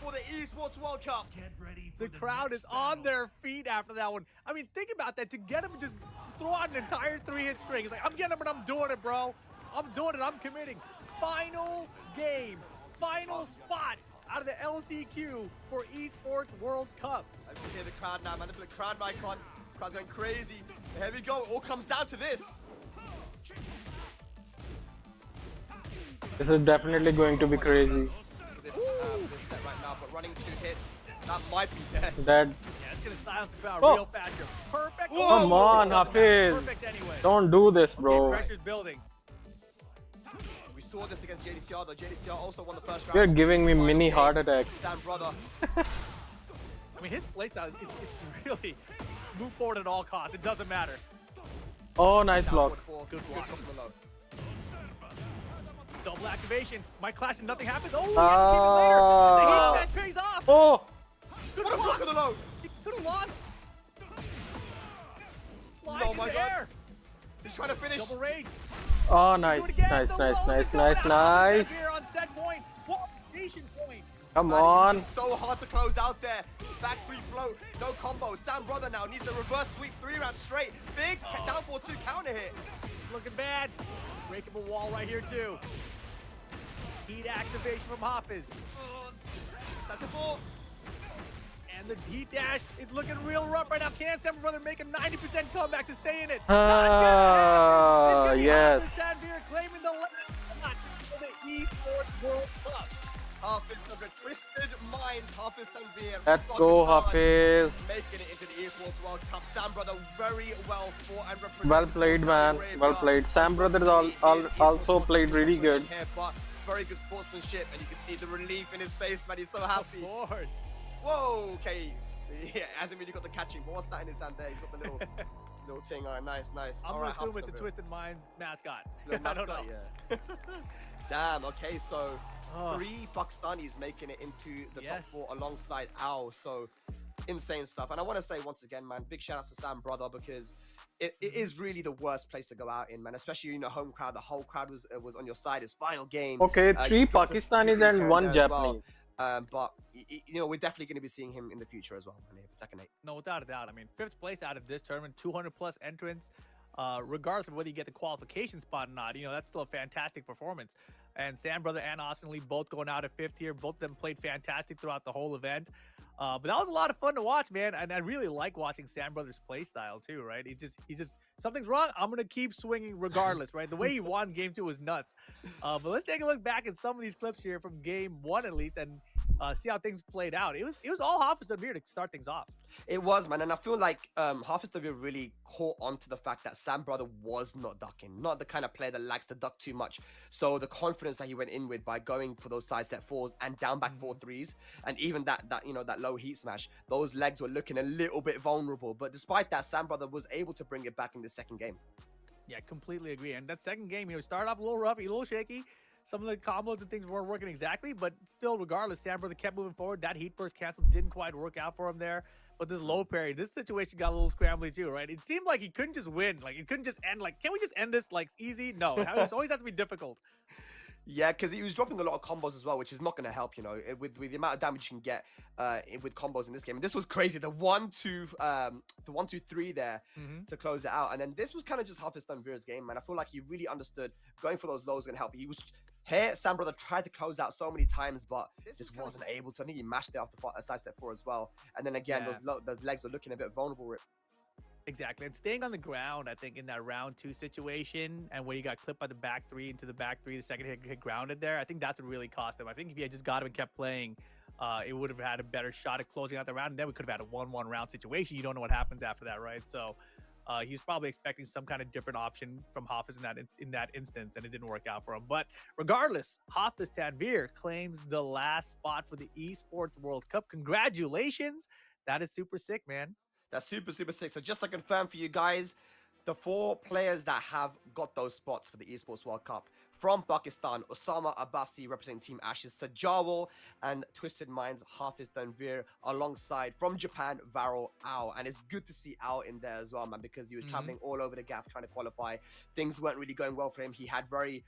for the Esports World Cup. Get ready for The crowd is next on battle. their feet after that one. I mean, think about that. To get him to just throw out an entire 3-hit string. It's like, I'm getting him and I'm doing it, bro. I'm doing it. I'm committing. Final game. Final spot out of the LCQ for Esports World Cup. I can hear the crowd now, man. They put the crowd mic on. Crowd's going crazy. And here we go. It all comes down to this. This is definitely going to be crazy. This set right now, but running 2 hits, that might be death. That. Yeah, it's going to silence the crowd Oh. real fast here. Perfect. Whoa. Come on, Doesn't matter. Hafiz. Perfect anyway. Don't do this, Okay, bro. pressure's building. We saw this against Jdcr, though. Jdcr also won the first round. You're giving me Final mini game. heart attacks. Sam Brother. I mean, his playstyle is really move forward at all costs. It doesn't matter. Oh, nice block. Good block from the low. Double activation. Might clash and nothing happens. Oh, Ah. the heat smash pays off. Oh, Good What a block block. on the low. He could have launched. Flying Oh in my the God. air. He's trying to finish. Double rage. oh, Do nice, it again. nice, The nice, lows nice, are going nice, out. nice. Tanveer on set point. Qualification point. Come Man, on. it's so hard to close out there. Back 3 float, no combo. Sam Brother now needs a reverse sweep 3 rounds straight. Big down 4-2 counter hit. Looking bad. Breakable wall right here too. Heat activation from Hafiz. That's the 4. And the heat dash is looking real rough right now. Can Sam Brother make a 90% comeback to stay in it? Ah, yes. Tanveer claiming the last spot for the Esports World Cup. Hafiz Tanveer, twisted mind. Hafiz Tanveer. Let's go, Pakistan Hafiz. Making it into the Esports World World Cup. Sam brother very well fought and represented. Well played, man. Well played. Sam brothers also played really good. Here, but very good sportsmanship, and you can see the relief in his face, man. He's so happy. Of course. Whoa, okay. Yeah, hasn't really got the catching, but what's that in his hand there? He's got the little little thing. All right, nice. I'm All gonna right, assume it's a Twisted Minds mascot. Little I don't know. mascot, yeah. Damn, okay, so 3 Pakistanis making it into the top 4 alongside Al, so insane stuff. And I want to say once again, man, big shout out to Sam brother, because it is really the worst place to go out in, man, especially in a home crowd. The whole crowd was on your side. His final game. Okay, 3 Pakistanis and 1 Japanese. But you know, we're definitely going to be seeing him in the future as well, man, for TEKKEN 8. No, without a doubt. I mean, 5th place out of this tournament, 200 plus entrants. Regardless of whether you get the qualification spot or not, you know, that's still a fantastic performance. And Sam brother and Ahsan Ali both going out at 5th here. Both of them played fantastic throughout the whole event. But that was a lot of fun to watch, man. And I really like watching Sam brother's play style too, right? He just something's wrong, I'm gonna keep swinging regardless, right? The way he won game 2 was nuts. But let's take a look back at some of these clips here from game 1 at least, and see how things played out. It was all Hafiz Tanveer to start things off. It was, man, and I feel like Hafiz Tanveer really caught on to the fact that Sam brother was not ducking, not the kind of player that likes to duck too much. So the confidence that he went in with by going for those side step 4s and down back 4 3s, and even that you know, that low heat smash, those legs were looking a little bit vulnerable. But despite that, Sam brother was able to bring it back in the second game. Yeah, completely agree. And that second game, you know, started off a little rough, a little shaky. Some of the combos and things weren't working exactly, but still, regardless, Sam brother kept moving forward. That heat burst cancel didn't quite work out for him there. But this low parry, this situation got a little scrambly too, right? It seemed like he couldn't just win. Like, it couldn't just end. Like, can we just end this like easy? No, it always has to be difficult. Yeah, because he was dropping a lot of combos as well, which is not going to help, you know, with the amount of damage you can get with combos in this game. And this was crazy. The 1-2-3 there to close it out. And then this was kind of just Hafiz Tanveer's game, man. I feel like he really understood going for those lows going to help. He was here. Sam brother tried to close out so many times, but just wasn't able to. I think he mashed it off the side step 4 as well. And then again, those legs are looking a bit vulnerable, Rip. Exactly. And staying on the ground, I think, in that round 2 situation, and where he got clipped by the back 3 into the back 3, the second hit grounded there, I think that's what really cost him. I think if he had just got him and kept playing, it would have had a better shot at closing out the round, and then we could have had a 1-1 round situation. You don't know what happens after that, right? So he's probably expecting some kind of different option from Hafiz in that instance, and it didn't work out for him. But regardless, Hafiz Tanveer claims the last spot for the Esports World Cup. Congratulations. That is super sick, man. That's super sick. So just to confirm for you guys, the 4 players that have got those spots for the Esports World Cup from Pakistan: Usama Abbasi representing Team Ashes, Sajawal, and Twisted Minds Hafiz Tanveer, alongside from Japan Varo Ao. And it's good to see Ao in there as well, man, because he was traveling all over the gaff trying to qualify. Things weren't really going well for him. He had very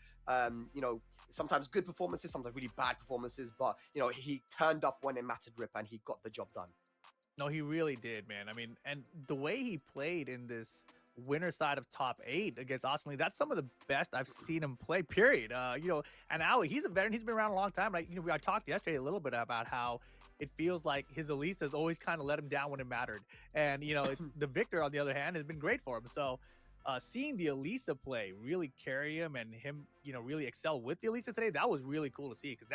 you know, sometimes good performances, sometimes really bad performances, but you know, he turned up when it mattered, Rip, and he got the job done. No, he really did, man. I mean, and the way he played in this winner side of top 8 against Ahsan Ali, that's some of the best I've seen him play, period. You know, and Ali, he's a veteran. He's been around a long time. Right? You know, I talked yesterday a little bit about how it feels like his Elise has always kind of let him down when it mattered. And, you know, it's the Victor, on the other hand, has been great for him. So seeing the Elisa play really carry him and him, you know, really excel with the Elisa today, that was really cool to see, because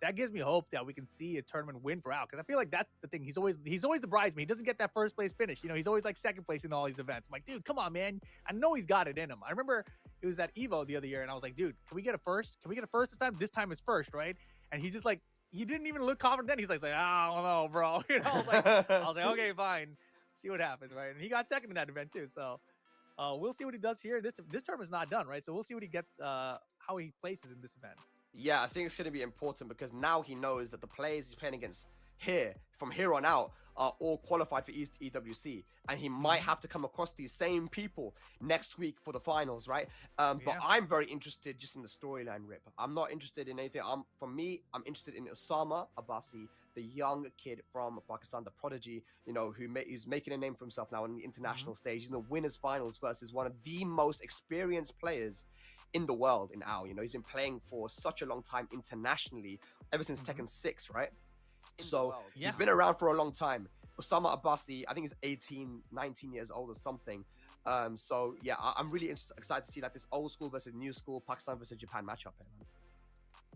that gives me hope that we can see a tournament win for Al, because I feel like that's the thing. He's always the bridesmaid. He doesn't get that first place finish. You know, he's always like second place in all these events. I'm like, dude, come on, man. I know he's got it in him. I remember it was at Evo the other year, and I was like, dude, can we get a first? Can we get a first this time? This time it's first, right? And he just like, he didn't even look confident then. He's like, I don't know, bro. You know, I was like, okay, fine. See what happens, right? And he got second in that event too. So we'll see what he does here. This tournament's not done, right? So we'll see what he gets, how he places in this event. Yeah, I think it's going to be important, because now he knows that the players he's playing against from here on out, are all qualified for EWC, and he might have to come across these same people next week for the finals, right? But I'm very interested just in the storyline, Rip. I'm not interested in anything. For me, I'm interested in Usama Abbasi, the young kid from Pakistan, the prodigy, you know, who's making a name for himself now on the international stage. He's in the winners finals versus one of the most experienced players in the world in Ao. You know, he's been playing for such a long time internationally, ever since TEKKEN 6, right? So he's been around for a long time. Usama Abbasi, I think he's 18, 19 years old or something. So yeah, I'm really excited to see like this old school versus new school, Pakistan versus Japan matchup here, man.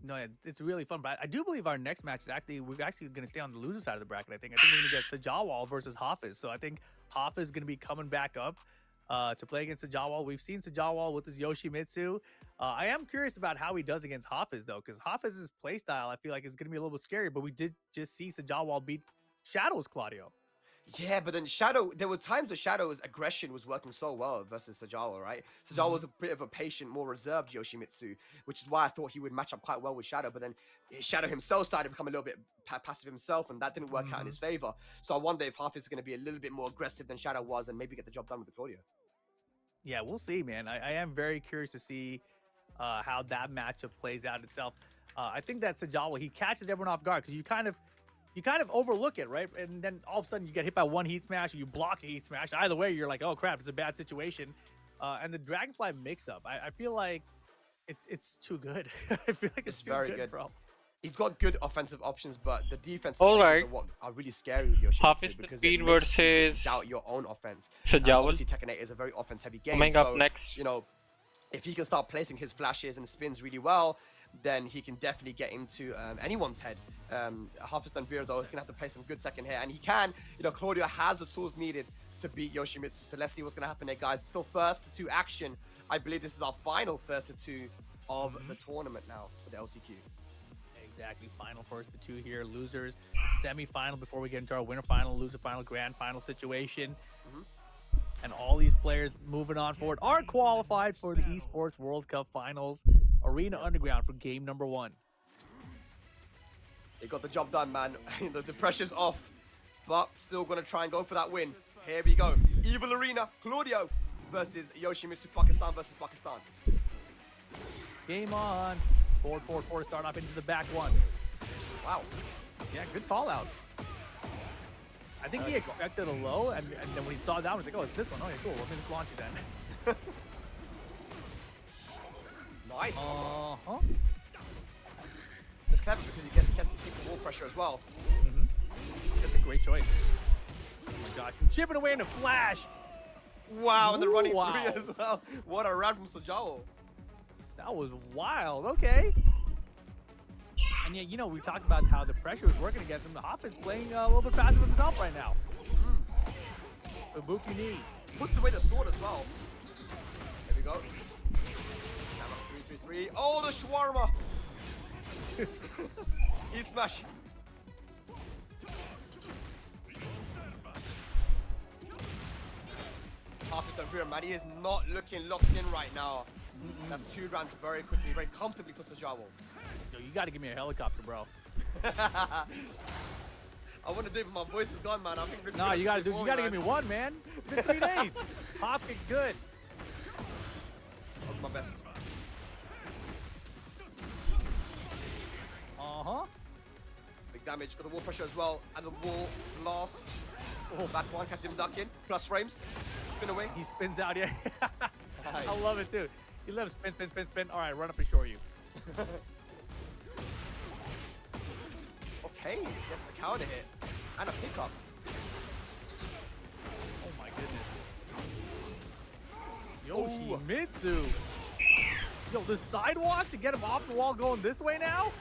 No, it's really fun. But I do believe our next match is we're actually going to stay on the loser side of the bracket. I think we're going to get Sajawal versus Hafiz. So I think Hafiz is going to be coming back up to play against Sajawal. We've seen Sajawal with his Yoshimitsu. I am curious about how he does against Hafiz though, because Hafiz's playstyle I feel like is going to be a little bit scary. But we did just see Sajawal beat Shadow's Claudio. Yeah, but then Shadow, there were times where Shadow's aggression was working so well versus Sajawal, right? Sajawal was a bit of a patient, more reserved Yoshimitsu, which is why I thought he would match up quite well with Shadow. But then Shadow himself started to become a little bit passive himself, and that didn't work out in his favor. So I wonder if Hafiz is going to be a little bit more aggressive than Shadow was and maybe get the job done with the Claudio. Yeah, we'll see, man. I am very curious to see how that matchup plays out itself. I think that Sajawal, he catches everyone off guard because you kind of overlook it, right? And then all of a sudden you get hit by one heat smash or you block a heat smash. Either way, you're like, oh crap, it's a bad situation. And the Dragonfly mix-up, I feel like it's too good. I feel like it's too very good, bro. He's got good offensive options, but the defensive All options right. are what are really scary with Yoshimitsu Hafiz because Speed it makes you versus doubt your own offense. Sajawal. Obviously, Tekken 8 is a very offense-heavy game. Coming so, up next. you know, if he can start placing his flashes and spins really well, then he can definitely get into anyone's head. Hafiz Tanveer, though, is going to have to play some good second here. And he can, you know, Claudio has the tools needed to beat Yoshimitsu. So let's see what's going to happen there, guys. Still first to action. I believe this is our final first to two of the tournament now for the LCQ. Exactly. Final first to two here. Losers, semi-final before we get into our winner final, loser final, grand final situation. And all these players moving on forward are qualified for the Esports World Cup Finals Arena Underground for game number 1. They got the job done, man. The pressure's off, but still going to try and go for that win. Here we go. Evil Arena, Claudio versus Yoshimitsu, Pakistan versus Pakistan. Game on. Forward to start off into the back one. Wow. Yeah, good call out. I think he expected a low, and then when he saw that, he was like, oh, it's this one. Oh, yeah, cool. Let me just launch it then. Nice. Uh-huh. It's clever because he gets to keep the wall pressure as well. That's a great choice. Oh my gosh. Chipping away in a flash. Wow, and the running Wow. three as well. What a run from Sajawal. That was wild. Okay. And yeah, you know, we talked about how the pressure was working against him. The Hafiz is playing a little bit passive with himself right now. Ibuki knee. Puts away the sword as well. There we go. 3-3-3. Oh, the shawarma. He smash. Hafiz Tanveer, man, he is not looking locked in right now. That's 2 rounds very quickly, very comfortably for Sajawal. Yo, you gotta give me a helicopter, bro. I want to do it, but my voice is gone, man. I think No, you gotta give me one, man. It's been 3 days. Hopkins good. I'll do my best. Uh-huh. Big damage, got the wall pressure as well, and the wall blast. Oh, back one, catch him ducking. Plus frames. Spin away. He spins out, yeah. Nice. I love it too. He loves spin. All right, run up and shore you. Okay, gets the counter hit and a pickup. Oh my goodness. Yoshimitsu. Yo, the sidewalk to get him off the wall going this way now?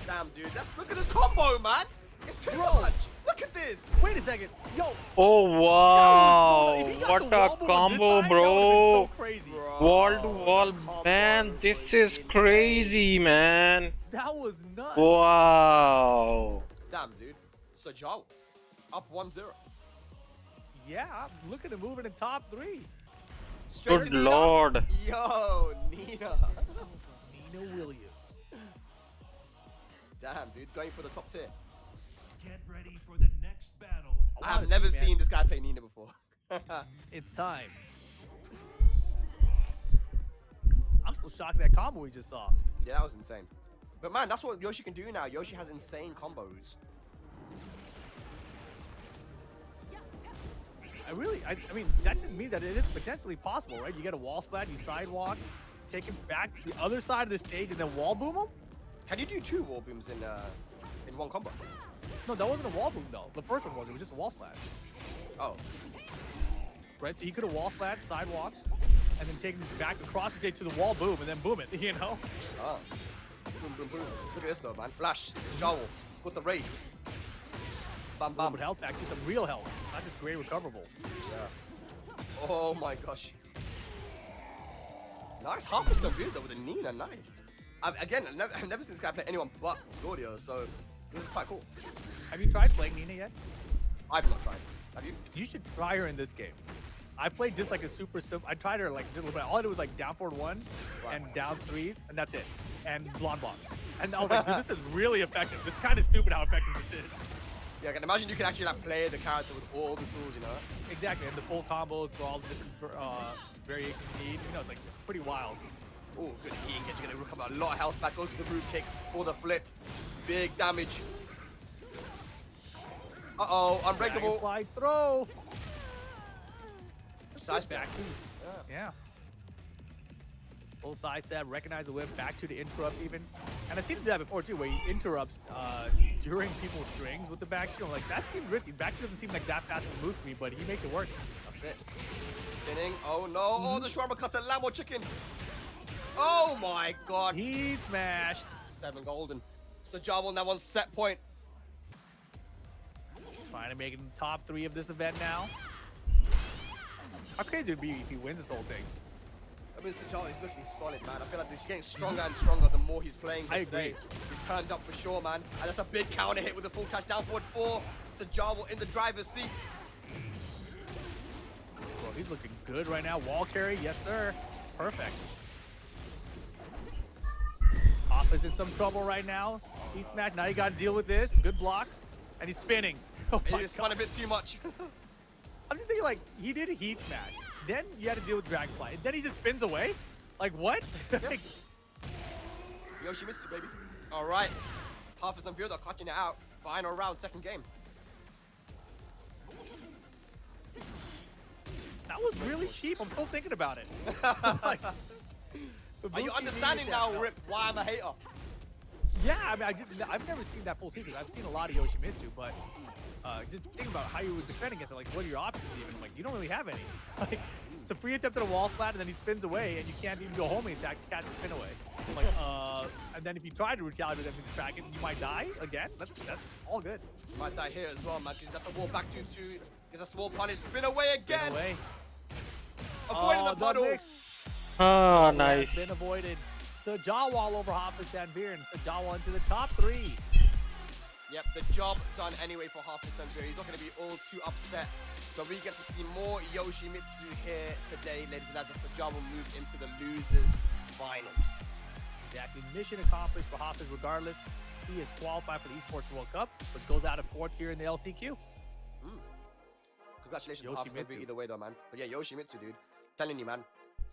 Damn, dude. Look at this combo, man. It's too much. Look at this. Wait a second. Yo. Oh wow, If he got what the a wall boom on this combo, side, that would've been bro. so crazy. Wall to wall, man, this is crazy, man. That was nuts. Wow. Damn, dude. Sajawal up 1-0. Yeah, look at him moving in top 3. Straight Good to Nina. lord. Yo, Nina. Nina Williams. Damn, dude. Going for the top tier. Get ready for the next battle. I have never seen this guy play Nina before. It's time. I'm still shocked at that combo we just saw. Yeah, that was insane. But man, that's what Yoshi can do now. Yoshi has insane combos. I mean, that just means that it is potentially possible, right? You get a wall splat, you sidewalk, take him back to the other side of the stage, and then wall boom him? Can you do 2 wall booms in one combo? No, that wasn't a wall boom, though. The first one was. It was just a wall splat. Oh. Right? So he could have wall splat, sidewalk, and then take him back across the stage to the wall boom, and then boom it, you know? Oh. boom, boom, boom. Look at this though, man. Flash, Sajawal, with the raid. Bam, A little bam. bit of health, actually some real health, not just great recoverable. Yeah. Oh my gosh. Nice Hafiz Tanveer though with a Nina, nice. Again, I've never seen this guy play anyone but Claudio, so this is quite cool. Have you tried playing Nina yet? I've not tried. Have you? You should try her in this game. I played just like a super simple. I tried her like just a little bit. All I did was like down forward ones and down threes, and that's it. And blonde bombs. And I was like, dude, this is really effective. It's kind of stupid how effective this is. Yeah, I can imagine you can actually like play the character with all the tools, you know? Exactly, and the full combos for all the different variations you need. You know, it's like pretty wild. Oh, good engage. You're gonna recover a lot of health back. Goes to the root kick for the flip. Big damage. Uh-oh, unbreakable. Fly throw. Size Back to. Yeah. Full side stab, recognize the whip, back to the interrupt even. And I've seen him do that before too, where he interrupts during people's strings with the back two. I'm like, that seems risky. Back two doesn't seem like that fast of a move to me, but he makes it work. That's it. Spinning. Oh no. Oh, the shawarma cutter, Lambo chicken. Oh my god. He smashed. 7 golden. Sajawal now on set point. Trying to make it in the top 3 of this event now. How crazy would it be if he wins this whole thing? I mean, Sajawal is looking solid, man. I feel like he's getting stronger and stronger the more he's playing I today. agree. He's turned up for sure, man. And that's a big counter hit with the full catch down forward 4. Sajawal in the driver's seat. Well, he's looking good right now. Wall carry, yes sir. Perfect. Hafiz in some trouble right now. He smashed. Now you got to deal with this. Good blocks. And he's spinning. Oh my He spun a bit too much. I'm just thinking, like, he did a heat smash. Then you had to deal with Dragonfly. And then he just spins away? Like, what? Like, Yoshimitsu, baby. All right. Hafiz and Tanveer clutching it out. Final round, second game. that was really cheap. I'm still thinking about it. Like, Are you understanding now, Rip, why I'm a hater? Yeah, I mean, I've never seen that full sequence. I've seen a lot of Yoshimitsu, but just think about how you would defend against it. Like, what are your options even? I'm like, you don't really have any. Like, it's a free attempt at a wall splat, and then he spins away, and you can't even go homing attack to catch the spin away. I'm like, and then if you try to recalibrate them to track it, you might die again. That's all good. Might die here as well, man, because he's at the wall back 2-2. Gets a small punish. Spin away again. Spin away. Avoiding the puddle. mix. Oh, nice. Been avoided. Sajawal over Hafiz Tanveer, and Sajawal into the top 3. Yep, the job done anyway for Hafiz Tanveer. He's not going to be all too upset. So we get to see more Yoshimitsu here today, ladies and gentlemen. Sajawal moved into the losers finals. Exactly. Mission accomplished for Hafiz regardless. He is qualified for the Esports World Cup, but goes out of 4th here in the LCQ. Congratulations to Hafiz Yoshimitsu. Tanveer either way though, man. But yeah, Yoshimitsu, dude. Telling you, man.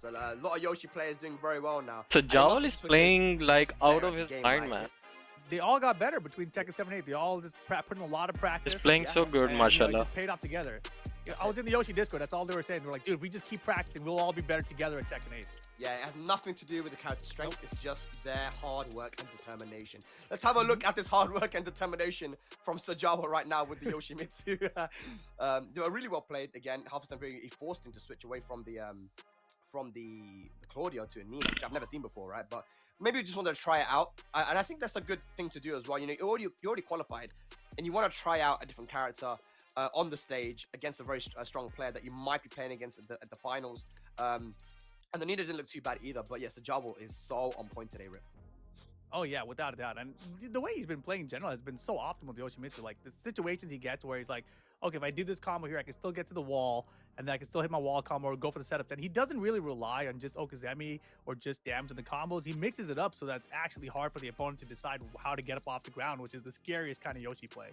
So a lot of Yoshi players doing very well now. Sajawal is playing like out better of at his the game, mind, right? man. They all got better between Tekken 7 and 8. They all just put in a lot of practice. He's playing so good, and, you know, it mashallah. just paid off together. I was in the Yoshi Discord. That's all they were saying. They were like, dude, we just keep practicing. We'll all be better together at Tekken 8. Yeah, it has nothing to do with the character strength. It's just their hard work and determination. Let's have a look at this hard work and determination from Sajawal right now with the Yoshimitsu. They were really well played. Again, Hafiz Tanveer, he forced him to switch away from the Claudio to a Nina, which I've never seen before, right? But maybe you just wanted to try it out, and I think that's a good thing to do as well. You know, you already qualified, and you want to try out a different character on the stage against a very strong player that you might be playing against at the finals. And the Nina didn't look too bad either. But yes, Sajawal is so on point today, Rip. Oh, yeah, without a doubt. And the way he's been playing in general has been so optimal with Yoshimitsu. Like, the situations he gets where he's like, okay, if I do this combo here, I can still get to the wall, and then I can still hit my wall combo or go for the setup. Then he doesn't really rely on just Okazemi or just damage in the combos. He mixes it up so that's actually hard for the opponent to decide how to get up off the ground, which is the scariest kind of Yoshi play.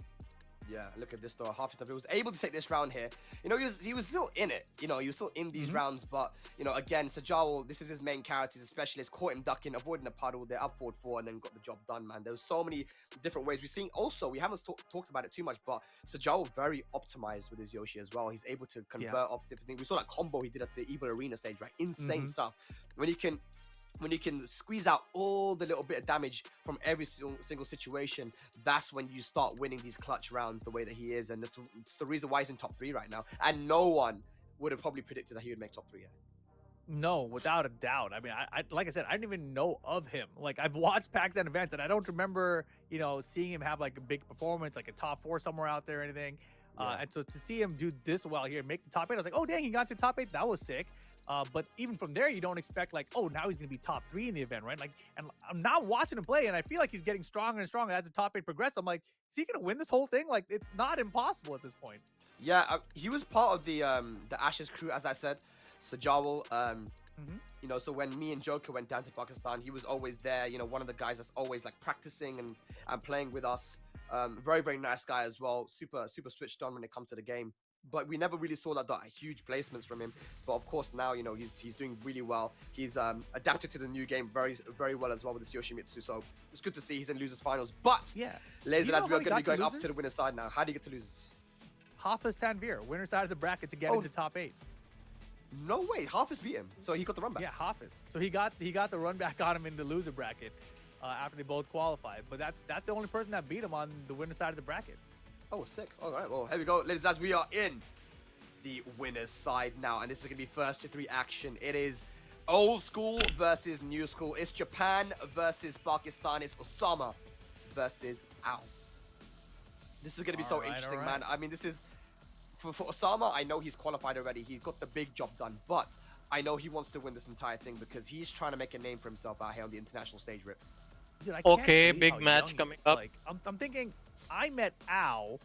Yeah, look at this though. Hafiz Tanveer was able to take this round here. You know, he was still in it. You know, he was still in these rounds. But, you know, again, Sajawal, this is his main character. He's a specialist. Caught him ducking, avoiding the puddle. They're up forward 4 and then got the job done, man. There was so many different ways. We've seen also, we haven't talked about it too much, but Sajawal very optimized with his Yoshi as well. He's able to convert off different things. We saw that combo he did at the Evil Arena stage, right? Insane stuff. When you can squeeze out all the little bit of damage from every single situation, that's when you start winning these clutch rounds the way that he is. And it's the reason why he's in top 3 right now. And no one would have probably predicted that he would make top 3 yet. No, without a doubt. I mean, I like I said, I didn't even know of him. Like I've watched Pakistan events, and I don't remember, seeing him have like a big performance, like a top 4 somewhere out there or anything. And so to see him do this well here, make the top 8, I was like, oh dang, he got to top 8. That was sick. But even from there, you don't expect like, oh, now he's gonna be top 3 in the event, right? Like, and I'm now watching him play, and I feel like he's getting stronger and stronger as the top 8 progresses. I'm like, is he gonna win this whole thing? Like, it's not impossible at this point. Yeah, he was part of the Ashes crew, as I said. Sajawal, so when me and Joker went down to Pakistan, he was always there. One of the guys that's always like practicing and playing with us. Very, very nice guy as well. Super switched on when it comes to the game. But we never really saw that huge placements from him. But of course now, he's doing really well. He's adapted to the new game very, very well as well with the Yoshimitsu. So it's good to see he's in losers finals. But yeah, ladies and gentlemen, we are going to be going up to the winner's side now. How do you get to losers? Hafiz Tanveer, winner side of the bracket to get into top 8. No way, Hafiz beat him, so he got the run back. Yeah, Hafiz. So he got the run back on him in the loser bracket after they both qualified. But that's the only person that beat him on the winner side of the bracket. Oh, sick. All right, well, here we go, ladies and gentlemen. We are in the winner's side now, and this is gonna be first to 3 action. It is old school versus new school. It's Japan versus Pakistan. It's Usama versus Al. This is gonna be so interesting, man. I mean, this is. For Usama, I know he's qualified already. He got the big job done, but I know he wants to win this entire thing because he's trying to make a name for himself out here on the international stage, Rip. Dude, okay, big match coming up. Like, I'm thinking, I met Al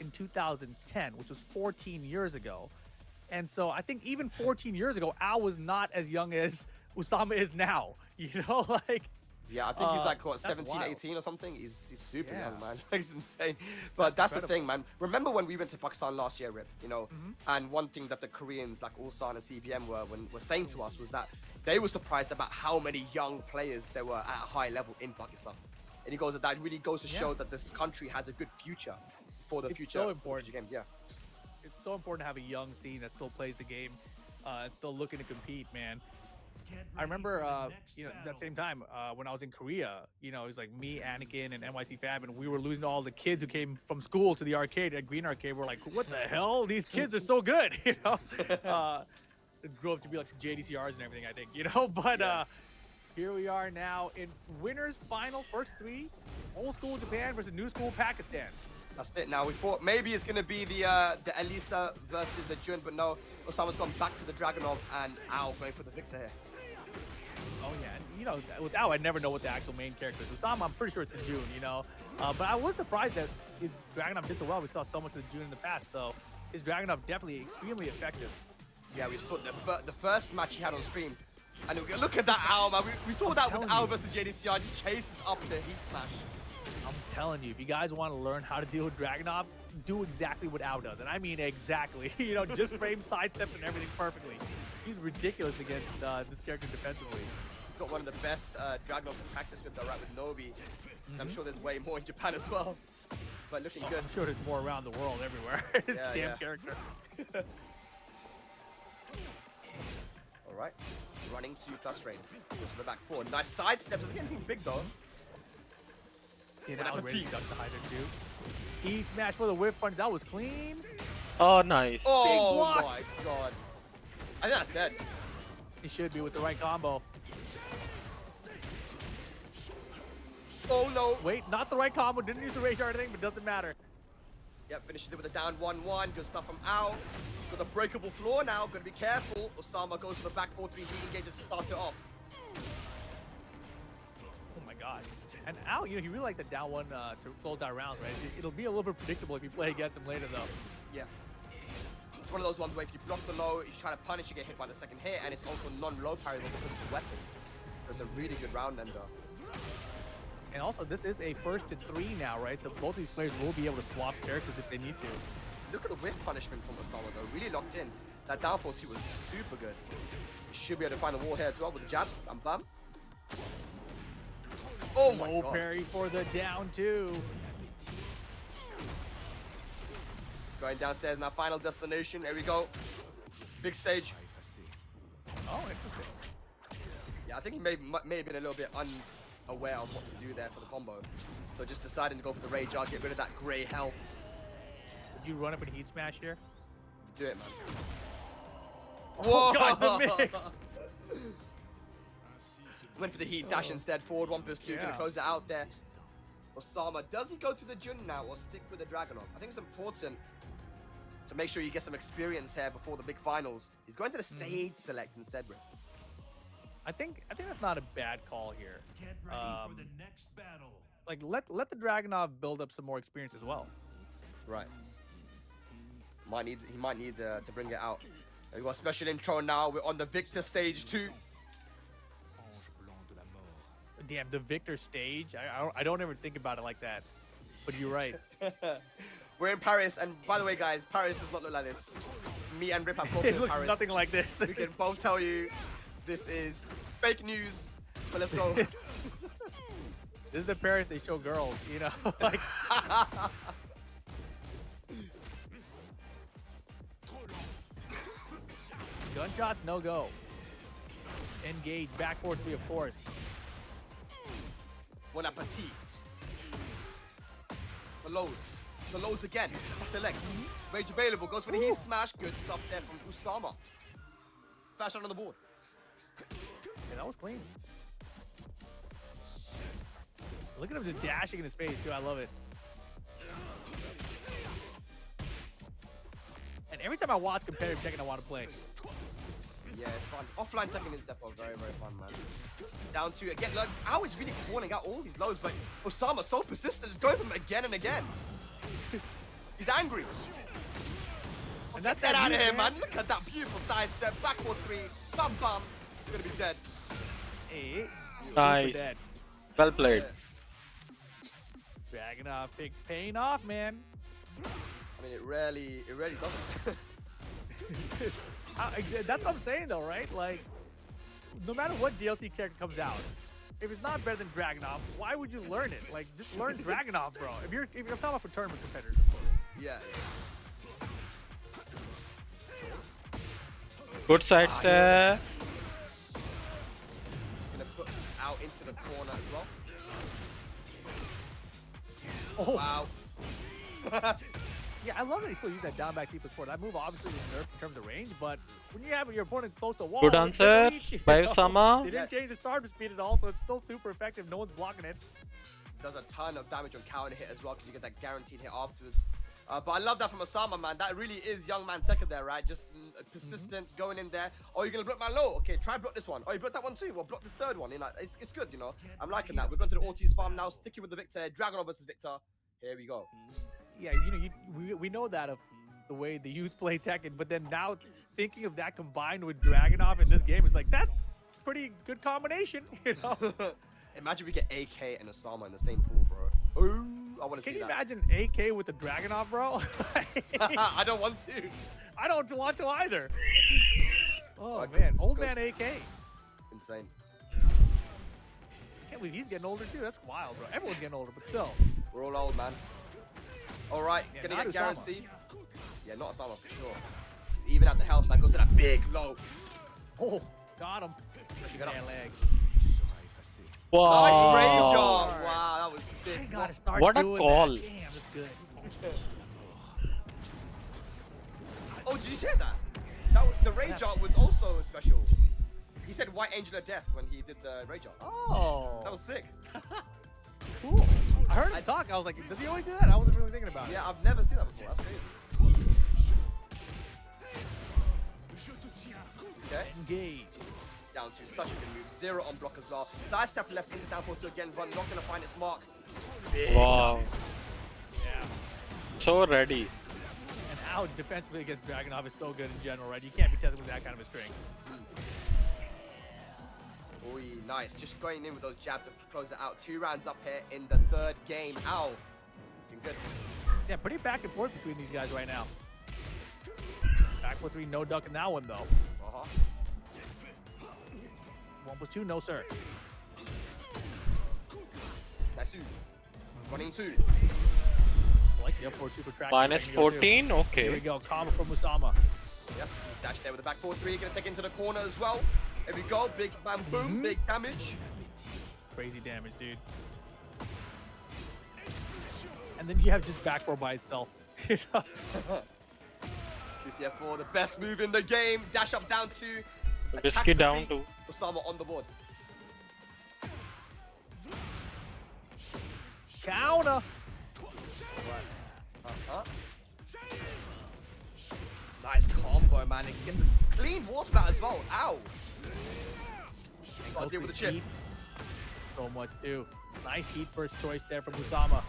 in 2010, which was 14 years ago. And so I think even 14 years ago, Al was not as young as Usama is now. Like... Yeah, I think he's like, what, 17, wild. 18 or something? He's super young, man. He's insane. But that's the thing, man. Remember when we went to Pakistan last year, Rip, and one thing that the Koreans, like Ulsan and CPM were saying to us was that they were surprised about how many young players there were at a high level in Pakistan. And he goes, that really goes to show that this country has a good future for the future. So important. Games, yeah. It's so important to have a young scene that still plays the game and still looking to compete, man. I remember, that same time when I was in Korea, it was like me, Anakin, and NYC Fab, and we were losing all the kids who came from school to the arcade at Green Arcade. We're like, what the hell? These kids are so good, It grew up to be like Jdcrs and everything, I think, But here we are now in winners final, first 3, old school Japan versus new school Pakistan. That's it. Now we thought maybe it's gonna be the Elisa versus the Jun, but no, Osama's gone back to the Dragunov and Al going for the victor here. Oh yeah, and with Al, I never know what the actual main character is. Usama, I'm pretty sure it's the June, But I was surprised that his Dragunov did so well. We saw so much of the June in the past, though. His Dragunov definitely extremely effective. Yeah, we saw the first match he had on stream, and look at that Al, man. We saw that with Al versus Jdcr. Just chases up the heat smash. I'm telling you, if you guys want to learn how to deal with Dragunov, do exactly what Ao does. And I mean exactly. Just frame sidesteps and everything perfectly. He's ridiculous against this character defensively. He's got one of the best Dragunov to practice with, though, right, with Nobi. I'm sure there's way more in Japan as well. But looking good. I'm sure there's more around the world everywhere. This damn character. All right. Running 2+ frames. Goes to the back 4. Nice sidestep. Doesn't get anything big, though. Now ready to duck the hider too. He smashed for the whip punch. That was clean. Oh, nice. Oh my god. I think that's dead. He should be with the right combo. Oh no. Wait, not the right combo. Didn't use the rage or anything, but doesn't matter. Yep, finishes it with a down 1-1. Good stuff from Al. Got the breakable floor now. Gotta be careful. Usama goes for the back 4-3 V engages to start it off. Oh my god. And Al, he really likes that down 1 to close out rounds, right? It'll be a little bit predictable if you play against him later, though. Yeah. It's one of those ones where if you block the low, if you try to punish, you get hit by the second hit, and it's also non-low parryable because it's a weapon. So it's a really good round ender. And also, this is a first to 3 now, right? So both these players will be able to swap characters if they need to. Look at the whiff punishment from Usama, though. Really locked in. That down 4-2 was super good. You should be able to find the wall here as well with the jabs. Bam, bam. Oh my god. Parry for the down 2. Going downstairs now, final destination. Here we go. Big stage. Oh, interesting. Yeah, I think he may have been a little bit unaware of what to do there for the combo. So just deciding to go for the rage art, get rid of that grey health. Would you run up and heat smash here? Do it, man. Oh god, the mix! Went for the heat dash instead. Forward 1+2. Gonna close it out there. Usama, does he go to the Jun now or stick with the Dragonov? I think it's important to make sure you get some experience here before the big finals. He's going to the stage select instead, bro. I think that's not a bad call here. Get ready for the next battle. Like let the Dragonov build up some more experience as well. Right. He might need to bring it out. We got a special intro now. We're on the Victor stage 2. Damn, the Victor stage. I don't ever think about it like that. But you're right. We're in Paris, and by the way, guys, Paris does not look like this. Me and Rip have both been It in looks Paris. nothing like this. We can both tell you this is fake news. But let's go. This is the Paris they show girls, you know? Like gunshots, no go. Engage, back 4-3, of course. Bon appetit. The lows. The lows again. Attack the legs. Rage available. Goes for the heat smash. Good stuff there from Usama. Fast shot on the board. Yeah, that was clean. Look at him just dashing in his face, too. I love it. And every time I watch competitive Tekken, I want to play. Yeah, it's fun. Offline Tekken is definitely very, very fun, man. Down to again. Look, Ao is really calling out all these lows, but Usama so persistent, just going for them again and again. He's angry. And Get that out of here, man. Look at that beautiful sidestep. Back 4-3. Bam, bam. He's gonna be dead. Hey, Nice. dead. Well played. Dragonov paying off, man. I mean, it really doesn't. That's what I'm saying, though, right? Like, no matter what DLC character comes out, if it's not better than Dragonov, why would you learn it? Like, just learn Dragonov, bro. If you're talking about for tournament competitors, of course. Yeah. Good side step. Gonna put out into the corner as well. Oh. Wow. Yeah, I love that he still used that down back T+4. That move obviously was nerfed in terms of range, but when you have your opponent close to wall, Good it's gonna answer reach, you by know? Usama. They didn't change the starter speed at all, so it's still super effective. No one's blocking it. Does a ton of damage on counter hit as well because you get that guaranteed hit afterwards. But I love that from Usama, man. That really is young man Tekken there, right? Just persistence, going in there. Oh, you're gonna block my low? Okay, try block this one. Oh, you blocked that one too? Well, block this third one. You know, it's good, you know. I'm liking that. We're going to the Ortiz farm now. Sticking with the Victor. Dragonov versus Victor. Here we go. Yeah, you know, we know that of the way the youth play Tekken, but then now thinking of that combined with Dragonov in this game is like, that's pretty good combination, you know? Imagine we get AK and Usama in the same pool, bro. Ooh, I want to see Can you that. imagine AK with the Dragonov, bro? I don't want to. I don't want to either. Oh, Like, man. Old goes- man AK. Insane. Can't believe he's getting older, too. That's wild, bro. Everyone's getting older, but still. We're all old, man. All right, Yeah, gonna not get Usama. guarantee. Yeah, not Usama for sure. Even at the health, man, goes to that big low. Oh, got him. Actually got Man up. leg. Wow. Nice range job. Wow, that was I sick. gotta start What a doing call. that. Damn, that's good. Oh, did you hear that? The rage art was also special. He said White Angel of Death when he did the rage art. Oh. That was sick. cool. I heard him talk. I was like, does he always do that? I wasn't really thinking about it. Yeah, I've never seen that before. That's crazy. Okay, Engage. down to such a good move. 0 on block as well. Side step left into down 4-2 again. Run, not gonna find its mark. Big Wow. damage. Yeah. So ready. And how defensively against Dragonov is so good in general, right? You can't be testing with that kind of a strength. Oi, nice. Just going in with those jabs to close it out. 2 rounds up here in the 3rd game. Ow. Looking good. Yeah, pretty back and forth between these guys right now. Back 4-3, no duck in that one, though. 1+2, no sir. Nice. Running 2. I like the up 4 super track. Minus Here we go, too. 14. Here we Okay. go, combo from Usama. Yep. Dash there with the back 4-3. Gonna take into the corner as well. Here we go. Big bam boom. Big damage. Crazy damage, dude. And then you have just back 4 by itself. UCF4, the best move in the game. Dash up down 2. Risky down 2. Usama on the board. Counter. Nice combo, man. It gets a clean wall spat as well. Ow. Gotta deal with the chip. Heat. So much too. Nice heat first choice there from Usama.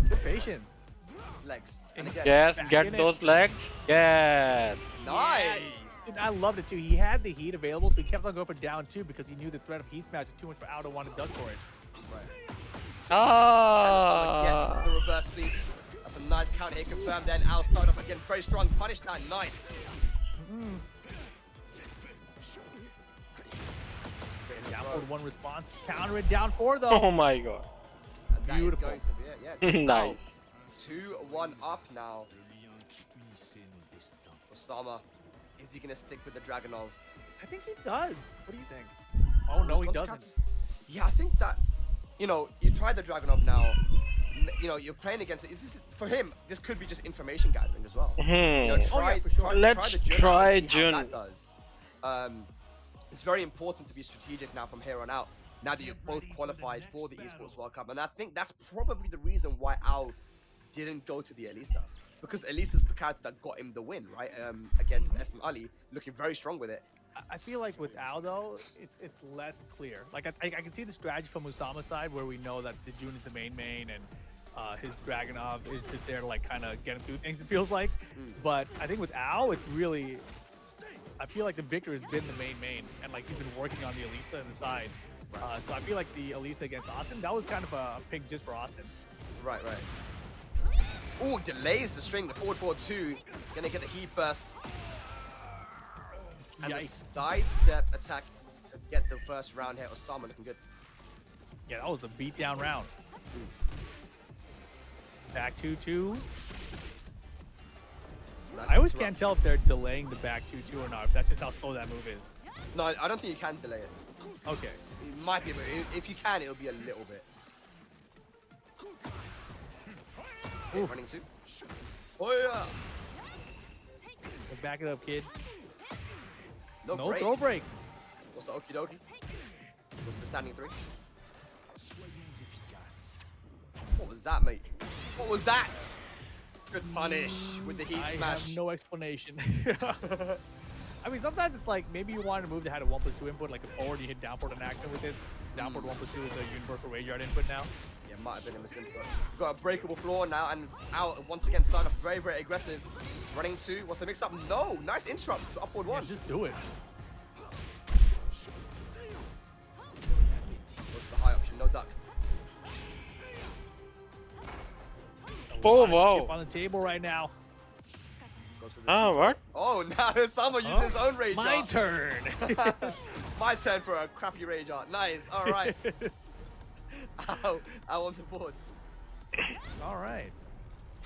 Good patience. Legs. And again, Yes, back get in it. those legs. Yes. nice. Dude, I loved it too. He had the heat available, so he kept on going for down two because he knew the threat of heat match was too much for Al to want to duck for it. Right. Ah. Gets the reverse sweep. That's a nice counter here confirmed. Then Al started up again. Very strong. Punish that. Nice. Down forward one response. Counter it down four though. Oh my god. And that is Beautiful. going to be it. Yeah. Nice. 2-1 up now. Usama, is he gonna stick with the Dragonov? I think he does. What do you think? Oh no, he doesn't. Yeah, I think that, you know, you try the Dragonov now. You know, you're playing against it. For him, this could be just information gathering as well. You know, try, for sure. Let's the Jun try and see how Jun. that does. It's very important to be strategic now from here on out. Now that you're both qualified for the Esports World Cup, and I think that's probably the reason why Al didn't go to the Elisa, because Elisa's the character that got him the win, right? Against Ahsan Ali, looking very strong with it. I feel like with Al though, it's less clear. Like I can see the strategy from Usama's side where we know that the Jun is the main and his Dragonov is just there to like kind of get him through things. It feels like, but I think with Al, it's really. I feel like the Victor has been the main, and like he's been working on the Elisa on the side. So I feel like the Elisa against Austin, that was kind of a pick just for Austin. Right. Oh, delays the string, the forward 2. Gonna get a heat burst. And a sidestep attack to get the first round here. Usama looking good. Yeah, that was a beatdown round. Back 2-2. Nice I I always interrupt. can't tell if they're delaying the back 2-2 or not. If that's just how slow that move is. No, I don't think you can delay it. Okay. It might be, but if you can, it'll be a little bit. Okay, running 2. Oh yeah. Let's back it up, kid. No, No break. throw break. What's the okie dokie? What's the standing 3? What was that, mate? What was that? Good punish with the heat I smash. have no explanation. I mean, sometimes it's like maybe you wanted a move that had a 1+2 input, like a forward, you hit down forward in action with it. Down forward 1+2 is a universal rage yard input now. Yeah, might have been a misinput. We've got a breakable floor now, and out once again starting off very, very aggressive. Running 2. What's the mix up? No, nice interrupt. Upward 1. Yeah, just do it. What's the high option? No duck. Oh Chip wow. on the table right now. Goes for the Ah, two. what? Oh, now Usama used his own rage My art. turn. My turn for a crappy rage art. Nice. All right. Ow, on the board. All right.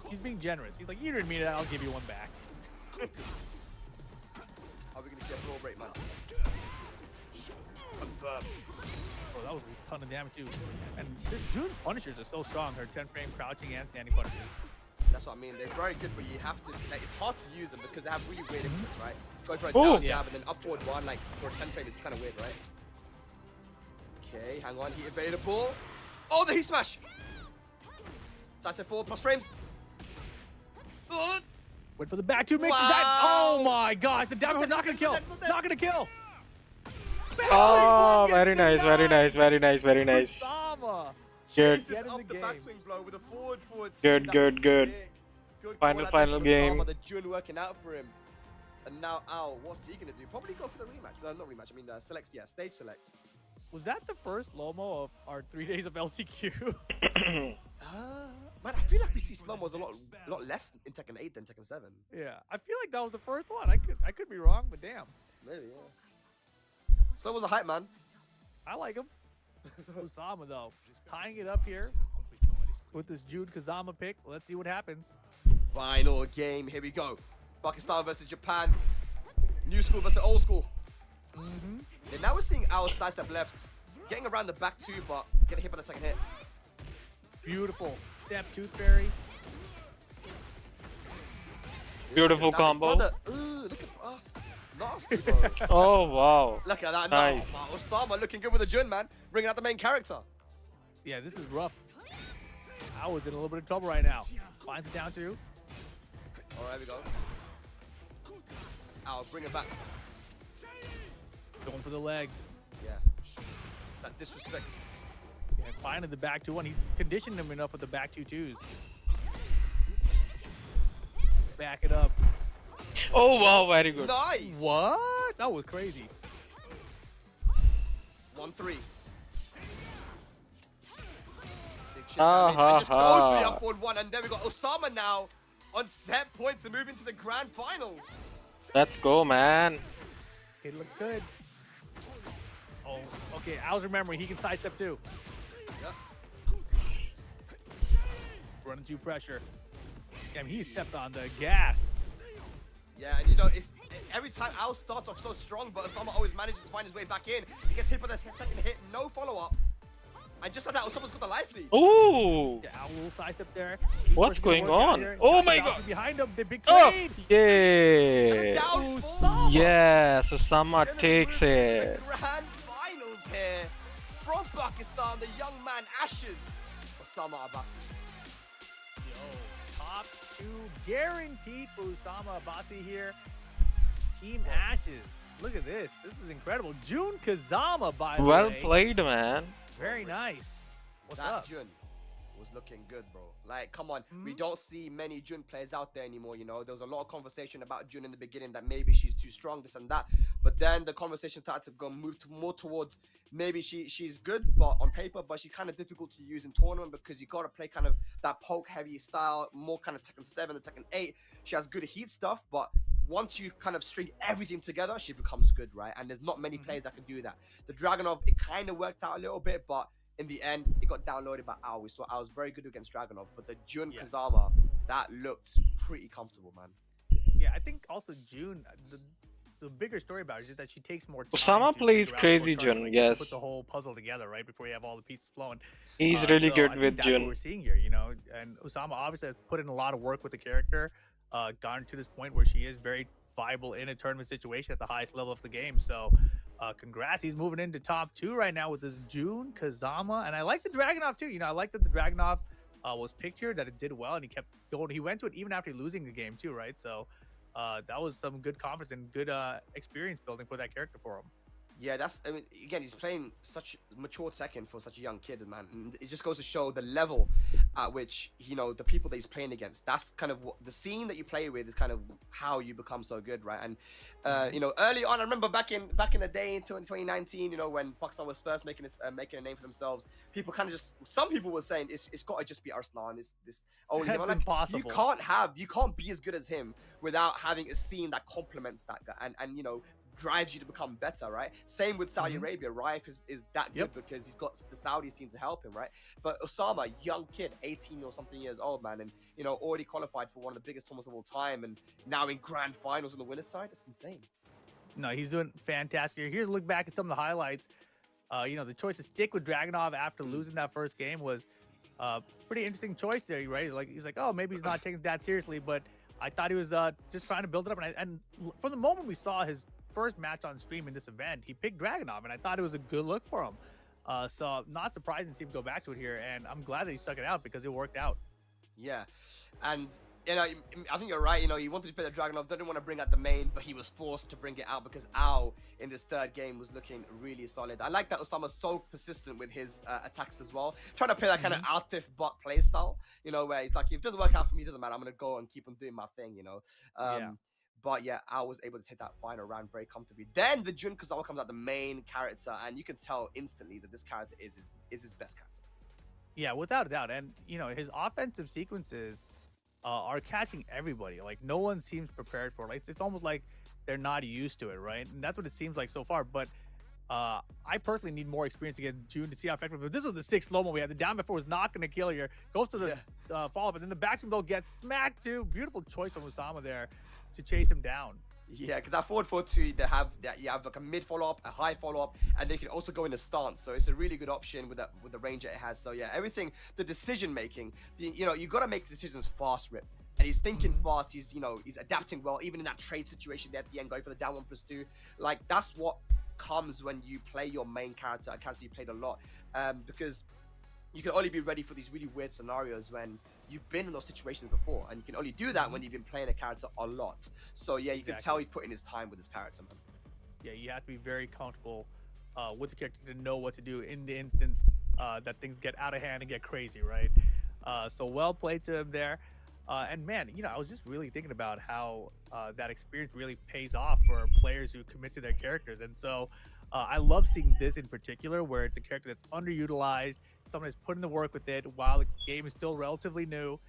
He's being generous. He's like, you didn't mean it. I'll give you one back. Are we going to see a floor break, man? Confirm. Oh, that was a ton of damage too. And June's punishers are so strong. Her 10-frame crouching and standing punishers. That's what I mean. They're very good, but you have to. Like, it's hard to use them because they have really weird inputs, right? Going for a Oh. down jab and then up forward 1, like for a 10 frame, is kind of weird, right? Okay, hang on. Heat available. Oh, the heat smash. So I said forward plus frames. Went for the back 2 mixes. Wow. That, oh my gosh, the damage was not gonna kill. Not gonna kill. Oh, very nice, very nice, very nice, very nice. Usama. Good. Chases Get in up the the game. backswing blow with a forward Good, That was good. sick. Good Final call out there from game. Usama, the Jun working out for him. And now Al, what's he gonna do? Probably go for the rematch. No, not rematch. I mean, select. Yeah, stage select. Was that the first Lomo of our 3 days of LCQ? Man, I feel like we see slow-mos a lot less in Tekken 8 than Tekken 7. Yeah, I feel like that was the first one. I could be wrong, but damn, Maybe, yeah. Slow-mos a hype, man. I like him. Usama though, tying it up here with this Jude Kazama pick. Let's see what happens. Final game. Here we go. Pakistan versus Japan. New school versus old school. Yeah, now we're seeing Al sidestep left, getting around the back 2, but getting hit by the second hit. Beautiful step Tooth Fairy. Beautiful Damn it, combo. brother. Ooh, look at us. Nasty, bro. Oh wow. Look at that. Nice. No, Usama looking good with the Jun, man. Bringing out the main character. Yeah, this is rough. I was in a little bit of trouble right now. Finds it down to. All right, we go. I'll bring it back. Going for the legs. Yeah. That disrespect. Yeah, finally the back 2-1. He's conditioned him enough with the back 2-2s. Back it up. Oh wow, very good. Nice. What? That was crazy. 1-3. Big chip damage, and just goes for the up forward one, and then we got Usama now on set point to move into the grand finals. Let's go, man. It looks good. Oh, okay. Al's remembering he can sidestep too. Yep. Running through pressure. Damn, he stepped on the gas. Yeah, and you know, every time Al starts off so strong, but Usama always manages to find his way back in. He gets hit by the second hit, no follow-up. And just like that, Usama's got the life lead. Ooh. Yeah, Al will sidestep there. What's going on? Oh my god. Behind him, the big Oh, trade. yeah. Down Usama. Yes, Usama takes The it. grand finals here from Pakistan, the young man Ashes, Usama Abbasi. Yo, top 2 guaranteed for Usama Abbasi here. Team Ashes. Look at this. This is incredible. Jun Kazama, by the Well way. played, man. Very nice. What's That up? Jun was looking good, bro. Like, come on. We don't see many Jun players out there anymore, you know. There was a lot of conversation about Jun in the beginning that maybe she's too strong, this and that. But then the conversation started to go move to more towards maybe she's good but on paper, but she's kind of difficult to use in tournament because you got to play kind of that poke heavy style, more kind of Tekken 7 and Tekken 8. She has good heat stuff, but once you kind of string everything together, she becomes good, right? And there's not many players that can do that. The Dragunov, it kind of worked out a little bit, but in the end, it got downloaded by Al. We saw Al was very good against Dragunov, but the Jun Kazama, that looked pretty comfortable, man. Yeah, I think also June, the bigger story about it is just that she takes more time. Usama to plays figure out crazy what Jun, tournament, yes. Put the whole puzzle together, right, before you have all the pieces flowing. He's really So good I think with that's what Jun. we're seeing here, you know. And Usama obviously has put in a lot of work with the character, gotten to this point where she is very viable in a tournament situation at the highest level of the game. So congrats. He's moving into top 2 right now with this Jun Kazama. And I like the Dragunov too. You know, I like that the Dragunov was picked here, that it did well, and he kept going. He went to it even after losing the game too, right? So that was some good confidence and good experience building for that character for him. Yeah, I mean, again, he's playing such mature Tekken for such a young kid, man. And it just goes to show the level at which, you know, the people that he's playing against, that's kind of what the scene that you play with is kind of how you become so good, right? And, you know, early on, I remember back in the day in 2019, you know, when Pakistan was first making a name for themselves, people kind of some people were saying it's got to just be Arslan. This only him. That's I'm like, impossible. you can't be as good as him without having a scene that complements that guy and you know, drives you to become better, right? Same with Saudi Arabia. Raif is that good because he's got the Saudi scene to help him, right? But Usama, young kid, 18 or something years old, man, and you know, already qualified for one of the biggest tournaments of all time, and now in grand finals on the winner's side. It's insane. No, he's doing fantastic here. Here's a look back at some of the highlights. You know, the choice to stick with Dragunov after losing that first game was pretty interesting choice there, right? He's like, oh, maybe he's not taking it that seriously, but I thought he was just trying to build it up. And from the moment we saw his first match on stream in this event, he picked Dragunov, and I thought it was a good look for him. So not surprised to see him go back to it here, and I'm glad that he stuck it out because it worked out. Yeah, and you know, I think you're right. You know, he wanted to play the Dragunov, didn't want to bring out the main, but he was forced to bring it out because Ao in this third game was looking really solid. I like that Usama's so persistent with his attacks as well, trying to play that kind of Altif bot play style. You know, where it's like, if it doesn't work out for me, it doesn't matter. I'm gonna go and keep on doing my thing. You know. But yeah, I was able to take that final round very comfortably. Then the Jun Kazama comes out, the main character, and you can tell instantly that this character is his best character. Yeah, without a doubt. And, you know, his offensive sequences are catching everybody. Like, no one seems prepared for it. It's almost like they're not used to it, right? And that's what it seems like so far. But I personally need more experience against June to see how effective. But this was the 6th slow-mo we had. The down before was not going to kill here. Goes to the follow-up, and then the back though gets smacked too. Beautiful choice from Usama there to chase him down. Yeah, because that forward 4-2, you have like a mid follow-up, a high follow-up, and they can also go in a stance. So it's a really good option with the range that it has. So yeah, everything, the decision making, you know, you got to make decisions fast, Rip. and he's thinking fast. He's, you know, he's adapting well, even in that trade situation there at the end, going for the down 1+2. Like, that's what comes when you play your main character, a character you played a lot, because you can only be ready for these really weird scenarios when you've been in those situations before, and you can only do that when you've been playing a character a lot. So yeah, you can tell he's putting his time with his character, man. Yeah, you have to be very comfortable with the character to know what to do in the instance that things get out of hand and get crazy, right? So well played to him there. And man, you know, I was just really thinking about how that experience really pays off for players who commit to their characters. And so I love seeing this in particular, where it's a character that's underutilized, someone has put in the work with it while the game is still relatively new.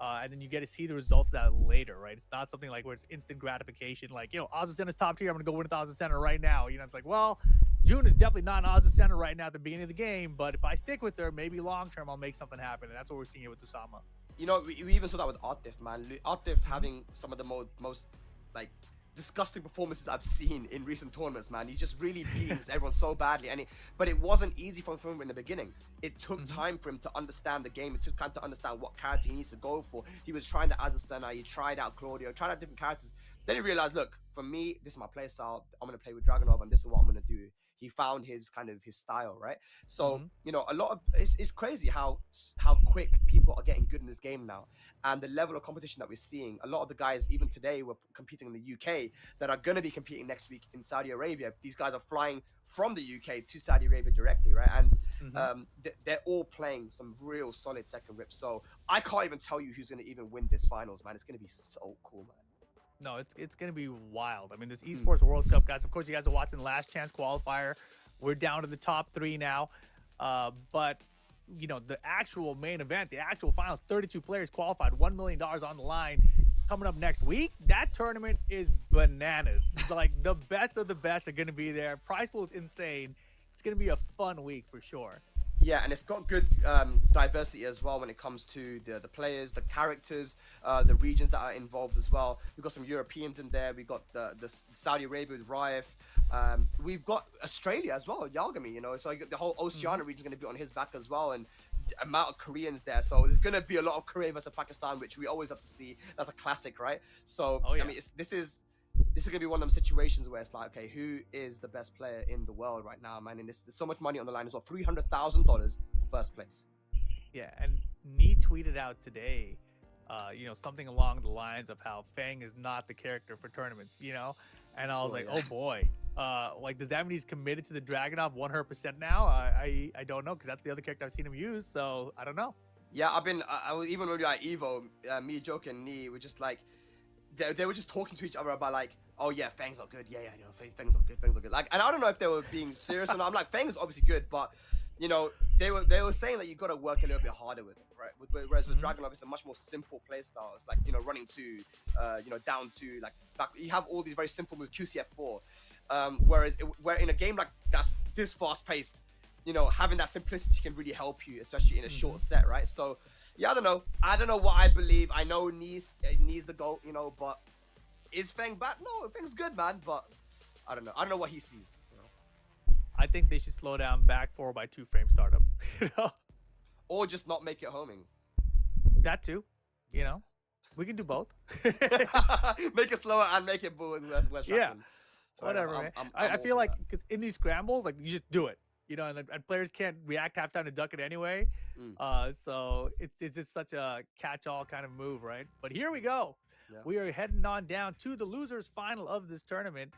And then you get to see the results of that later, right? It's not something like where it's instant gratification, like, you know, Ozzy Center's top tier, I'm gonna go win with Ozzy Center right now. You know, it's like, well, June is definitely not an Ozzy Center right now at the beginning of the game, but if I stick with her, maybe long term I'll make something happen. And that's what we're seeing here with Usama. You know, we even saw that with Atif, man. Atif having some of the most like disgusting performances I've seen in recent tournaments, man. He just really beats everyone so badly, but it wasn't easy for him in the beginning. It took time for him to understand the game. It took time to understand what character he needs to go for. He was trying the Azasena, he tried out Claudio, tried out different characters. Then he realized, look, for me, this is my play style. I'm gonna play with Dragunov, and this is what I'm gonna do. He found his style, right? So you know, a lot of it's crazy how quick people are getting good in this game now, and the level of competition that we're seeing. A lot of the guys, even today, were competing in the UK that are going to be competing next week in Saudi Arabia. These guys are flying from the UK to Saudi Arabia directly, right? And they're all playing some real solid second rips. So I can't even tell you who's going to even win this finals, man. It's going to be so cool, man. No, it's going to be wild. I mean, this Esports World Cup, guys, of course, you guys are watching Last Chance Qualifier. We're down to the top 3 now. But, you know, the actual main event, the actual finals, 32 players qualified, $1 million on the line coming up next week. That tournament is bananas. Like, the best of the best are going to be there. Prize pool is insane. It's going to be a fun week for sure. Yeah, and it's got good diversity as well when it comes to the players, the characters, the regions that are involved as well. We've got some Europeans in there. We've got the Saudi Arabia with Raif. We've got Australia as well, Yalgami, you know. So the whole Oceania region is going to be on his back as well, and amount of Koreans there. So there's going to be a lot of Korea versus Pakistan, which we always have to see. That's a classic, right? So, I mean, this is going to be one of them situations where it's like, okay, who is the best player in the world right now, man? And there's so much money on the line as well. $300,000 for first place. Yeah, and Nee tweeted out today, you know, something along the lines of how Fang is not the character for tournaments, you know? And I was like, oh boy. Like, does that mean he's committed to the Dragunov 100% now? I don't know, because that's the other character I've seen him use, so I don't know. Yeah, I was even when we were at Evo, me, Joker, and Nee were just like, they were just talking to each other about like, oh yeah, Fang's not good. Yeah, you know, Fang's not good. Fang's not good. Like, and I don't know if they were being serious or not. I'm like, Fang's obviously good, but you know, they were saying that you got to work a little bit harder with it, right? Whereas with Dragunov, it's a much more simple play style. It's like, you know, running to, you know, down to, like back. You have all these very simple moves, QCF4. Whereas where in a game like that's this fast paced, you know, having that simplicity can really help you, especially in a short set, right? So yeah, I don't know what I believe. I know Nee's the GOAT, you know, but is Fang bad? No, Fang's good, man, but I don't know what he sees, you know? I think they should slow down back 4x2 frame startup, you know, or just not make it homing. That too, you know, we can do both. Make it slower and make it West yeah, whatever, man. I feel like, because in these scrambles, like, you just do it, you know, and players can't react halftime to duck it anyway. So it's just such a catch-all kind of move, right? But here we go. Yeah. We are heading on down to the losers final of this tournament.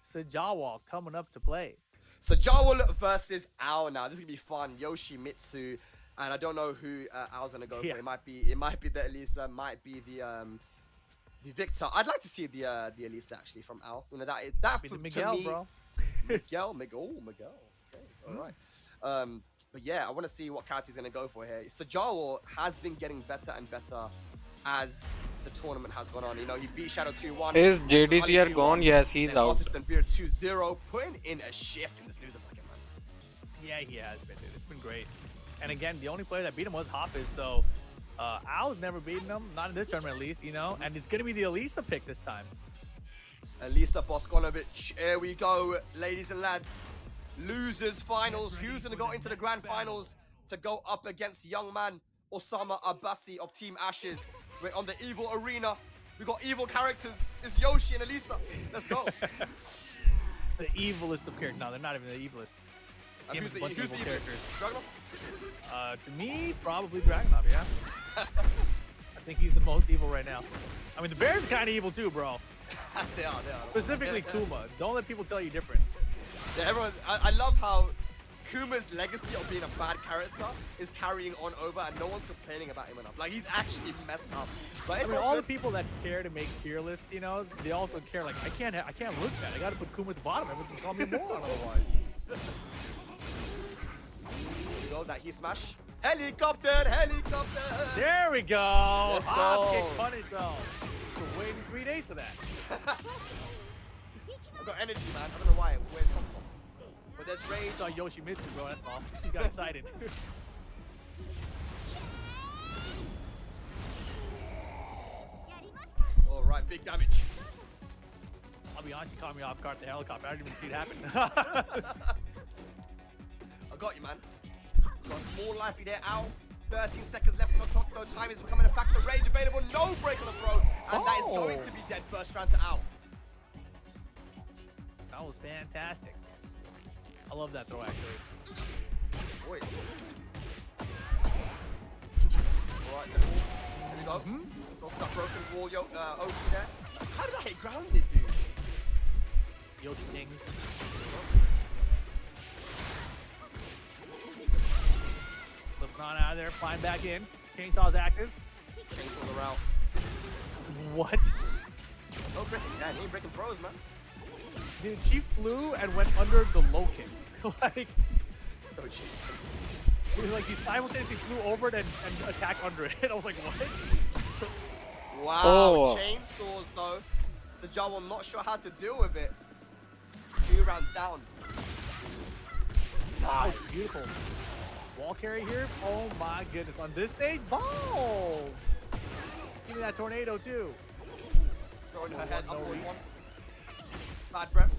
Sajawal coming up to play. Sajawal versus Al now. This is gonna be fun. Yoshimitsu, and I don't know who Al's gonna go for. It might be the Elisa, might be the Victor. I'd like to see the Elisa actually from Al. You know, that be the Miguel, me, bro. Miguel. Okay, all right. But yeah, I want to see what character he's gonna go for here. Sajawal has been getting better and better as the tournament has gone on. You know, he beat Shadow 2-1. Is Jdcr gone? Yes, he's out. Hafiz Tanveer 2-0, putting in a shift in this loser bracket, man. Yeah, he has been, dude. It's been great. And again, the only player that beat him was Hafiz, so Al's never beaten him, not in this tournament at least, you know, and it's going to be the Elisa pick this time. Elisa Boskonovic, here we go, ladies and lads. Losers finals. Who's going to go into the grand finals to go up against young man Usama Abbasi of Team Ashes. We're on the evil arena. We got evil characters. It's Yoshi and Elisa. Let's go. The evilest of characters. No, they're not even the evilest. This game is a bunch of evil characters. Dragunov? To me, probably Dragunov, yeah. I think he's the most evil right now. I mean, the Bears are kind of evil too, bro. They are. Specifically Kuma. Don't let people tell you different. Yeah, everyone. I love how Kuma's legacy of being a bad character is carrying on over, and no one's complaining about him enough. Like, he's actually messed up. But I it's mean, all all the good. people that care to make tier lists, you know, they also care. Like, I can't look bad. I gotta put Kuma at the bottom. Everyone's gonna call me a moron otherwise. There you go, that he smash. Helicopter. There we go. Let's Hop go. kick punish though. We're waiting 3 days for that. I've got energy, man. I don't know why. Where's it come from? But there's rage. I saw Yoshimitsu, bro. That's all. You got excited. All right, big damage. I'll be honest, you caught me off guard at the helicopter. I didn't even see it happen. I got you, man. Got a small life there, Ow. 13 seconds left on the clock, though. Time is becoming a factor. Rage available. No break on the throw. And that is going to be dead first round to Ow. That was fantastic. I love that throw, actually. Boy. Alright, there we go. Go for that broken wall, over there. How did I hit grounded, dude? Yoshi Kings. Flipping on out of there, flying back in. Chainsaw's active. Chainsaw the route. What? No breaking. Yeah, he ain't breaking throws, man. Dude, she flew and went under the low kick. Like, So cheap. it was like she simultaneously flew over it and attacked under it. I was like, what? Wow, Oh. chainsaws though. Sajawal not sure how to deal with it. 2 rounds down. Wow, beautiful. Wall carry here. Oh my goodness. On this stage, boom! Give me that tornado too. Throwing her head No up on reach. one. Bad breath.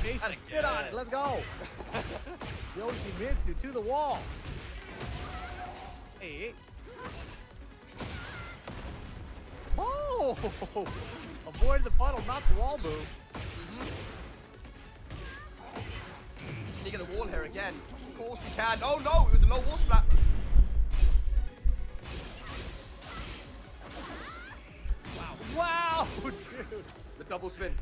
Jason, get on it. Let's go. Yoshimitsu to the wall. Hey. Oh! Avoid the puddle, not the wall boo. Can he get the wall here again? Of course he can. Oh no, it was a no wall splat. Wow, dude. The double spin.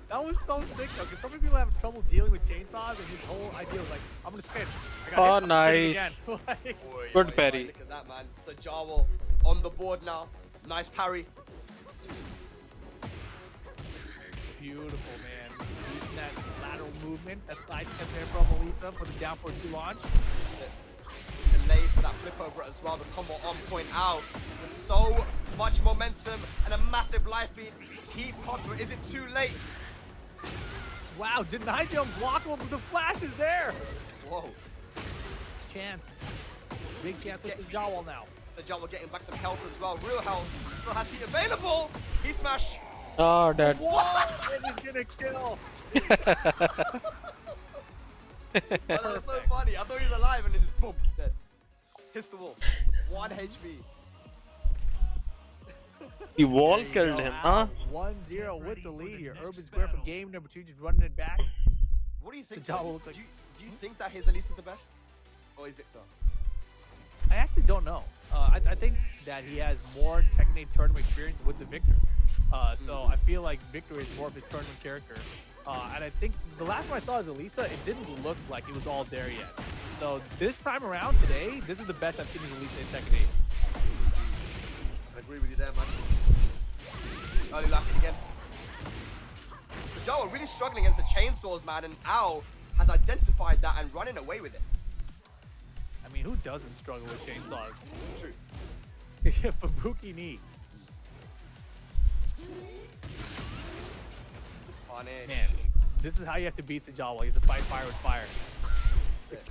That was so sick though, because so many people have trouble dealing with chainsaws, and his whole idea was like, I'm gonna spin. I got Oh, hit, I'm spinning nice. again. Like, Good parry. Look at that, man. Sajawal on the board now. Nice parry. beautiful, man. Using that lateral movement, that side step there from Elisa for the down forward 2 launch. Delayed for that flip over as well. The combo on point out with so much momentum and a massive life lead. He popped it. Is it too late? Wow, denied the unblockable, but the flash is there. Whoa. Chance. Big chance with the Sajawal now. Sajawal getting back some health as well. Real health. Still has heat available. He smash. Oh, dead. Whoa! It is gonna kill. Oh, that was so funny. I thought he was alive and then just boom, dead. Hits the wall. 1 HP. The wall There you killed go, him, Al. huh? 1-0 with the lead here. Urban Square for game number 2, just running it back. What do you think? Sajawal though? looked like- Do you think that his Elise is the best? Or is Victor? I actually don't know. I think that he has more Tekken tournament experience with the Victor. So I feel like Victor is more of his tournament character. And I think the last time I saw his Elisa, it didn't look like it was all there yet. So this time around today, this is the best I've seen his Elisa in Tekken 8. I agree with you there, man. Early laughing again. Joe really struggling against the chainsaws, man, and Ao has identified that and running away with it. I mean, who doesn't struggle with chainsaws? True. Fubuki knee. Punish. Man, this is how you have to beat Sajawal. You have to fight fire with fire.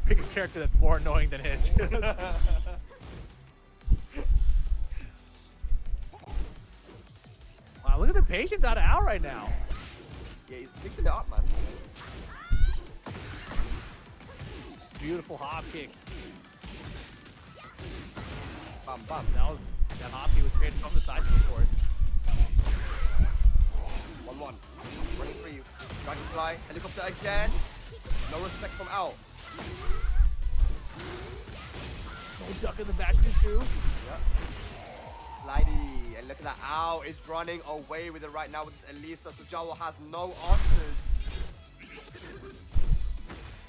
Pick a character that's more annoying than his. Wow, look at the patience out of Al right now. Yeah, he's mixing it up, man. Beautiful hop kick. Bam, bam. That Hafiz was created from the side, of course. 1-1. Running for you. Dragonfly. Helicopter again. No respect from Al. No duck in the back too. Yep. Slidey. And look at that. Al is running away with it right now with this Elisa. Sajawal has no answers.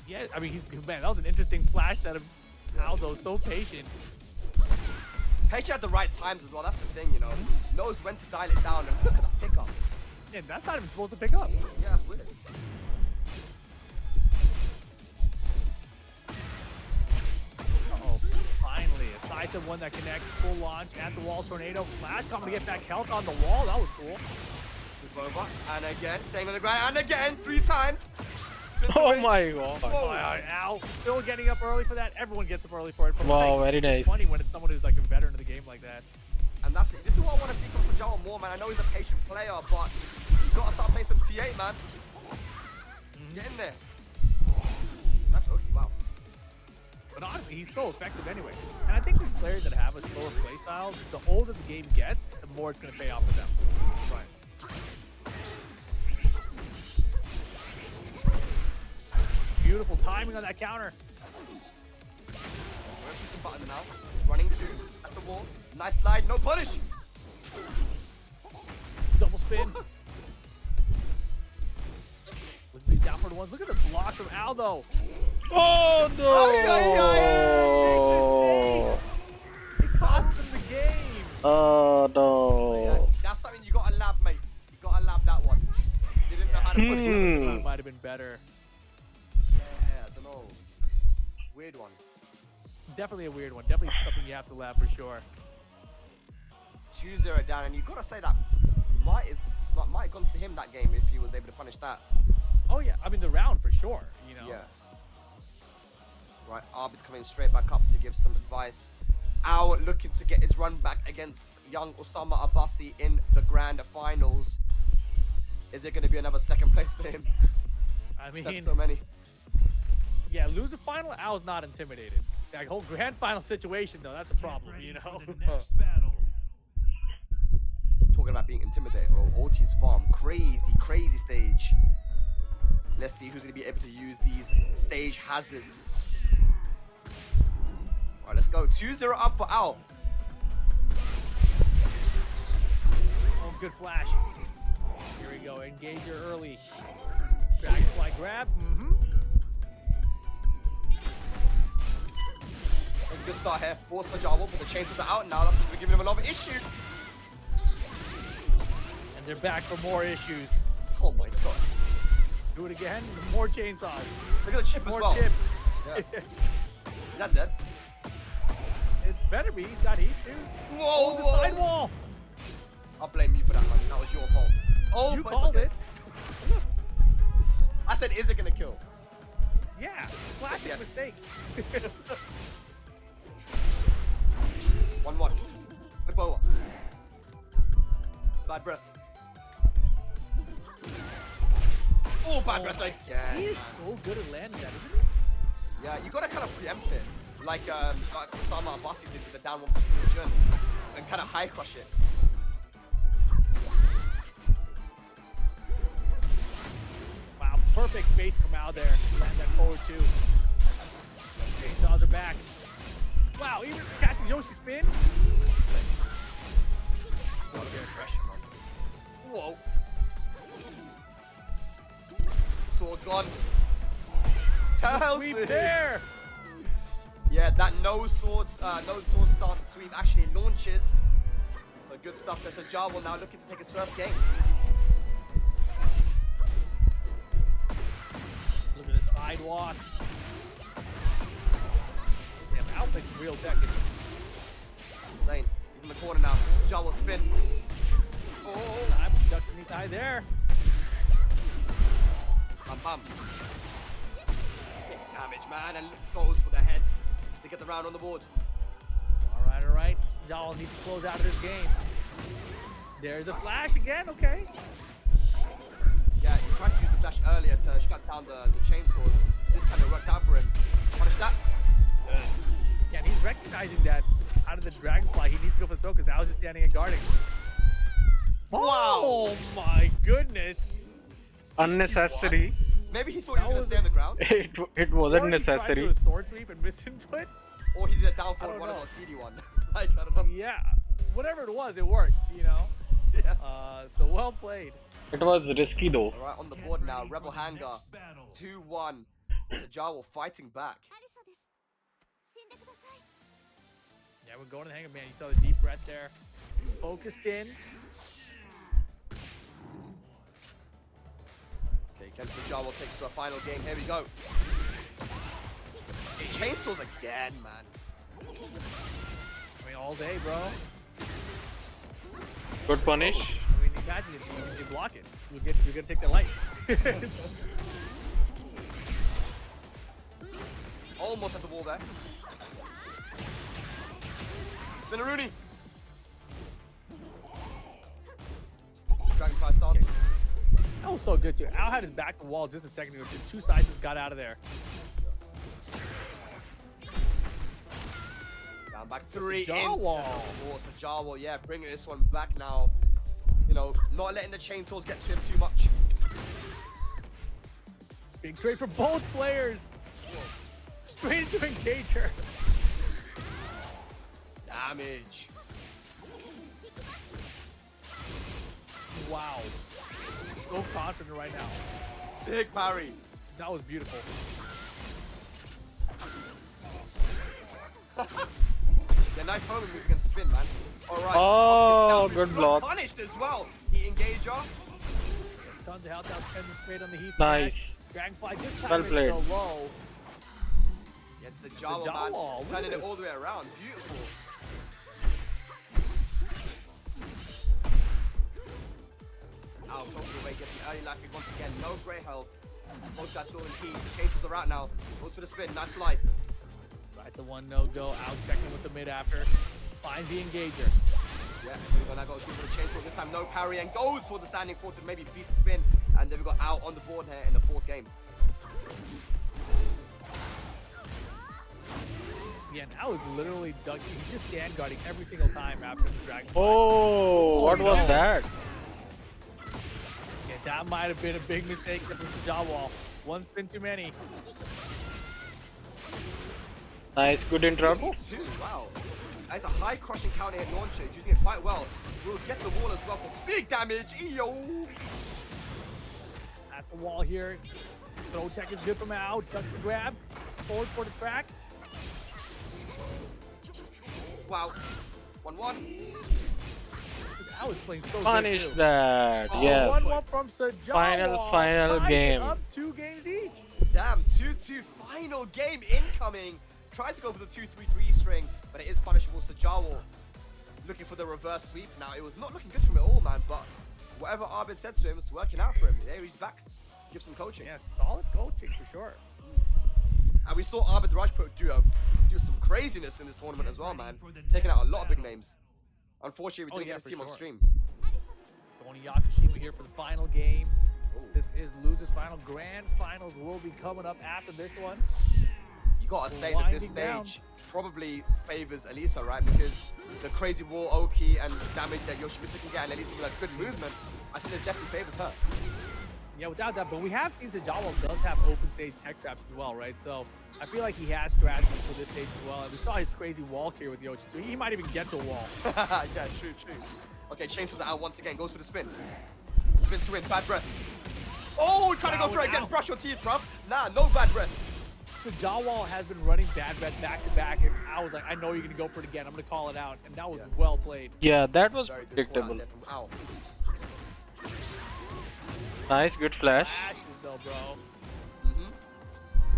Yeah, I mean, man, that was an interesting flash set of Aldo, so patient. Patient at the right times as well. That's the thing, you know. Knows when to dial it down. And look at the pickup. Yeah, that's not even supposed to pick up. Yeah, weird. Uh-oh. Finally, a side one that connects, full launch at the wall, tornado, flash coming to get back health on the wall. That was cool. Move over. And again, staying on the ground. And again, 3 times. Oh my god. Al still getting up early for that. Everyone gets up early for it. But Wow, very nice. It's funny when it's someone who's like a veteran of the game like that. And that's it. This is what I want to see from Sajawal more, man. I know he's a patient player, but you've got to start playing some TA, man. Get in there. That's okay, wow. But honestly, he's so effective anyway. And I think these players that have a slower playstyle, the older the game gets, the more it's going to pay off for them. Right. Beautiful timing on that counter. We're pushing buttons now. Running to at the wall. Nice slide, no punish. Double spin. Look at down for the ones. Look at the block from Aldo. Oh no! It cost him the game. Oh Yeah, no! that's something you got to lab, mate. You got to lab that one. Didn't know how to put it. That might have been better. Yeah, I don't know. Weird one. Definitely a weird one. Definitely something you have to lab for sure. 2-0 down, and you got to say that might have gone to him that game if he was able to punish that. Oh yeah, I mean the round for sure. You know. Yeah. Right, Arbit coming straight back up to give some advice. Al looking to get his run back against young Usama Abbasi in the grand finals. Is there going to be another second place for him? I mean, That's so many. yeah, lose a final. Al's not intimidated. That whole grand final situation though, that's a problem. You know. For the next battle. Talking about being intimidated, bro. Ortiz farm, crazy stage. Let's see who's going to be able to use these stage hazards. All right, let's go. 2-0 up for Al. Oh, good flash. Here we go. Engage her early. Dragonfly grab. A good start here for Sajawal, but the chains are out now. That's going to give him another issue. And they're back for more issues. Oh my god. Do it again. More chainsaws. Look at the chip More as well. chip. Yeah. Is that dead? It better be. He's got heat too. Whoa, Oh, the whoa. sidewall. I'll blame you for that, man. That was your fault. Oh, You but it's called okay. it. I said, is it going to kill? Yeah. Classic Yes. mistake. 1-1. Flip over. Bad breath. Oh, bad breath again. He is man. so good at landing that, isn't he? Yeah, you gotta kind of preempt it. Like Usama Abbasi did with the down one precision. And kind of high crush it. Wow, perfect space from out there. Land that forward two. Chainsaws are back. Wow, even catching Yoshi spin. Gotta be pressure, man. Whoa. Sword's gone. Sweep there. Yeah, that no sword stance sweep actually launches. So good stuff. There's a Sajawal now looking to take his first game. Look at this sidewalk. Damn, Outback's real tech. Insane. He's in the corner now. Sajawal spin. Oh. Time ducks beneath the eye there. Bam bam. Big damage, man, and goes for the head to get the round on the board. All right. Sajawal needs to close out of this game. There's a flash again. Okay. Yeah, he tried to use the flash earlier to shut down the chainsaws. This time it worked out for him. Punish that. Yeah, and he's recognizing that out of the Dragonfly. He needs to go for the throw because Al's just standing and guarding. Wow. Oh my goodness. Unnecessary. Maybe he thought he was going to stay on the ground. It wasn't Or he tried to necessary. do a sword sweep and miss input. Or he did a down I forward don't one know. or CD one. Like, I don't know. Yeah. Whatever it was, it worked, you know? Yeah. So well played. It was risky though. Alright, on the board now. Ready Rebel for the Hangar. next battle. 2-1. Sajawal fighting back. Yeah, we're going to hang it, man. You saw the deep breath there. Focused in. Okay, Ken Sajawal takes to a final game. Here we go. Chainsaws again, man. I mean, all day, bro. Good punish. I mean, imagine if you block it. You're gonna take the light. Almost at the wall there. Rooney. Dragonfly stance. Okay. That was so good too. Al had his back to the wall just a second ago. Two sides got out of there. Down back 3 into Sajawal. Sajawal, yeah, bringing this one back now. You know, not letting the chainsaws get to him too much. Big trade for both players. Straight into Engager. Damage. Wow. So confident right now. Big parry. That was beautiful. Yeah, nice homing move against spin, man. Alright. Oh, Okay, good block. Punished as well. The engager. Tons of health out, sends the straight on the heat. Nice. smash. Dragonfly just Well time played. go low. Yeah, it's Sajawal, Sajawal, man. look Turning at it this. all the way around. Beautiful. Out, talking away, getting early life kick once again. No grey health. Both guys still in key. Chases are out now. Goes for the spin. Nice light. Right, the one no go. Out checking with the mid after. Finds the Engager. Yeah, we're gonna go for the chainsaw. This time no parry and goes for the standing four to maybe beat the spin. And then we got out on the board here in the 4th game. Yeah, and Al is literally ducking. He's just stand guarding every single time after the Dragonfly. Oh, what was no. that? Yeah, that might have been a big mistake from Sajawal. One spin too many. Nice, good interrupt. Two, wow. That's a high crushing counter hit launcher. He's using it quite well. We'll get the wall as well for big damage. Yo. At the wall here. Throw tech is good from Al. Ducks the grab. Forward for the track. Wow. 1-1. Al is playing so Punish good too. that. Oh, Yes. 1-1 from Sajawal. Final Ties it game. Up 2 games each. Damn, 2-2 final game incoming. Tries to go for the 2-3-3 string, but it is punishable. Sajawal looking for the reverse sweep. Now, it was not looking good for him at all, man, but whatever Arbin said to him was working out for him. There he's back. Give some coaching. Yeah, solid coaching for sure. And we saw Arbin Rajput do some craziness in this tournament as well, man. Taking out a lot of big names. Unfortunately, we didn't get to for see him on sure. stream. Tony Yakashima here for the final game. Ooh. This is losers final. Grand finals will be coming up after this one. You gotta say that this Winding stage probably favors Elisa, right? Because the crazy wall Oki and damage that Yoshimitsu can get, and Elisa with a good movement, I think this definitely favors her. Yeah, without that, but we have seen Sajawal does have open stage tech traps as well, right? So I feel like he has strategies for this stage as well. And we saw his crazy wall here with Yoshi, so he might even get to a wall. Yeah, true. Okay, chainsaws out once again, goes for the spin. Spin to win, bad breath. Oh, trying to go for it again, Out. brush your teeth, bruv. Nah, no bad breath. Sajawal has been running bad breath back to back, and I was like, I know you're gonna go for it again. I'm gonna call it out, and that was well played. Yeah, that was Very good call predictable. out there from Al. Nice, good flash. Flashes though, bro.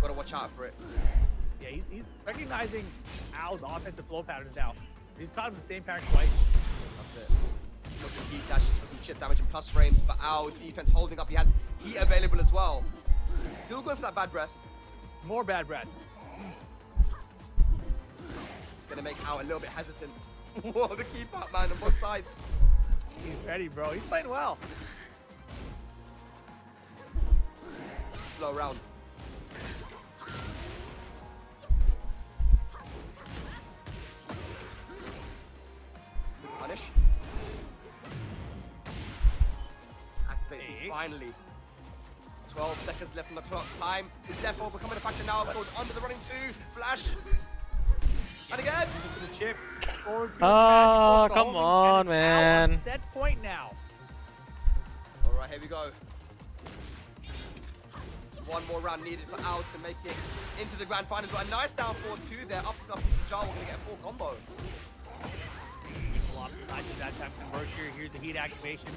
Gotta watch out for it. Yeah, he's recognizing Al's offensive flow patterns now. He's caught him in the same pattern twice. That's it. Looking heat dashes for some chip damage and plus frames, but Al defense holding up. He has heat available as well. Still going for that bad breath. More bad breath. It's gonna make Al a little bit hesitant. Whoa, the keep up, man, on both sides. He's ready, bro. He's playing well. Slow round. punish. Activates it finally. 12 seconds left on the clock. Time is therefore becoming a factor now. Goes under the running two. Flash. And again. To the chip. Ah, come on, man. On set point now. All right, here we go. One more round needed for Al to make it into the grand finals. But a nice down 4-2 there. Up from Sajawal, going to get a full combo. A lot of slides at that time convert here. Here's the heat activation.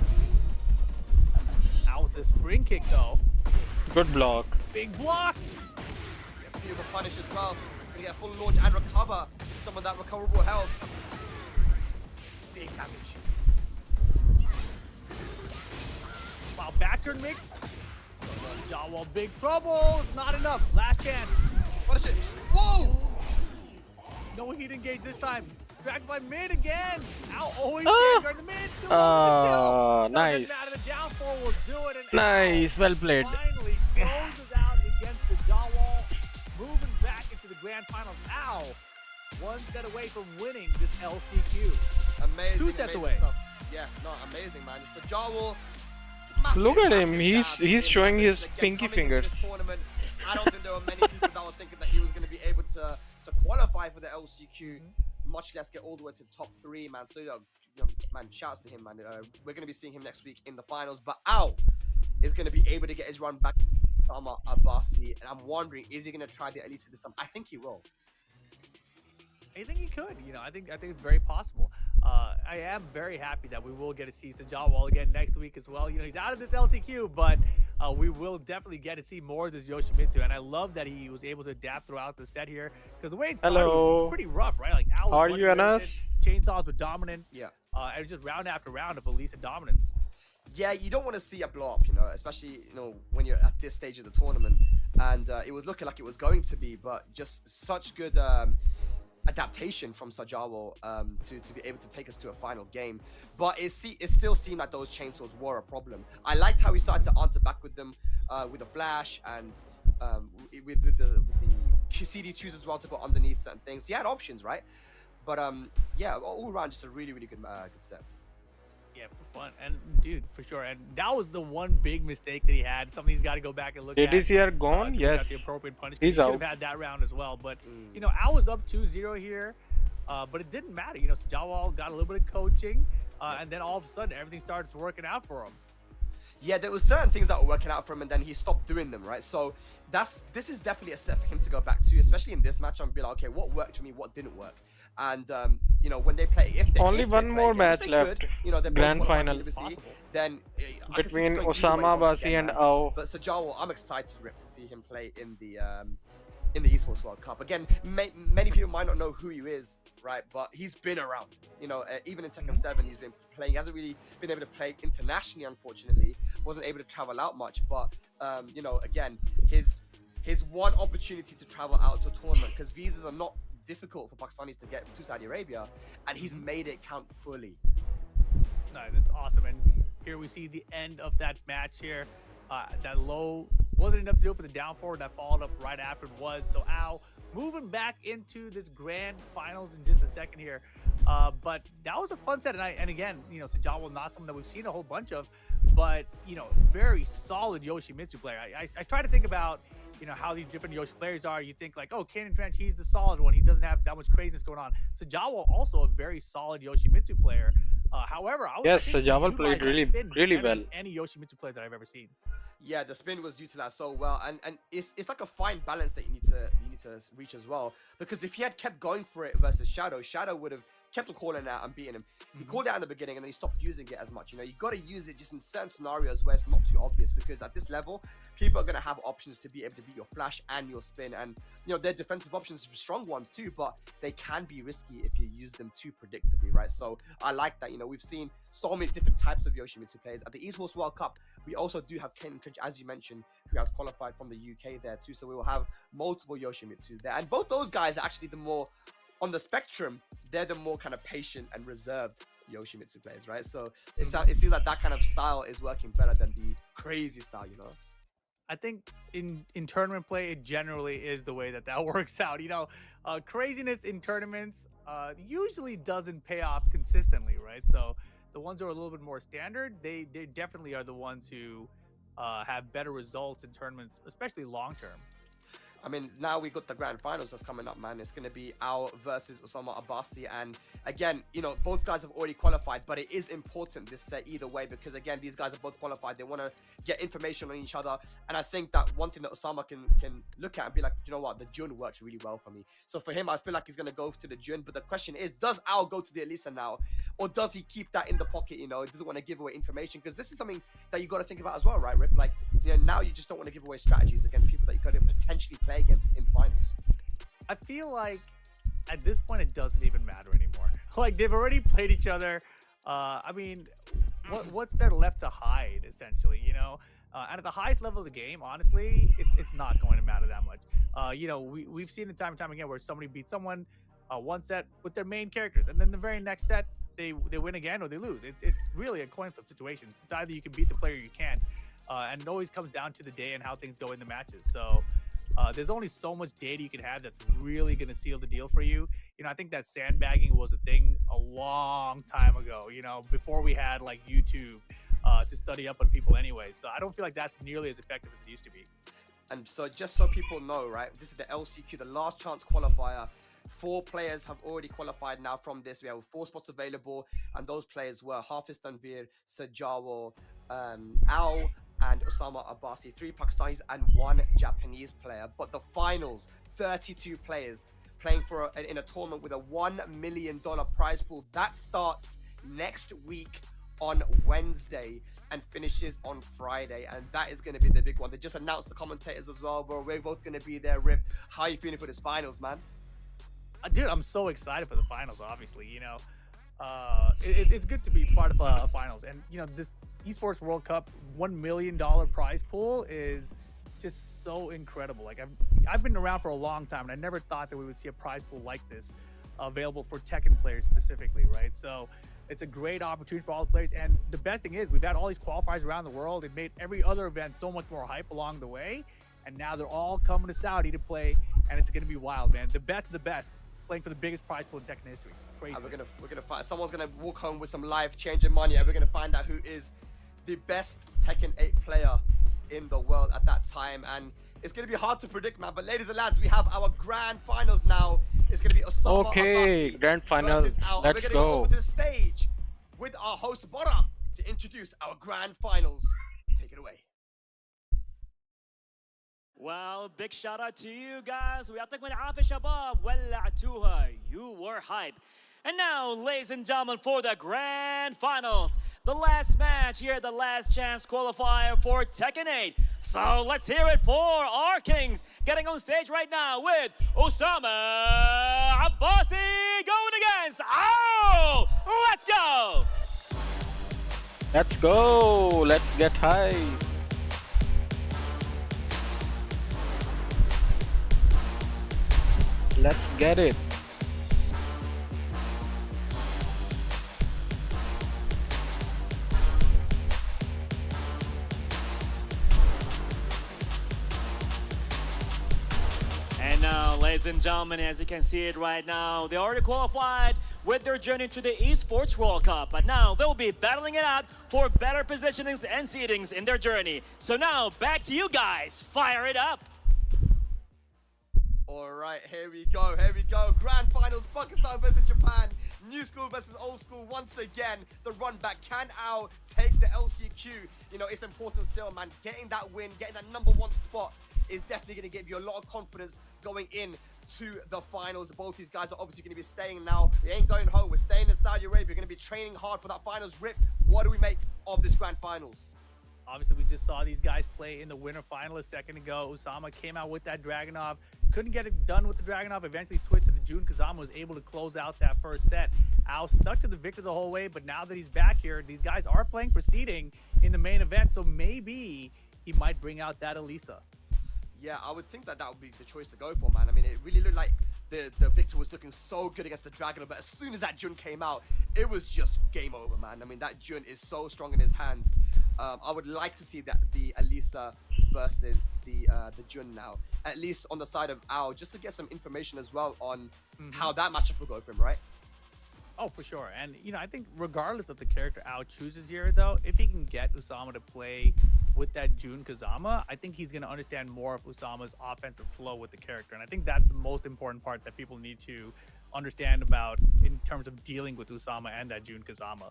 Out with the spring kick though. Good block. Big block. Beautiful punish as well. Gonna get a full launch and recover some of that recoverable health. Big damage. Wow, back turn mix. Sajawal, big trouble. It's not enough. Last chance. Punish it. Whoa! No heat engage this time. Dragged by mid again. Out always in the mid. Still on the kill. Nice. Doesn't matter. The down four will do it. And Nice. Well played. finally closes out against the Sajawal. Moving back into the grand finals. Ow. One set away from winning this LCQ. Amazing. 2 sets amazing away. Stuff. Yeah, no, amazing, man. Sajawal. Look at him. He's showing his pinky fingers. I don't think there were many people that were thinking that he was going to be able to qualify for the LCQ, much less get all the way to the top 3, man. So, man, shouts to him, man. We're going to be seeing him next week in the finals. But Al is going to be able to get his run back. Usama Abbasi, and I'm wondering, is he going to try the Elite this time? I think he will. I think he could. I think it's very possible. I am very happy that we will get to see Sajawal again next week as well. He's out of this LCQ, but we will definitely get to see more of this Yoshimitsu. And I love that he was able to adapt throughout the set here, because the way it started was pretty rough, right? Like Al was How are you, Anas? Chainsaws were dominant. Yeah. And just round after round of Elisa dominance. Yeah, you don't want to see a blow up, especially when you're at this stage of the tournament. And it was looking like it was going to be, but just such good adaptation from Sajawal to be able to take us to a final game. But it still seemed like those chainsaws were a problem. I liked how he started to answer back with them with a flash and with the CD2s as well to put underneath certain things. He had options, right? But yeah, all around just a really, really good set. Yeah, for fun. And dude, for sure. And that was the one big mistake that he had. Something he's got to go back and look at. Jdcr gone? Yes. The appropriate punishment. He's he should out. have had that round as well. But, Al was up 2-0 here. But it didn't matter. Sajawal got a little bit of coaching. And then all of a sudden, everything started working out for him. Yeah, there was certain things that were working out for him, and then he stopped doing them, right? So this is definitely a set for him to go back to, especially in this match. I'm be like, okay, what worked for me, what didn't work? And when they play, if they Only if one they more play, match left. They're Grand both final. then Between Usama Abbasi and Ao. But Sajawal, I'm excited, Rip, to see him play in the Esports World Cup. Again, many people might not know who he is, right? But he's been around. Even in Tekken 7, he's been playing. He hasn't really been able to play internationally, unfortunately. Wasn't able to travel out much. But again, his one opportunity to travel out to a tournament, because visas are not difficult for Pakistanis to get to Saudi Arabia, and he's made it count fully. No, that's awesome. And here we see the end of that match here. That low wasn't enough to do it, but the down forward that followed up right after it was. So Al moving back into this grand finals in just a second here. But that was a fun set. And again, Sajawal, not something that we've seen a whole bunch of, but, very solid Yoshimitsu player. I try to think about, how these different Yoshi players are. You think like, oh, Cannon Trench, he's the solid one. He doesn't have that much craziness going on. Sajawal also a very solid Yoshimitsu player. However, Sajawal played really well. Any Yoshimitsu player that I've ever seen. Yeah, the spin was utilized so well, and it's like a fine balance that you need to reach as well. Because if he had kept going for it versus Shadow would have kept on calling out and beating him. He called it out in the beginning and then he stopped using it as much. You got to use it just in certain scenarios where it's not too obvious, because at this level, people are going to have options to be able to beat your flash and your spin. And, their defensive options are strong ones too, but they can be risky if you use them too predictably, right? So I like that. We've seen so many different types of Yoshimitsu players. At the Esports World Cup, we also do have Cannon Trench, as you mentioned, who has qualified from the UK there too. So we will have multiple Yoshimitsus there. And both those guys are actually the more, on the spectrum, they're the more kind of patient and reserved Yoshimitsu players, right? So it seems like that kind of style is working better than the crazy style, I think in tournament play, it generally is the way that works out. Craziness in tournaments usually doesn't pay off consistently, right? So the ones who are a little bit more standard, they definitely are the ones who have better results in tournaments, especially long term. I mean, now we got the grand finals that's coming up, man. It's going to be Al versus Usama Abbasi. And again, both guys have already qualified, but it is important this set either way because, again, these guys are both qualified. They want to get information on each other. And I think that one thing that Usama can look at and be like, you know what, the Jun worked really well for me. So for him, I feel like he's going to go to the Jun. But the question is, does Al go to the Elisa now? Or does he keep that in the pocket, He doesn't want to give away information because this is something that you got to think about as well, right, Rip? Like, now you just don't want to give away strategies against people that you could potentially play against in finals. I feel like at this point it doesn't even matter anymore. Like they've already played each other. I mean, what's there left to hide essentially? And at the highest level of the game, honestly, it's not going to matter that much. We've seen it time and time again where somebody beats someone one set with their main characters, and then the very next set they win again or they lose. It's really a coin flip situation. It's either you can beat the player or you can't, and it always comes down to the day and how things go in the matches. So. There's only so much data you can have that's really going to seal the deal for you. I think that sandbagging was a thing a long time ago, before we had like YouTube to study up on people anyway. So I don't feel like that's nearly as effective as it used to be. And so just so people know, right, this is the LCQ, the last chance qualifier. 4 players have already qualified now from this. We have 4 spots available, and those players were Hafiz, Tanveer, Sajawal, Al, and Usama Abbasi, 3 Pakistanis and 1 Japanese player. But the finals, 32 players playing in a tournament with a $1 million prize pool. That starts next week on Wednesday and finishes on Friday. And that is going to be the big one. They just announced the commentators as well, bro. We're both going to be there, Rip. How are you feeling for this finals, man? Dude, I'm so excited for the finals, obviously. It's good to be part of a finals. And, this Esports World Cup $1 million prize pool is just so incredible. Like I've been around for a long time, and I never thought that we would see a prize pool like this available for Tekken players specifically, right? So it's a great opportunity for all the players. And the best thing is we've had all these qualifiers around the world. It made every other event so much more hype along the way. And now they're all coming to Saudi to play, and it's going to be wild, man. The best of the best playing for the biggest prize pool in Tekken history. Crazy. We're gonna find someone's gonna walk home with some life-changing money, and we're gonna find out who is the best Tekken 8 player in the world at that time. And it's gonna be hard to predict, man. But ladies and lads, we have our grand finals now. It's gonna be Usama Abbasi grand finals. versus Al. Let's We're gonna go over go. to the stage with our host Bora to introduce our grand finals. Take it away. Well, big shout out to you guys. ويعطيكم العافية شباب. ولعتوها. You were hype. And now, ladies and gentlemen, for the grand finals. The last match here, the last chance qualifier for Tekken 8. So let's hear it for our kings. Getting on stage right now with Usama Abbasi going against Al. Let's go. Let's go. Let's get high. Let's get it. And now, ladies and gentlemen, as you can see it right now, they already qualified with their journey to the Esports World Cup. But now they'll be battling it out for better positionings and seedings in their journey. So now, back to you guys. Fire it up. All right, here we go. Grand finals, Pakistan versus Japan. New school versus old school. Once again, the run back. Can Al take the LCQ? It's important still, man. Getting that win, getting that #1 spot is definitely going to give you a lot of confidence going in to the finals. Both these guys are obviously going to be staying now. We ain't going home. We're staying in Saudi Arabia. We're going to be training hard for that finals. Rip, what do we make of this grand finals? Obviously, we just saw these guys play in the winter final a second ago. Usama came out with that Dragunov. Couldn't get it done with the Dragunov. Eventually switched to the June. Kazama was able to close out that first set. Al stuck to the victor the whole way, but now that he's back here, these guys are playing for seeding in the main event, so maybe he might bring out that Elisa. Yeah, I would think that would be the choice to go for, man. I mean, it really looked like the victor was looking so good against the Dragunov, but as soon as that Jun came out, it was just game over, man. I mean, that Jun is so strong in his hands. I would like to see that the Elisa versus the Jun now, at least on the side of Ao, just to get some information as well on how that matchup will go for him, right? Oh, for sure. And, you know, I think regardless of the character Ao chooses here, though, if he can get Usama to play with that Jun Kazama, I think he's going to understand more of Usama's offensive flow with the character. And I think that's the most important part that people need to understand about in terms of dealing with Usama and that Jun Kazama.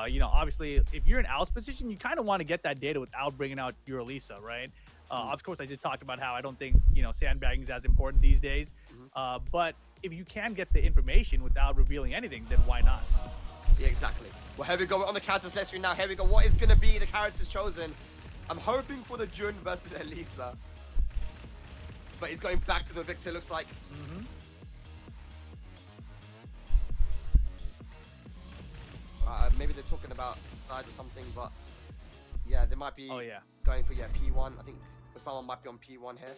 You know, obviously, if you're in Ao's position, you kind of want to get that data without bringing out your Elisa, right? Of course, I just talked about how I don't think, you know, sandbagging is as important these days. But if you can get the information without revealing anything, then why not? Yeah, exactly. Well, here we go. We're on the characters list right now. Here we go. What is going to be the characters chosen? I'm hoping for the Jun versus Elisa. But he's going back to the Victor, looks like. Maybe they're talking about sides or something, but yeah, they might be going for P1. I think Usama might be on P1 here.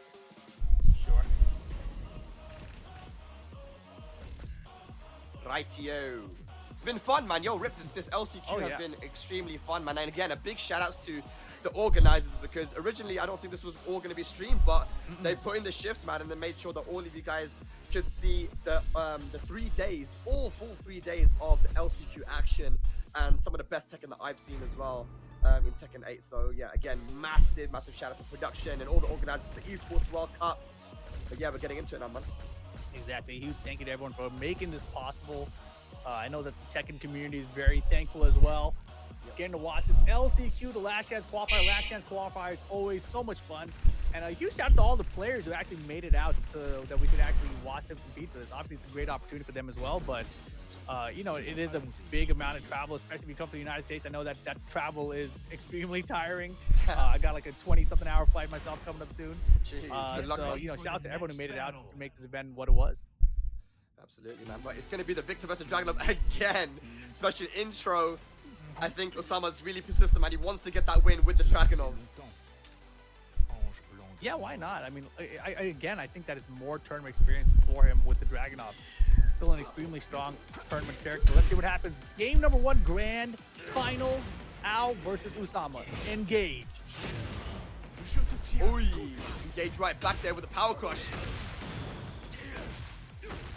Sure. Rightio. It's been fun, man. Yo, Rip, this LCQ has been extremely fun, man. And again, a big shout outs to the organizers, because originally I don't think this was all going to be streamed, but they put in the shift, man, and they made sure that all of you guys could see the 3 days, all full 3 days of the LCQ action, and some of the best Tekken that I've seen as well in Tekken 8. So yeah, again, massive shout out to production and all the organizers for the Esports World Cup. But yeah, we're getting into it now, man. Exactly. Huge thank you to everyone for making this possible. I know that the Tekken community is very thankful as well. Getting to watch this LCQ, the Last Chance Qualifier, it's always so much fun. And a huge shout out to all the players who actually made it out so that we could actually watch them compete for this. Obviously, it's a great opportunity for them as well, but you know, it is a big amount of travel, especially if you come to the United States. I know that travel is extremely tiring. I got like a 20-something hour flight myself coming up soon. Jeez, good luck, so, man. you know, shout out to everyone who made it out to make this event what it was. Absolutely, man. But it's going to be the Victor versus Dragunov again. Special intro. I think Usama's really persistent, man. He wants to get that win with the Dragunov. Yeah, why not? I mean, again, I think that is more tournament experience for him with the Dragunov. Still an extremely strong tournament character. Let's see what happens. Game number 1, grand finals. Ao versus Usama. Engage. Ooh, engage right back there with a power crush.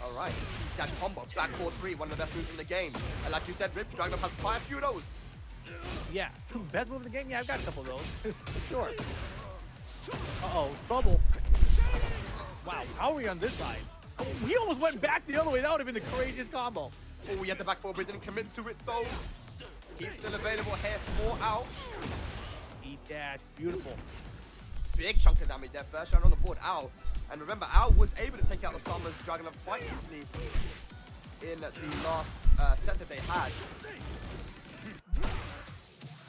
All right, dash combo, back 4-3, one of the best moves in the game. And like you said, Rip, Dragunov has quite a few of those. Yeah, best move in the game? Yeah, I've got a couple of those. Sure. Uh-oh, trouble. Wow, how are we on this side? Oh, he almost went back the other way. That would have been the craziest combo. Oh, we had the back forward, but didn't commit to it though. He's still available here for Ao. Deep dash, beautiful. Big chunk of damage there, first round on the board, Ao. And remember, Ao was able to take out Usama's Dragunov quite easily in the last set that they had.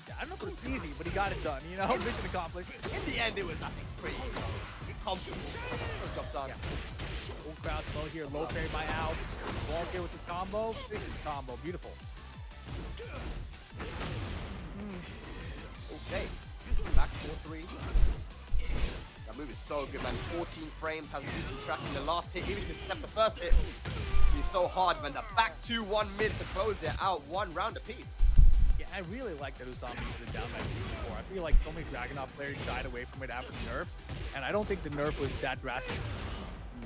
Yeah, I don't know if it was easy, but he got it done, you know? Mission accomplished. In the end, it was, I think, pretty comfortable. Job done. Yeah. Full crowd slow here, low parry by Ao. Ball here with this combo, finishes the combo, beautiful. Okay, back 4-3. That move is so good, man. 14 frames, hasn't been tracking the last hit. Even if it's kept the first hit, he's so hard, man. The back 2-1 mid to close it out, 1 round apiece. Yeah, I really like that Usama used the down back before. I feel like so many Dragunov players shied away from it after the nerf, and I don't think the nerf was that drastic. Oh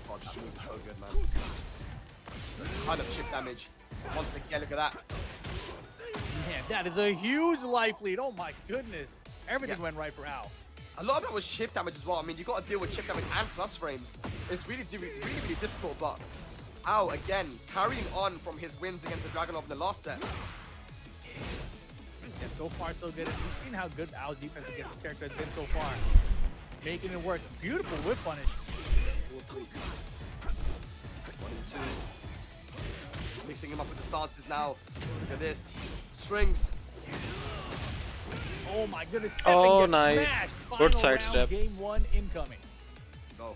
god, that move is so good, man. Ton of chip damage. Once again, look at that. Man, that is a huge life lead. Oh my goodness. Everything went right for Ao. A lot of that was chip damage as well. I mean, you got to deal with chip damage and plus frames. It's really difficult, but Ao, again, carrying on from his wins against the Dragunov in the last set. Yeah, so far so good. And you've seen how good Ao's defense against this character has been so far. Making it work. Beautiful whip punish. 1 and 2. Mixing him up with the stances now. Look at this. Strings. Oh my goodness. Oh, nice. Good side step. Game 1 incoming. Go.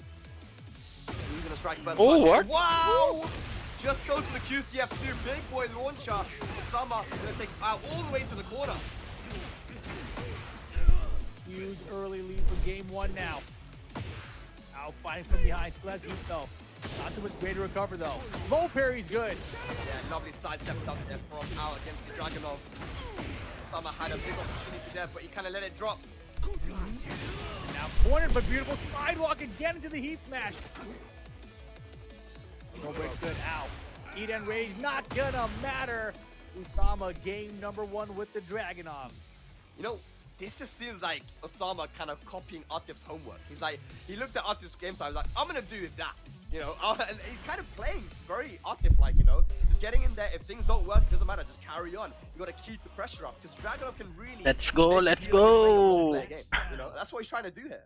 Who's gonna strike first? Oh, what? Wow! Just goes for the QCF2. Big boy launcher. Usama gonna take Ao all the way to the corner. Huge early lead for game 1 now. Ao fighting from behind. Still has heat though. Not too much way to recover though. Low parry's good. Yeah, lovely side step up there from Ao against the Dragunov. Usama had a big opportunity there, but he kind of let it drop. Now cornered, but beautiful sidewalk again into the heat smash. No breaks good. Ow. Eat and rage not gonna matter. Usama game number 1 with the Dragunov. You know, this just seems like Usama kind of copying Atif's homework. He's like, he looked at Atif's game style, like, I'm gonna do that. You know, and he's kind of playing very Atif-like, you know, just getting in there. If things don't work, it doesn't matter, just carry on. You gotta keep the pressure up because Dragunov can really. Let's go, make you let's feel like you're playing a go. multiplayer game. You know, that's what he's trying to do here.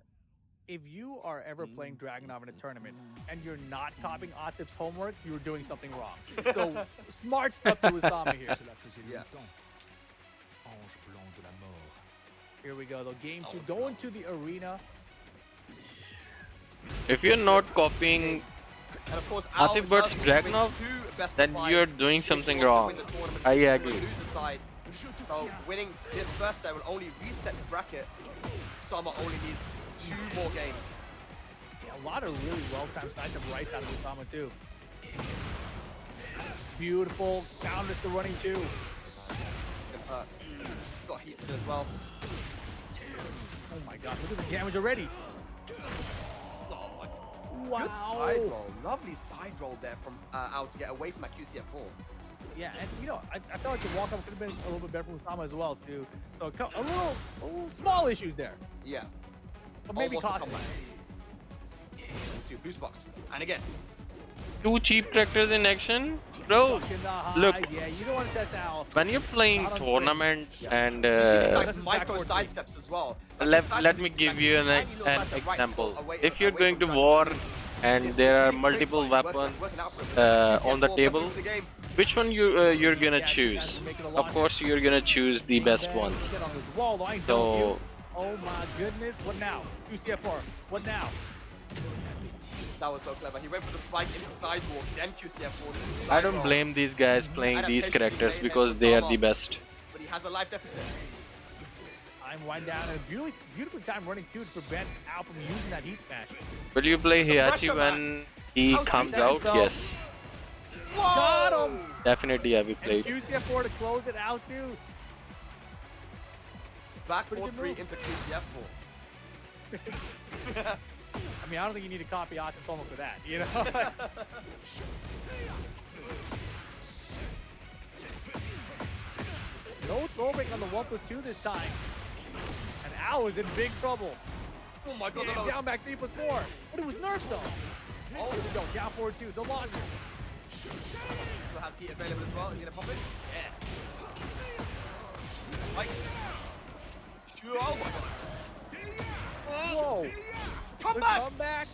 If you are ever playing Dragunov in a tournament and you're not copying Atif's homework, you're doing something wrong. So smart stuff to Usama here. Yeah. Here we go, though. Game 2 going to the arena. If you're not copying And of course, Hafiz versus Dragunov, then you're doing something wrong. I agree. So winning this first set will only reset the bracket. Usama only needs 2 more games. Yeah, a lot of really well-timed sides of right out of Usama, too. Beautiful. Counters the running, too. Got heat still as well. Oh my god, look at the damage already. Wow. Good side roll. Lovely side roll there from Al to get away from that QCF4. Yeah, and you know, I felt like the walk-up could have been a little bit better from Usama as well, too. So a little small issues there. Yeah. But maybe Almost a costly. comeback. Into boost box. And again. 2 cheap tractors in action, bro. Look, Yeah, you don't want to test out. when you're playing tournaments and You see these like That's micro backward side kick. steps as well. Like let, these side let steps, me like give these you an tiny little side step right example. still away- If you're away going from to Dragon war Ball. and It's there are really multiple quick, weapons working out for him. on the QCF4 table, goes through the game. which one you're gonna Yeah, choose? guys, make it a Of launcher. course, you're gonna choose the best Then ones. get on this wall, though. I ain't So- done with you. Oh my goodness, what now? QCF4, what now? That was so clever. He went for the spike in the sidewalk, then QCF4. I don't blame these guys playing these characters because they are the best. But he has a life deficit. I'm wind down and beautifully timed running Q to prevent Al from using that heat smash. Will you play The Hiachi pressure, when he How's comes he out? so? Yes, Got Whoa! him! definitely I will And play. QCF4 to close it out too. Back Pretty good 4-3 move. into QCF4. I mean, I don't think you need to copy Atif Soma for that, you know? No throw break on the 1+2 this time. And Al is in big trouble. Oh my god, And that down back 3+4. But it was nerfed though. Oh, Here we go, down 4-2, the launcher. still has heat available as well. Is he gonna pop it? Yeah. Like, oh my god. Whoa, Come the back! comeback.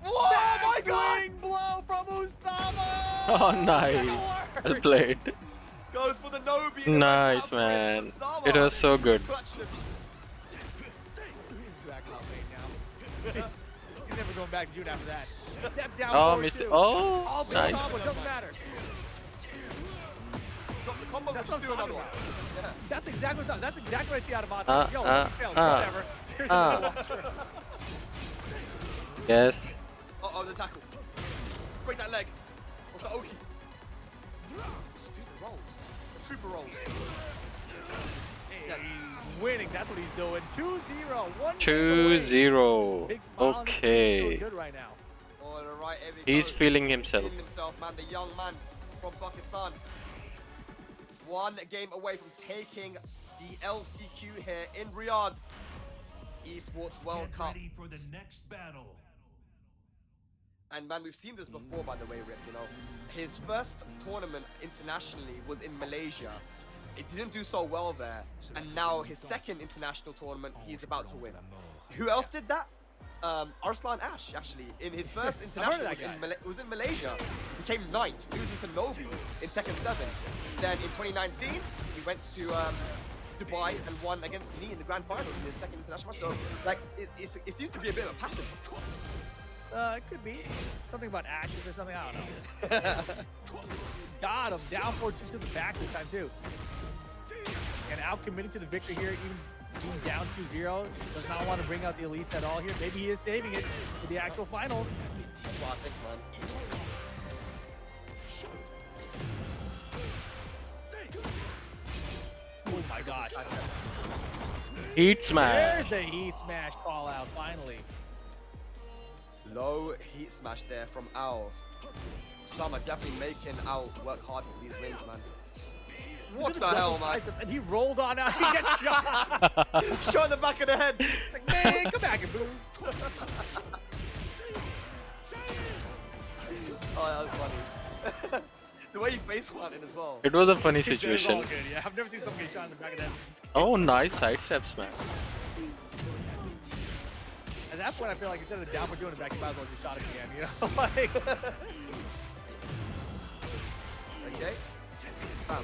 Whoa, my god! Swing blow from Usama. Oh, nice. Well played. Goes for the Nobi. Nice, man. It was so good. Clutchness. He's back out now. He's never going back to June after that. Step down. Oh, 4-2. missed it. Oh, Oh, nice. Usama, doesn't matter. Drop the combo, That's just what do I'm another talking one. about. That's exactly what I see out of Atif. Yo, uh, failed, uh, whatever. Here's uh. another launcher. Yes. Oh, the tackle. Break that leg. What's the Oki? What's the rolls? The trooper rolls. Hey, he's winning. That's what he's doing. 2-0. 1 2-0. Big smile on his face, Okay. feeling good right now. All right, here we He's go. feeling himself. Feeling himself, man. The young man from Pakistan. 1 game away from taking the LCQ here in Riyadh. Esports World Get Cup. ready for the next battle. And man, we've seen this before, by the way, Rip, you know. His first tournament internationally was in Malaysia. It didn't do so well there. And now his second international tournament, he's about to win. Who else did that? Arslan Ash, actually. In his first international, was in Malaysia. He came 9th, losing to Nobi in Tekken 7. Then in 2019, he went to Dubai and won against me in the grand finals in his second international match. So, like, it seems to be a bit of a pattern. It could be. Something about ashes or something, I don't know. Got him. Down 4-2 to the back this time, too. And out committing to the victory here, even being down 2-0. Does not want to bring out the Elise at all here. Maybe he is saving it for the actual finals. That's what I think, man. Oh my god. gosh. Heat smash. There's the heat smash call out finally. Low heat smash there from Al. Usama definitely making Al work hard for these wins, man. What the hell, man? And he rolled on out. He gets shot. Shot in the back of the head. Like, man, come back and boom. Oh, that was funny. The way he face planted as well. It was a funny He's very situation. well good, yeah, I've never seen somebody get shot in the back of the head. Oh, nice side steps, man. At that point, I feel like instead of down for doing it back, you might as well just shot it again, you know? Like, Okay. Bam. Oh,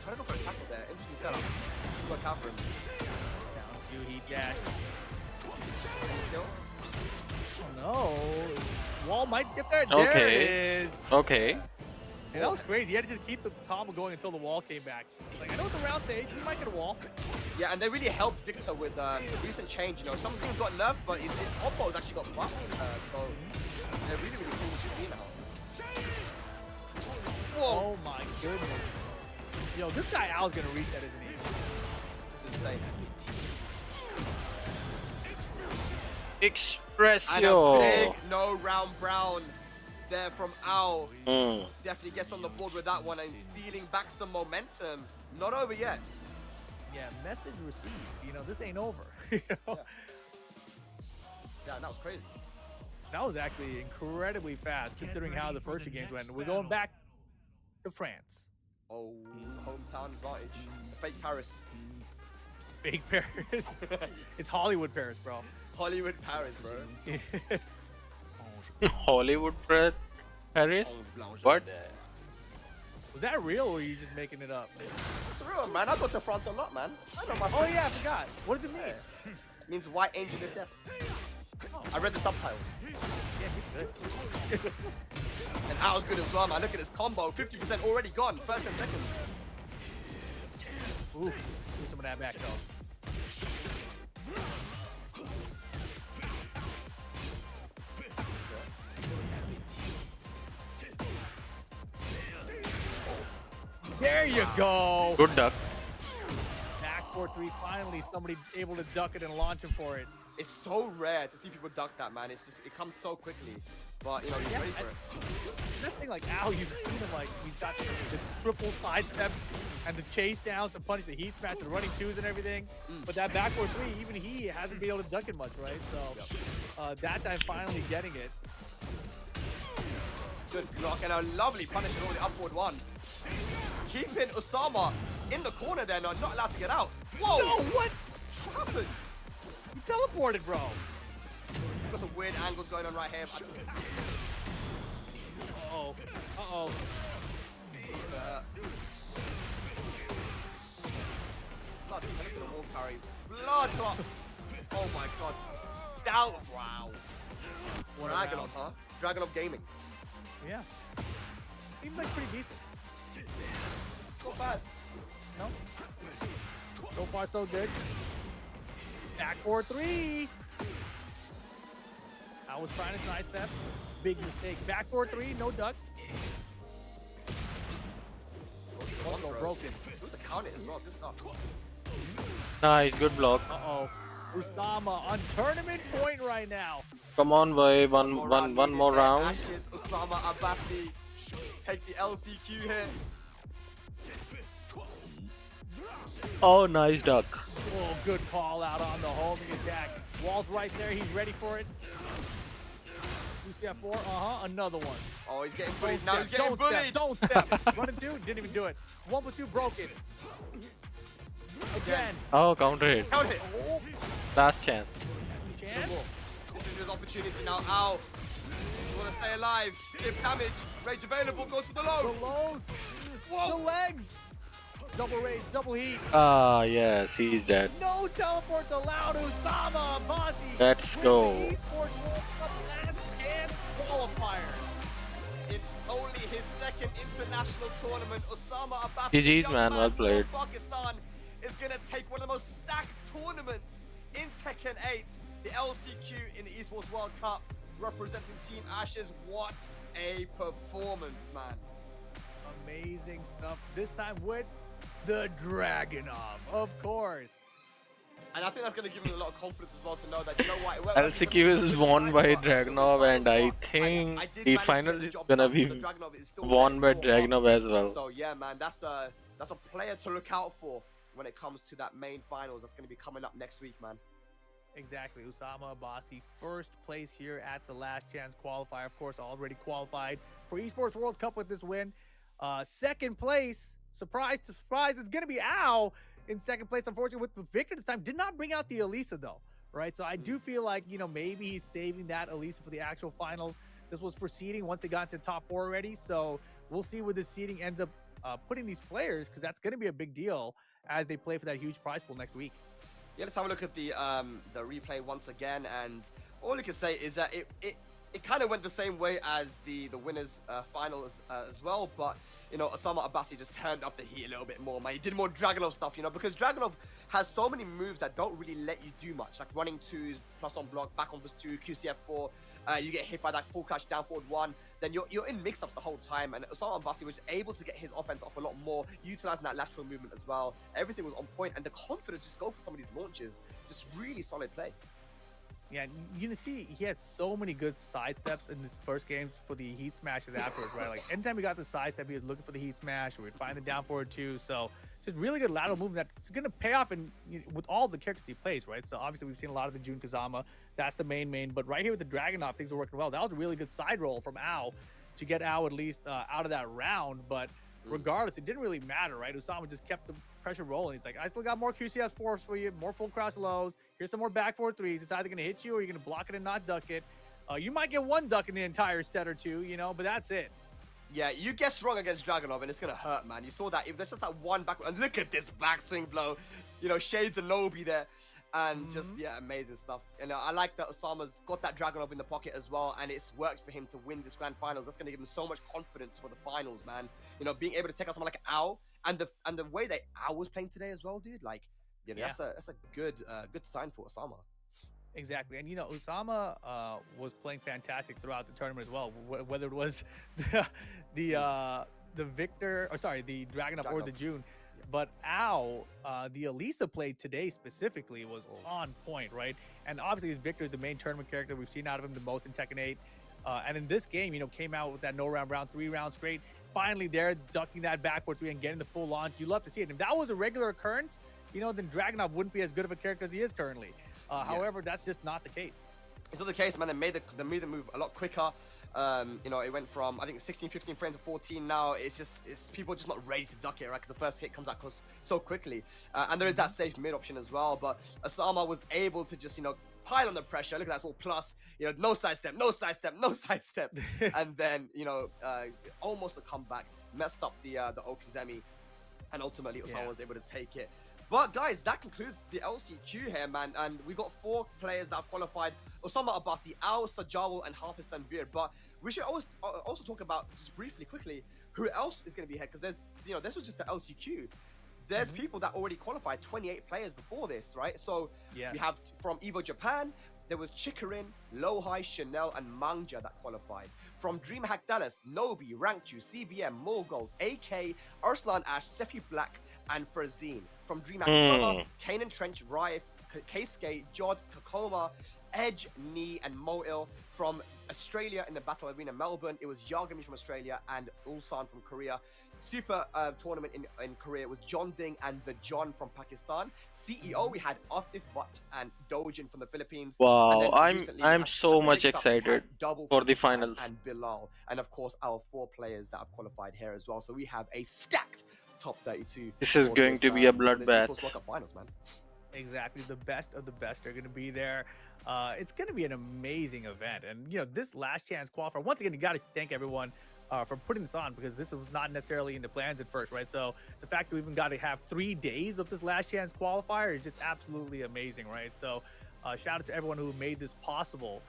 trying to go for a tackle there. Interesting setup. Work out for him. down two heat dash. Kill. Oh no. Wall might get there. There Okay. it is. Okay. Yeah, that was crazy. He had to just keep the combo going until the wall came back. Like, I know it's a round stage. We might get a wall. Yeah, and they really helped Victor with the recent change. You know, some things got nerfed, but his combos actually got buffed. So they're really, really cool to see now. Whoa! Oh my goodness. Yo, this guy Al's gonna reset, isn't he? This is insane. And a Expressio. big no round brown there from Al. Mm. Definitely gets on the board with that one and stealing back some momentum. Not over yet. Yeah, message received. You know, this ain't over. You know? Yeah, that was crazy. That was actually incredibly fast considering how the first two games went. We're going back to France. Oh, hometown advantage. The fake Paris. Fake Paris. It's Hollywood Paris, bro. Hollywood Paris, bro. Hollywood Paris? What? Was that real or were you just making it up? It's real, man. I go to France a lot, man. I know my Oh French. yeah, I forgot. What does it mean? It means white angel of death. I read the subtitles. Yeah, you good. And Al's good as well, man. Look at his combo. 50% already gone. First and seconds. Ooh, need some of that back though. There you go. Good duck. Back 4-3. Finally, somebody able to duck it and launch him for it. It's so rare to see people duck that, man. It's just, it comes so quickly. But, you know, he's Yeah, ready for it. Nothing like Al, you've seen him like he's got the triple sidestep and the chase downs, the punish, the heat smash, the running twos and everything. But that back 4-3, even he hasn't been able to duck it much, right? So that time finally getting it. Good block and a lovely punish on the upward one. Keeping Usama in the corner there, not allowed to get out. Whoa! No, what? What happened? He teleported, bro. Got some weird angles going on right here. Uh-oh. Uh-oh. Blood, look at the wall carry. Blood clot. Oh my god. Down. Wow. Dragonov, huh? Dragonov Gaming. Yeah. Seems like pretty decent. Not bad. No? So far, so good. Back 4-3. I was trying to sidestep. Big mistake. Back 4-3, no duck. One Go throw. broken. It was the count it as well. Good stuff. Nice, good block. Uh-oh. Usama on tournament point right now. Come on, boy. One more round. Ashes, Usama Abbasi. Take the LCQ here. Oh, nice duck. Oh, good call out on the homing attack. Wall's right there. He's ready for it. 2-step 4. Uh-huh. Another one. Oh, he's getting Don't bullied. Now he's step, getting bullied. Don't step. Running 2. Didn't even do it. 1+2 broken. Again. Oh, counter hit. Count it. Oh, Last chance. chance. This is his opportunity now. Al. You want to stay alive. Give damage. Rage available. Goes for the The low. lows. Whoa. The legs. Double raise, double heat. Ah, yes, he's dead. No teleports allowed. Usama Abbasi. Let's wins go. the Esports World Cup last chance qualifier. In only his second international tournament, Usama Abbasi, GG's, young man. Well from played. Pakistan, is going to take one of the most stacked tournaments in Tekken 8, the LCQ in the Esports World Cup, representing Team Ashes. What a performance, man. Amazing stuff. This time with the Dragunov, of course. And I think that's going to give him a lot of confidence as well to know that, you know what, well, LCQ is won by Dragunov, and I think the finals is gonna be won by Dragunov as well. So yeah, man, that's a player to look out for when it comes to that main finals that's going to be coming up next week, man. Exactly. Usama Abbasi, first place here at the last chance qualifier. Of course, already qualified for Esports World Cup with this win. Second place, surprise to surprise, it's going to be Ao in second place. Unfortunately, with the Victor this time, did not bring out the Elisa though, right? So I do feel like, you know, maybe he's saving that Elisa for the actual finals. This was for seeding once they got into the top 4 already. So we'll see where the seeding ends up putting these players, because that's going to be a big deal as they play for that huge prize pool next week. Yeah, let's have a look at the replay once again, and all you can say is that it kind of went the same way as the winners finals as well, but you know, Usama Abbasi just turned up the heat a little bit more, man. He did more Dragunov stuff, you know, because Dragunov has so many moves that don't really let you do much, like running 2s, plus on block, back on +2, QCF4, you get hit by that full crash down forward 1, then you're in mix-up the whole time, and Usama Abbasi was able to get his offense off a lot more, utilizing that lateral movement as well. Everything was on point, and the confidence just go for some of these launches, just really solid play. Yeah, you can see he had so many good side steps in his first games for the heat smashes afterwards, right? Like anytime he got the side step, he was looking for the heat smash, or we'd find the down forward 2. So just really good lateral movement that's going to pay off with all the characters he plays, right? So obviously we've seen a lot of the Jun Kazama. That's the main. But right here with the Dragunov, things are working well. That was a really good side roll from Ao to get Ao at least out of that round. But regardless, it didn't really matter, right? Usama just kept the pressure rolling. He's like, I still got more QCS force for you, more full cross lows. Here's some more back 4-3s. It's either going to hit you or you're going to block it and not duck it. You might get one duck in the entire set or 2, you know, but that's it. Yeah, you guess wrong against Dragunov and it's going to hurt, man. You saw that. If there's just that one back, and look at this backswing blow. You know, Shades and Nobi there. And just, yeah, amazing stuff. And I like that Osama's got that Dragunov in the pocket as well, and it's worked for him to win this grand finals. That's going to give him so much confidence for the finals, man. You know, being able to take out someone like Ao, and the way that Ao was playing today as well, dude. Like, you know, Yeah. that's a good sign for Usama. Exactly. And, you know, Usama was playing fantastic throughout the tournament as well, whether it was the Victor, or sorry, the Dragunov or the June. But Ao, the Elisa played today specifically was on point, right? And obviously, Victor is the main tournament character. We've seen out of him the most in Tekken 8. And in this game, you know, came out with that no round 3 rounds straight. Finally, there, ducking that back 4-3 and getting the full launch. You love to see it. If that was a regular occurrence, you know, then Dragunov wouldn't be as good of a character as he is currently. However, that's just not the case. It's not the case, man. They made the move a lot quicker. You know, it went from, I think, 16, 15 frames to 14 now. It's people just not ready to duck it, right? Because the first hit comes out so quickly. And there is that safe mid option as well. But Usama was able to just, you know, pile on the pressure. Look at that, it's all plus. You know, no sidestep, no sidestep, no sidestep. And then, you know, almost a comeback. Messed up the Okizemi. And ultimately, Usama was able to take it. But guys, that concludes the LCQ here, man. And we got 4 players that have qualified: Usama Abbasi, Ao, Sajawal, and Hafiz Tanveer. But we should also talk about, just briefly, quickly, who else is going to be here, because there's, you know, this was just the LCQ. There's people that already qualified, 28 players before this, right? So we have from Evo Japan, there was Chikarin, Lohai, Chanel, and Mangja that qualified. From DreamHack Dallas, Nobi, Rankchu, CBM, Morgold, AK, Arslan Ash, Sefi Black, and Frazine. From DreamHack Summer, Kanan Trench, Rife, Keisuke, Jod, Kakoma, Edge, Knee, and Moil. From Australia in the Battle Arena Melbourne, it was Yagami from Australia and Ulsan from Korea. Super tournament in Korea was John Ding and the John from Pakistan. CEO, we had Atif Butt and Dojin from the Philippines. Wow, I'm so much excited for the finals. And Bilal, and of course our 4 players that have qualified here as well. So we have a stacked top 32. This is going to be a bloodbath. World Cup finals, man. Exactly, the best of the best are going to be there. It's going to be an amazing event, and you know, this last chance qualifier. Once again, you got to thank everyone for putting this on, because this was not necessarily in the plans at first, right? So the fact that we even got to have 3 days of this last chance qualifier is just absolutely amazing, right? So shout out to everyone who made this possible,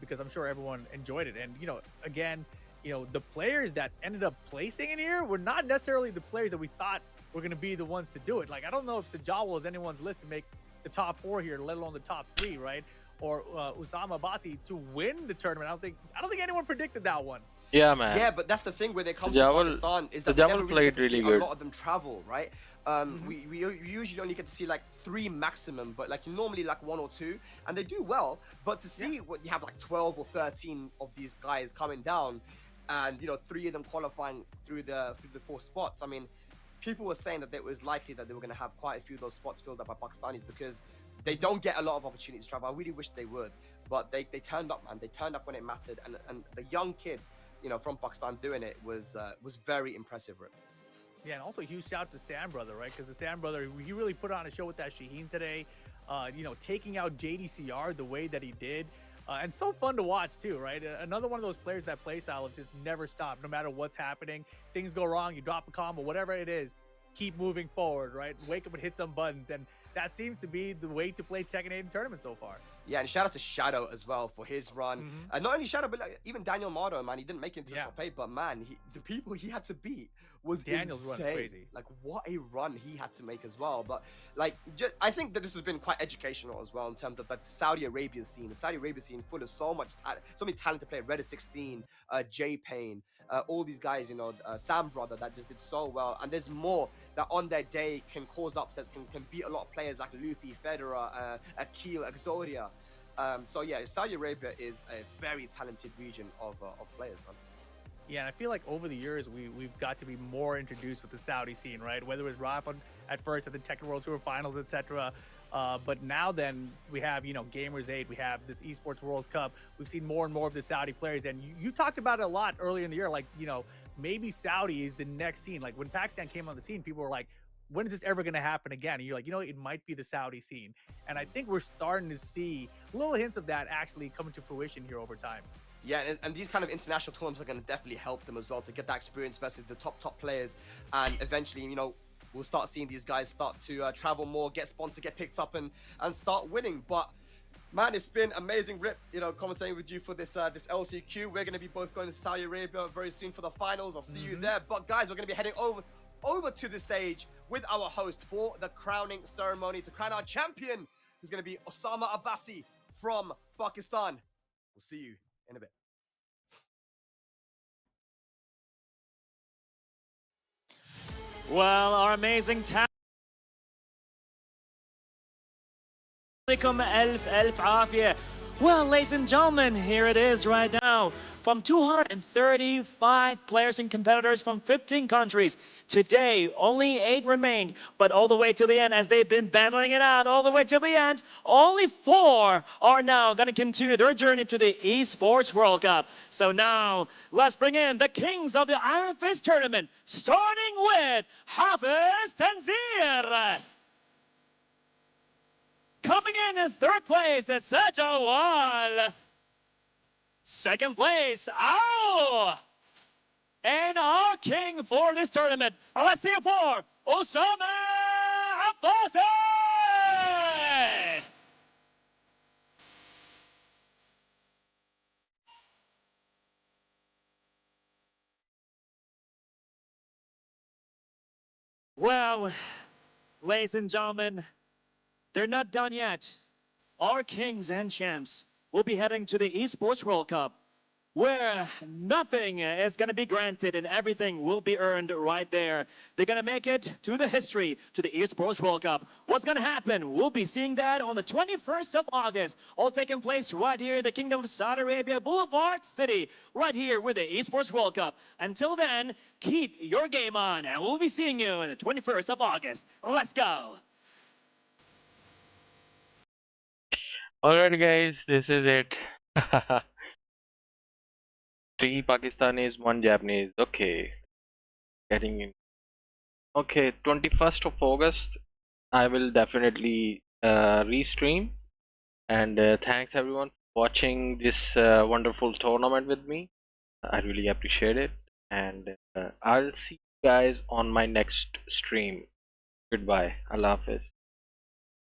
because I'm sure everyone enjoyed it. And you know, again, you know, the players that ended up placing in here were not necessarily the players that we thought were going to be the ones to do it. Like, I don't know if Sajawal is anyone's list to make the top 4 here, let alone the top 3, right? Or Usama Abbasi to win the tournament. I don't think anyone predicted that one. Yeah, man. Yeah, but that's the thing when it comes to Sajawal, Pakistan is that we Sajawal never really played get to really see good. a lot of them travel, right? We usually only get to see like 3 maximum, but like normally like 1 or 2, and they do well. But to see what you have like 12 or 13 of these guys coming down, and 3 of them qualifying through the 4 spots. I mean, people were saying that it was likely that they were going to have quite a few of those spots filled up by Pakistanis because they don't get a lot of opportunities to travel. I really wish they would, but they turned up, man. They turned up when it mattered, and the young kid, from Pakistan doing it was very impressive, Rip. Yeah, and also huge shout out to Sam Brother, right? Because the Sam Brother, he really put on a show with that Shaheen today. Taking out Jdcr the way that he did. And so fun to watch too, right? Another one of those players that play style of just never stop, no matter what's happening. Things go wrong, you drop a combo, whatever it is, keep moving forward, right? Wake up and hit some buttons. And that seems to be the way to play Tekken 8 in tournament so far. Yeah, and shout out to Shadow as well for his run. Not only Shadow, but like, even Daniel Mardo, man, he didn't make it into the top 8, but man, the people he had to beat was Daniel's insane. run's crazy. Like, what a run he had to make as well. But like, I think that this has been quite educational as well in terms of the Saudi Arabian scene. The Saudi Arabian scene full of so many talented players. Red 16, J Payne, all these guys, Sam Brother that just did so well. And there's more that on their day can cause upsets, can beat a lot of players like Luffy, Federer, Akil, Exodia. So yeah, Saudi Arabia is a very talented region of players, man. Yeah, and I feel like over the years, we've got to be more introduced with the Saudi scene, right? Whether it was Rafa at first at the Tekken World Tour Finals, etc. But now then we have, Gamers 8, we have this Esports World Cup. We've seen more and more of the Saudi players. And you talked about it a lot earlier in the year, like, maybe Saudi is the next scene. Like when Pakistan came on the scene, people were like, when is this ever going to happen again? And you're like, it might be the Saudi scene. And I think we're starting to see little hints of that actually coming to fruition here over time. Yeah, and these kind of international tournaments are going to definitely help them as well to get that experience versus the top players. And eventually, we'll start seeing these guys start to travel more, get sponsored, get picked up, and start winning. But man, it's been amazing, Rip, commentating with you for this LCQ. We're going to be both going to Saudi Arabia very soon for the finals. I'll see you there. But guys, we're going to be heading over to the stage with our host for the crowning ceremony to crown our champion, who's going to be Usama Abbasi from Pakistan. We'll see you in a bit. Well, our amazing talent. Well, ladies and gentlemen, here it is right now. From 235 players and competitors from 15 countries, today only 8 remained, but all the way to the end, as they've been battling it out all the way to the end, only 4 are now going to continue their journey to the Esports World Cup. So now, let's bring in the kings of the Iron Fist tournament, starting with Hafiz Tanveer. Coming in 3rd place is Sajawal. 2nd place, Ow! And our king for this tournament, let's see it for Usama Ali. Well, ladies and gentlemen, they're not done yet. Our kings and champs will be heading to the Esports World Cup, where nothing is going to be granted and everything will be earned right there. They're going to make it to the history, to the Esports World Cup. What's going to happen? We'll be seeing that on the 21st of August, all taking place right here in the Kingdom of Saudi Arabia, Boulevard City, right here with the Esports World Cup. Until then, keep your game on, and we'll be seeing you on the 21st of August. Let's go. Alright guys, this is it. 3 Pakistanis, 1 Japanese. Okay, getting in. Okay, 21st of August, I will definitely restream. And thanks everyone for watching this wonderful tournament with me. I really appreciate it. And I'll see you guys on my next stream. Goodbye. Allah Hafiz.